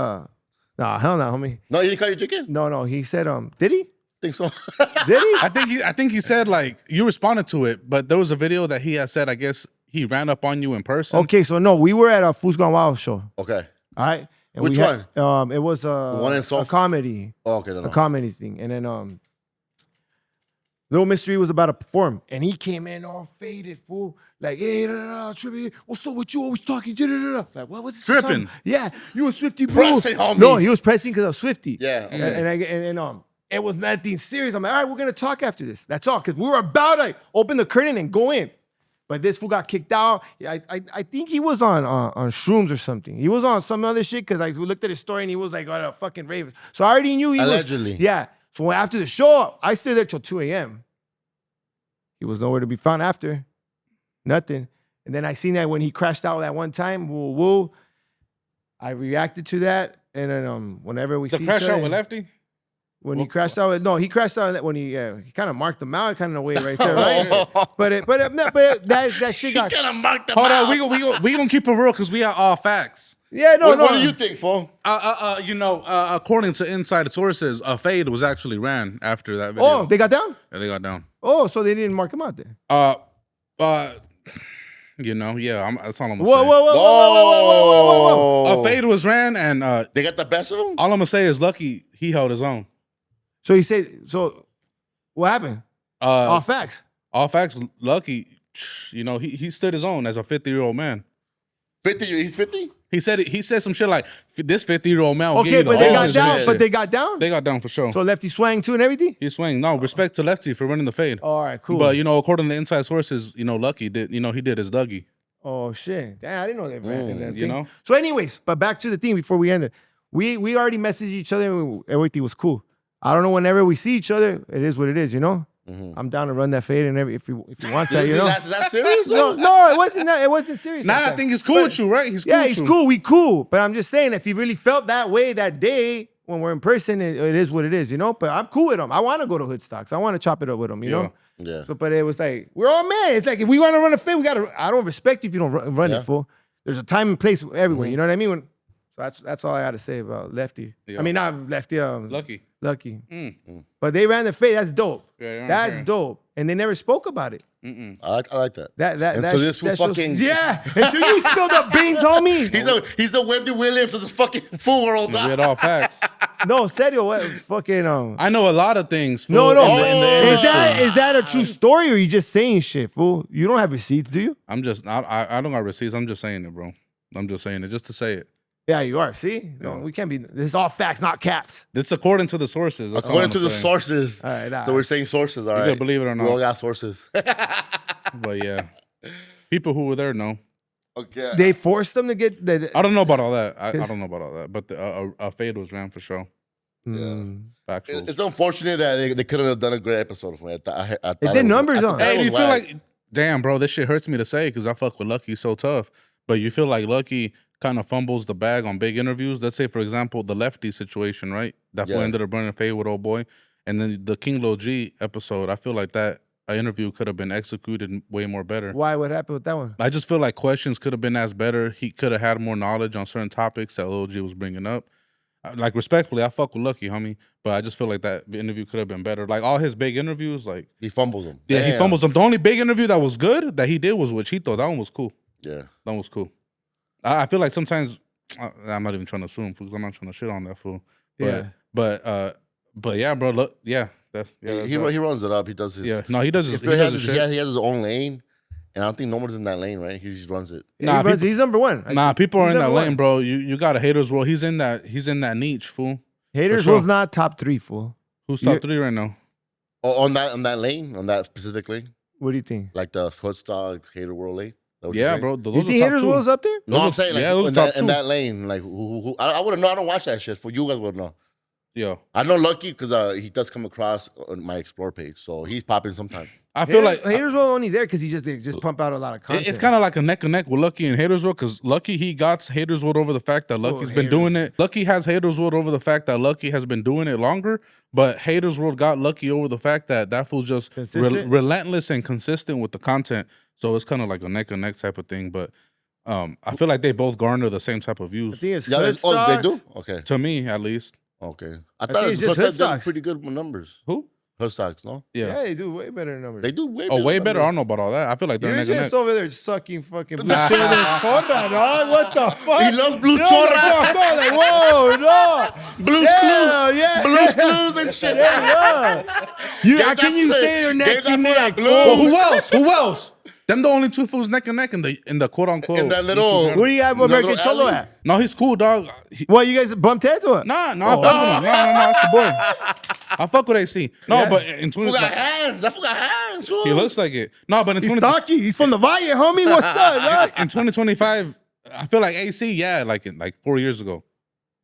nah, hell no, homie. No, he didn't call you a JCat? No, he said did he? Think so. Did he? I think he said like you responded to it, but there was a video that he had said. I guess he ran up on you in person. Okay, so no, we were at a Food's Gone Wild show. Okay. All right. And Which we had, it was one in a South- comedy. Oh, okay, no. A comedy thing. And then Little Mystery was about to perform. And he came in all faded, fool. Like, hey, Trippy, what's up with you? Always talking. Like, what was this? Tripping. Yeah, you a Swifty bro. Pressing homies. No, he was pressing because I was Swifty. Yeah. Okay. And it was nothing serious. I'm like, all right, we're gonna talk after this. That's all, because we were about to open the curtain and go in. But this fool got kicked out. I think he was on shrooms or something. He was on some other shit because I looked at his story and he was like on a fucking rave. So I already knew he Allegedly. was. Yeah. So after the show, I stayed there till 2 a.m. He was nowhere to be found after. Nothing. And then I seen that when he crashed out that one time, woo. I reacted to that. And then whenever we The see crash each other, out with Lefty. when he crashed out, no, he crashed out when he kind of marked him out kind of a way right there, right? but that shit He got. kind of marked them Hold out. on, we gonna keep it real because we are all facts. Yeah, no. What do you think, fool? According to inside sources, a fade was actually ran after that video. Oh, they got down. Yeah, they got down. Oh, so they didn't mark him out there. That's all I'm gonna Whoa. say. A fade was ran, and They got the best of them? all I'm gonna say is Lucky he held his own. So he said. So what happened? All facts. All facts. Lucky, he stood his own as a 50-year-old man. 50? He's 50? He said some shit like this 50-year-old man. Will Okay, give you but the they business." got down. shit. But they got down. They got down for sure. So Lefty swang too and everything. He swing. No respect to Lefty for running the fade. All right, cool. But according to inside sources, Lucky did. He did his Dougie. Oh shit! Damn, I didn't know that. That you thing. know? So, anyways, but back to the thing before we end it. We already messaged each other. And everything was cool. I don't know. Whenever we see each other, it is what it is. I'm down to run that fade and if you want that, Is that serious? No, it wasn't. It wasn't serious. Nah, like I that. think he's cool with you, right? He's cool. Yeah, with he's you. cool. We cool. But I'm just saying, if he really felt that way that day when we're in person, it is what it is, But I'm cool with him. I want to go to Hood Stocks. I want to chop it up with him, you know? Yeah. So, but it was like, we're all men. It's like, if we want to run a fade, we got to, I don't respect you if you don't run Yeah. it, fool. There's a time and place everywhere. You know what I mean? So that's all I got to say about Lefty. Yeah. I mean, not Lefty. Lucky. But they ran the fade. That's dope. Yeah, That's dope. And they never spoke about it. I like that. That so this that fool shows- fucking... yeah. Until you spilled the beans, homie. He's the Wendy Williams of the fucking fool world. We had all facts. No, serio, what fucking I know a lot of things. Fool, No. in the industry. Is that a true story or you just saying shit, fool? You don't have receipts, do you? I don't got receipts. I'm just saying it, bro. I'm just saying it just to say it. Yeah, you are. See? No, we can't be. This is all facts, not caps. It's according to the sources. That's all According I'm to the saying. sources. All right, nah. So we're saying sources, all You right? gotta believe it or We all not. got sources. But yeah, people who were there know. Okay. They forced them to get the. I don't know about all that. I don't know about all that. But a fade was ran for sure. Factuals. It's unfortunate that they couldn't have done a great episode for me. I thought It did numbers on. Hey, Hey, you feel like, damn, bro, this shit hurts me to say because I fuck with Lucky so tough. But you feel like Lucky kind of fumbles the bag on big interviews. Let's say, for example, the Lefty situation, right? That fool ended up running a fade with old boy. And then the King Lo G episode, I feel like that interview could have been executed way more better. Why? What happened with that one? I just feel like questions could have been asked better. He could have had more knowledge on certain topics that Lil G was bringing up. Like, respectfully, I fuck with Lucky, homie. But I just feel like that interview could have been better. Like, all his big interviews, like... he fumbles them. Yeah, he Damn. fumbles them. The only big interview that was good that he did was with Chito. That one was cool. Yeah. That one was cool. I feel like sometimes... I'm not even trying to assume because I'm not trying to shit on that fool. But yeah, bro. Look, he runs it up. He does his... Yeah, no, he does his, If he has his own lane And I don't think nobody's in that lane, right? He just runs it. Yeah, he's number one. People are in that number lane, one. bro. You got a haters world. He's in that niche, fool. Haters sure. was not top 3, fool. Who's top 3 right now? Oh, on that lane, on that specific lane, What do you think? like the Footstock Hater World lane. Yeah, bro. Those You are think top haters 2. was up there? No, I'm saying like yeah, those in, top that, in 2. that lane, like who I wouldn't know. I don't watch that shit. For you guys would know. Yeah. I know Lucky because he does come across on my explore page, so he's popping sometime. I feel like haters were only there because they just pump out a lot of content. it's kind of like a neck and neck with Lucky and Haters World, because Lucky, he got Haters World over the fact that Lucky's been doing it. Lucky has Haters World over the fact that Lucky has been doing it longer, but Haters World got Lucky over the fact that fool's just relentless and consistent with the content. So it's kind of like a neck and neck type of thing. But I feel like they both garner the same type of views. I think it's they do? Okay. To me, at least. Okay. I thought it's just hood stocks. pretty good numbers. Who? Hood stocks, no? Yeah, they do way better numbers. They do way better. Oh, way better. I don't numbers. know about all that. I feel like they're You're neck and just neck. over there sucking fucking blue chorra, dog. What the fuck? He loves blue Yo, chorra. like, whoa, no. Blues Clues. Yeah. Blues Clues and shit. Yeah. How can you say they're neck to neck? Well, who else? Who else? Them the only 2 fools neck and neck in the quote unquote. In that little. Where do you have American Cholo at? No, he's cool, dog. What, you guys bumped heads or what? Nah, I fuck with him. No, that's the boy. I fuck with AC. No, but in 20, Who got hands? I forgot hands. Fool. he looks like it. No, but in He's 20, stocky. He's from the Valle, homie. What's up, dog? in 2025, I feel like AC, yeah, like 4 years ago,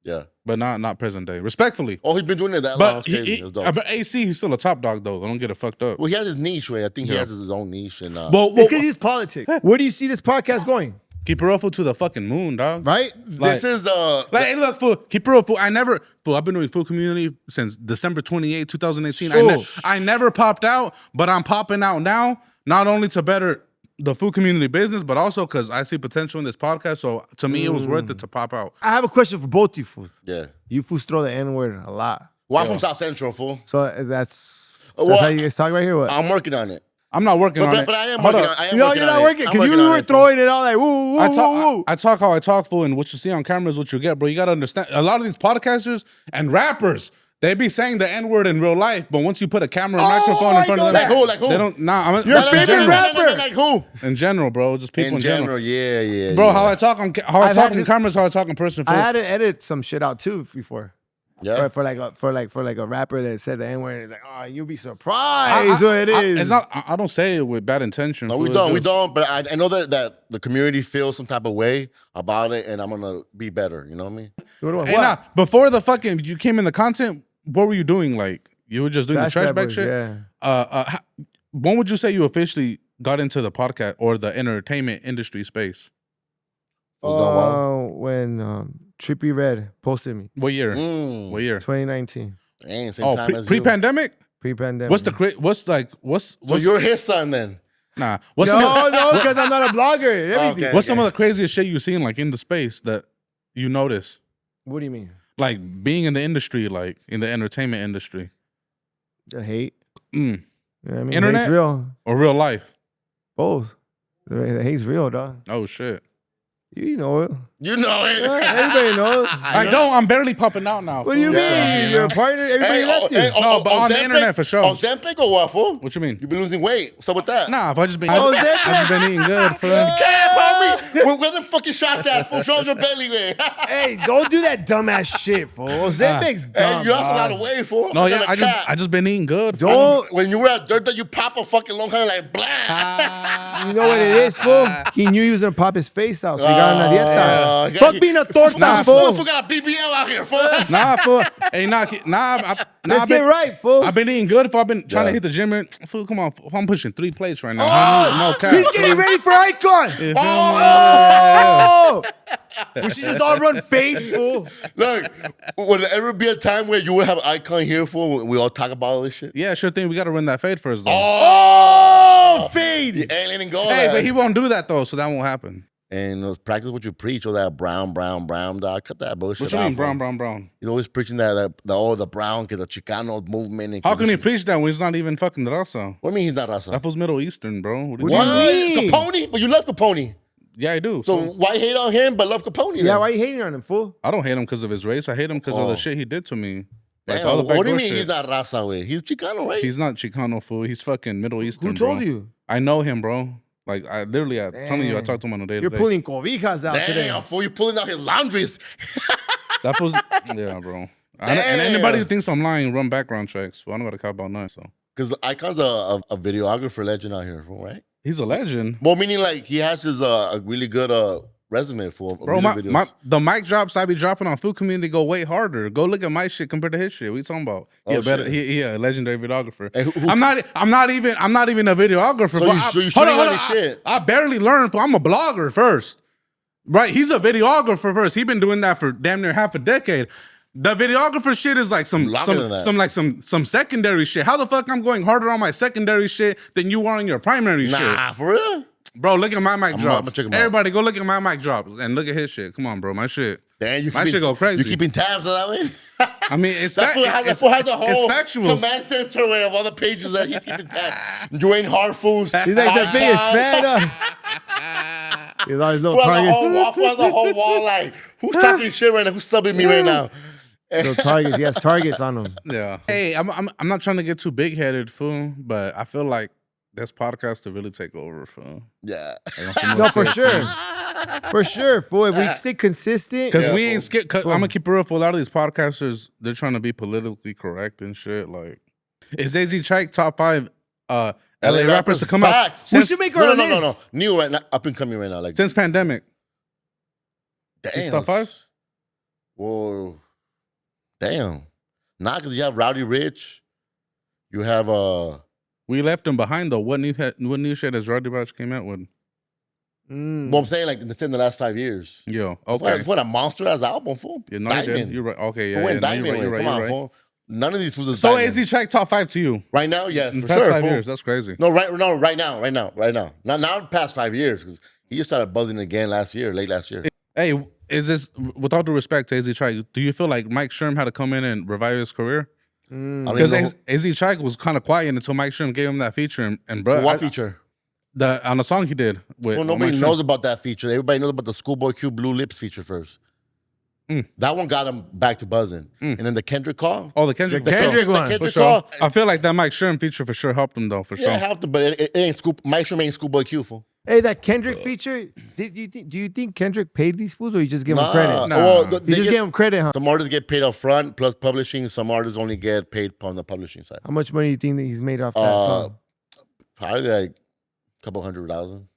Yeah. but not present day. Respectfully, Oh, he's been doing it that long. but It's crazy. It's dope. but AC, he's still a top dog though. Don't get it fucked up. Well, he has his niche, way. I think he has his own niche. And Well, It's because he's politics. Where do you see this podcast going? keep it real, fool, to the fucking moon, dog. Right? this is Like, hey, look, fool, keep it real, fool. I've been doing food community since December 28, 2018. Oh. I never popped out, but I'm popping out now, not only to better the food community business, but also because I see potential in this podcast. So to me, it was worth it to pop out. I have a question for both you fools. Yeah. You fools throw the N-word a lot. Well, I'm from South Central, fool. So that's Well, how you guys talk right here? What? I'm working on it. I'm not working on it. But I am Hold working up. on it. No, you're not working because you were throwing it all like woo, woo, woo. I talk how I talk, fool, and what you see on camera is what you get, bro. You gotta understand. A lot of these podcasters and rappers, they be saying the N-word in real life, but once you put a camera and microphone in front of them, Like who? Like who? they don't. Nah, Your favorite rapper. Like who? in general, bro. Just people In general, yeah. Bro, yeah. how I talk on camera is how I talk in person. I Fool. had to edit some shit out too before. Yeah. For like a rapper that said the N-word. It's like, oh, you'll be surprised what it is. It's not. I don't say it with bad intention. No, fool. we It's don't. We just- don't. But I know that the community feels some type of way about it, and I'm gonna be better. You know what I mean? Hey, nah, before the fucking you came in the content, what were you doing? Like you were just doing the trash bag shit. Yeah. When would you say you officially got into the podcast or the entertainment industry space? When Trippy Red posted me, What year? What year? 2019, Dang, same time as you. Pre-pandemic. pre-pandemic. What's So you're his son then? nah? No, because I'm not a blogger. And everything. Okay. What's some of the craziest shit you've seen like in the space that you notice? What do you mean? Like being in the industry, like in the entertainment industry. The hate. Mm. You know what I mean? Internet? Hate's real. Or real life? Both. The hate's real, dog. Oh shit. You know it. You know it. Everybody knows. I don't. I'm barely popping out now. What do you fool. mean? You're a partner. Everybody left you. No, but on the internet for sure. On Zempic or what, fool? What you mean? You been losing weight. What's up with that? Nah, if I just been, Oh, I just been eating good, fool. Cap, homie. Where the fucking shots at, fool? Show us your belly, man. Hey, don't do that dumbass shit, fool. Ozempic's dumb. Hey, you lost a lot dog. of weight, fool. No, You're yeah, a I just been eating good. fool. Don't. When you were at Dirt, you pop a fucking long hair like blah. You know what it is, fool? He knew he was gonna pop his face out, so he got on a dieta. Fuck being a torta, Nah, fool. Fool got a BBL out here, fool. Nah, fool. Hey, Let's get right, fool. I've been eating good. If I've been trying to Yeah. hit the gym, fool, come on. Fool, I'm pushing 3 plates right now. homie. No cap. He's getting ready for Eyekon. You feel me? Oh! We should just all run fades, fool. Look, would there ever be a time where you would have Eyekon here, fool, when we all talk about all this shit? Yeah, sure thing. We got to run that fade first, though. Oh, fade. The alien and gold. Hey, but he won't do that, though, so that won't happen. And practice what you preach, or that brown, dog. Cut that bullshit What you out, mean, fool. brown? He's always preaching the brown, the Chicano movement. And How can he this- preach that when he's not even fucking Rasa? What do you mean he's not Rasa? That was Middle Eastern, bro. What do you What mean? do you mean? Capone? But you love Capone. Yeah, I do. So why hate on him but love Capone? Yeah, then? why you hating on him, fool? I don't hate him because of his race. I hate him because of Oh. the shit he did to me. Like, Damn, all the what do you backdoor mean shit. he's not Rasa way? He's Chicano, right? He's not Chicano, fool. He's fucking Middle Eastern, Who told bro. you? I know him, bro. Like I literally, I'm telling you, I talked to him on a daily. You're pulling cobijas out today. Damn, fool, you pulling out his laundries. That was yeah, bro. And anybody who thinks I'm lying, run background checks. Well, I don't got to cop about nothing. So Because Eyekon's a videographer legend out here, fool, right? he's a legend. Well, meaning like he has his a really good resume for Bro, videos. the mic drops I be dropping on Food Community go way harder. Go look at my shit compared to his shit. What you talking about? He a legendary videographer. Hey, I'm not even a videographer. So you shooting on his shit. I barely learned. I'm a blogger first. Right? He's a videographer first. He's been doing that for damn near half a decade. The videographer shit is like some secondary shit. How the fuck I'm going harder on my secondary shit than you are on your primary shit? Nah, for real? Bro, look at my mic drop. check him out. Everybody go look at my mic drop and look at his shit. Come on, bro. My shit. Damn, my shit go crazy. You keeping tabs on that way? I mean, it's That fool has a whole factual. command center of all the pages that he's keeping tabs. Dwayne Harfoo's. He's like the biggest fan. He's always little targets. Who has the whole wall like, who's talking shit right now? Who's subbing me right now? Little targets. He has targets on him. Yeah. Hey, I'm not trying to get too big headed, fool, but I feel like this podcast to really take over, fool. Yeah. No, for sure. For sure, fool. If we stay consistent. Because we ain't scared. I'm going to keep it real for a lot of these podcasters, they're trying to be politically correct and shit. Like, is AZ Chike top 5 LA rappers to come out? We should make our list. No. New right now, up and coming right now. Like Since pandemic. damn. Top 5? Whoa. Damn. Nah, because you have Rowdy Rich. You have We left him behind though. What new shit has Roddy Batch came out with? Well, I'm saying like in the last 5 years. Yo, okay. What a monster as album, fool. Yeah, no, you did. You're right. Okay, yeah. Went No, Diamond. you're right. Come on, fool. None of these fools is So Diamond. AZ Check top 5 to you. Right now, yes, In for the past sure. 5 fool. years, that's crazy. No, right now. Not past 5 years, because he just started buzzing again late last year. Hey, is this, with all due respect to AZ Check, do you feel like Mike Sherm had to come in and revive his career? Because AZ Check was kind of quiet until Mike Sherm gave him that feature. And bro, What feature? On the song he did. Well, nobody knows about that feature. Everybody knows about the Schoolboy Q Blue Lips feature first. That one got him back to buzzing. And then the Kendrick call. Oh, the Kendrick The Kendrick one. The Kendrick For sure. call. I feel like that Mike Sherm feature for sure helped him though, for sure. Yeah, have to, but it ain't Mike Sherm ain't Schoolboy Q, fool. Hey, that Kendrick feature. Do you think Kendrick paid these fools, or you just give him credit? Nah. Well, You just give him credit, huh? some artists get paid up front plus publishing. Some artists only get paid on the publishing side. How much money do you think that he's made off that song? Probably like a couple 100,000.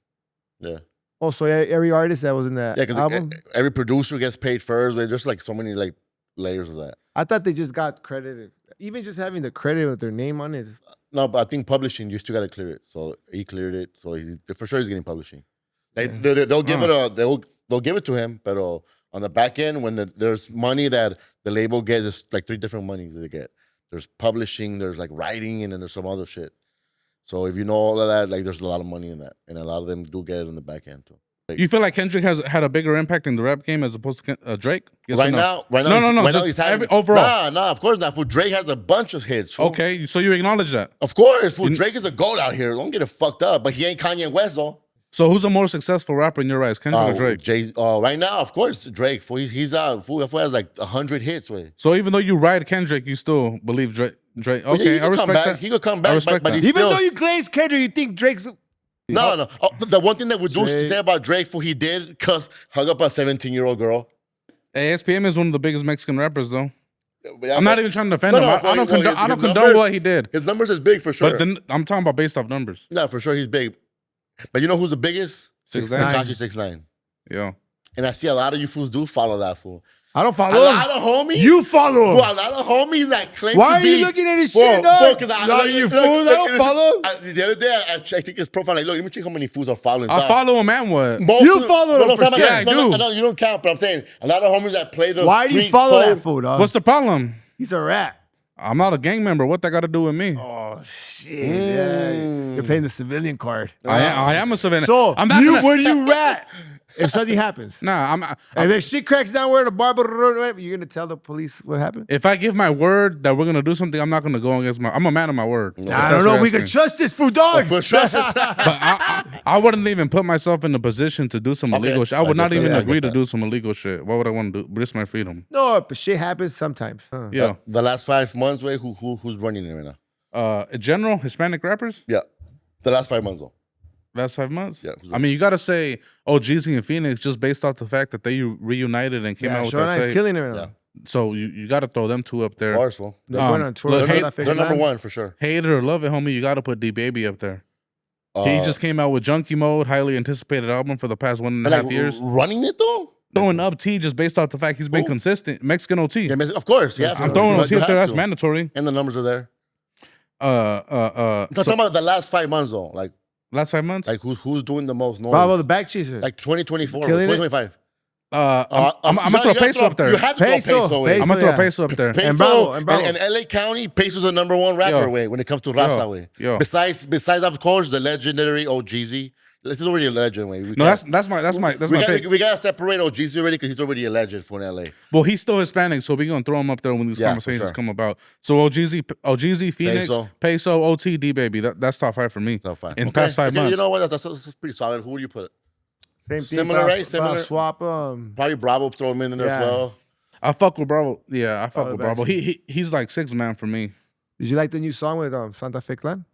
Yeah. Oh, so every artist that was in that Yeah, because album? every producer gets paid first. There's like so many like layers of that. I thought they just got credited. Even just having the credit with their name on it. No, but I think publishing, you still got to clear it. So he cleared it. So for sure he's getting publishing. Like they'll give they'll give it to him, but on the back end, when there's money that the label gets, it's like 3 different monies that they get. There's publishing, there's like writing, and then there's some other shit. So if you know all of that, like there's a lot of money in that, and a lot of them do get it in the back end too. You feel like Kendrick has had a bigger impact in the rap game as opposed to Drake? Yes or no? Right now, just he's having overall. Nah, of course not. For Drake has a bunch of hits. Fool. Okay, so you acknowledge that. Of course, fool. Drake is a goat out here. Don't get it fucked up. But he ain't Kanye West though. So who's a more successful rapper in your eyes, Kendrick or Drake? Right now, of course, Drake. Fool, he's out. Fool has like 100 hits. Wait. So even though you ride Kendrick, you still believe Drake. Okay, I respect that. He could come back, but he's Even still. though you glaze Kendrick, you think Drake's... No. The one thing that we do say about Drake, fool, he did hug up a 17-year-old girl. Hey, SPM is one of the biggest Mexican rappers, though. Yeah, I'm not even trying to defend him. I don't condone what he did. His numbers is big for sure. But then I'm talking about based off numbers. Yeah, for sure he's big. But you know who's the biggest? 6ix9ine. Tekashi 6ix9ine. Yeah. And I see a lot of you fools do follow that fool. I don't follow A him. lot of homies. You follow him. Fool, a lot of homies that claim Why to are be. you looking at his shit, dog? You fools, I don't follow him. The other day, I checked his profile. Like, look, let me check how many fools are following. I follow him and what? You follow him for sure. Yeah, I do. No, you don't count, but I'm saying a lot of homies that play the Why do you street follow code. that fool, dog? What's the problem? He's a rat. I'm not a gang member. What that got to do with me? Oh, shit. Yeah. You're playing the civilian card. I am a civilian. So, I'm not where do you rat? If something happens. Nah, And if shit cracks down where the barber, you're going to tell the police what happened? if I give my word that we're gonna do something, I'm not gonna go against I'm a man of my word. I don't know. We can trust this fool, dog. For sure. But I wouldn't even put myself in a position to do some illegal shit. I would not even agree to do some illegal shit. Why would I want to do? Risk my freedom. No, but shit happens sometimes. Huh. Yeah. The last 5 months, wait, who's running it right now? In general, Hispanic rappers. Yeah. The last 5 months, though. Last 5 months? Yeah. I mean, you got to say, Jeezy and Phoenix just based off the fact that they reunited and came out with Shona that is tape. killing her now. Yeah. So you got to throw them two up there. Of course, well. They're going on tour. look, They're number one for sure. Hate it or love it, homie, you got to put D-Baby up there. He just came out with Junkie Mode, highly anticipated album for the past 1.5 years. Running it though? Throwing up T just based off the fact he's been consistent. Mexican OT. Yeah, of course. Yeah, I'm throwing OT up there. That's mandatory. And the numbers are there. I'm talking about the last 5 months though. Like last 5 months? Like who's doing the most noise? Bravo, the back chaser. Like 2024, Killing 2025. I'm gonna throw Peso up there. You have to throw Peso in. I'm gonna throw Peso up there. Peso and LA County, Peso's the number one rapper way when it comes to Rasa way. Besides of course the legendary OGZ. This is already a legend way. That's my pick. We gotta separate OGZ already because he's already a legend for LA. Well, he's still Hispanic, so we're gonna throw him up there when these conversations come about. So OGZ, Phoenix, Peso, OT, D-Baby. That's top 5 for me. Top 5. In past 5 months. You know what? That's pretty solid. Who do you put? Same thing. Similar, right? Similar. Swap. Probably Bravo, throw him in there as well. I fuck with Bravo. Yeah, I fuck with Bravo. He's like 6 man for me. Did you like the new song with Santa Fe Clan?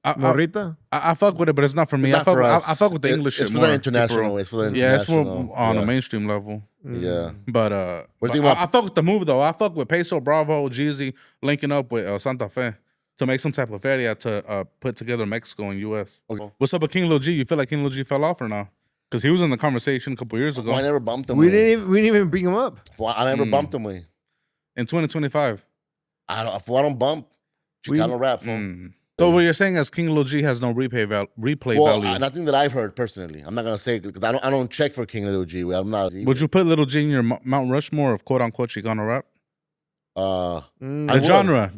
Morita? I fuck with it, but it's not for me. I fuck with the English shit more. more. It's for the international. It's more on a mainstream level. Yeah. But I fuck with the move though. I fuck with Peso, Bravo, Jeezy linking up with Santa Fe to make some type of feria to put together Mexico and U.S. Okay. What's up with King Lil G? You feel like King Lil G fell off or not? Because he was in the conversation a couple years ago. I never bumped him. We didn't even bring him up. I never bumped him. In 2025. I don't bump. Chicano rap. So what you're saying is King Lil G has no replay value? Nothing that I've heard personally. I'm not gonna say because I don't check for King Lil G. I'm not. Would you put Lil G in your Mount Rushmore of quote unquote Chicano rap? The genre.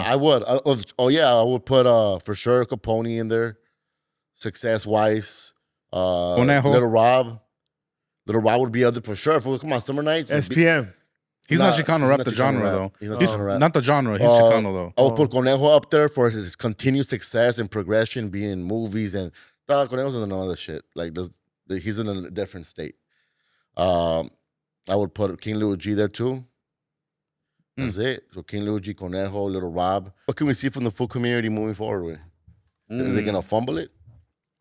I would. I would put for sure Capone-E in there. Success Wise. Little Rob. Little Rob would be other for sure. Come on, Summer Nights. SPM. He's not Chicano rap, the genre though. He's not Chicano rap. Not the genre. He's Chicano though. I would put Conejo up there for his continued success and progression, being in movies and Conejo's in another shit. Like he's in a different state. I would put King Lil G there too. That's it. So King Lil G, Conejo, Little Rob. What can we see from the full community moving forward with? Is they gonna fumble it?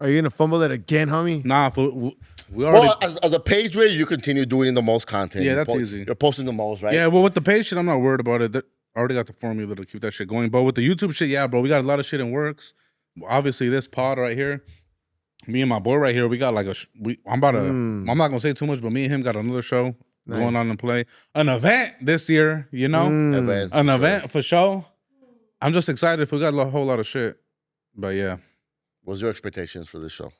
Are you gonna fumble it again, homie? Nah, we already. Well, as a page way, you continue doing the most content. Yeah, that's easy. You're posting the most, right? Yeah, well, with the page shit, I'm not worried about it. I already got the formula to keep that shit going. But with the YouTube shit, yeah, bro, we got a lot of shit in works. Obviously, this pod right here, me and my boy right here, we got like I'm not gonna say too much, but me and him got another show going on and play an event this year. You know, event for sure. I'm just excited if we got a whole lot of shit. But yeah. What's your expectations for this show?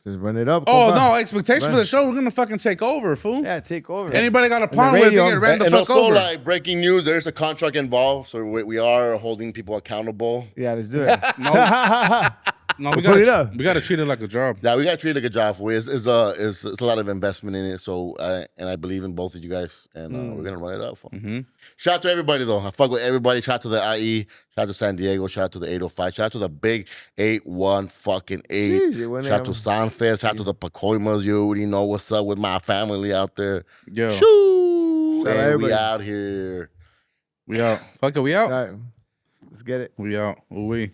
Just run it up. Oh, no, expectations for the show. We're going to fucking take over, fool. Yeah, take over. Anybody got a problem with it, they get ran the fuck over. And also, like, breaking news, there's a contract involved, so we are holding people accountable. Yeah, let's do it. No, we got to treat it like a job. Yeah, we got to treat it like a job. It's a lot of investment in it, so and I believe in both of you guys, and we're going to run it up. Shout out to everybody, though. I fuck with everybody. Shout out to the IE. Shout out to San Diego. Shout out to the 805. Shout out to the big 81 fucking 8. Shout out to Sanfed. Shout out to the Pacoimas. You already know what's up with my family out there. Yeah. Shoo! And we out here. We out. Fuck it, we out. All right. Let's get it. We out. Ooh-wee.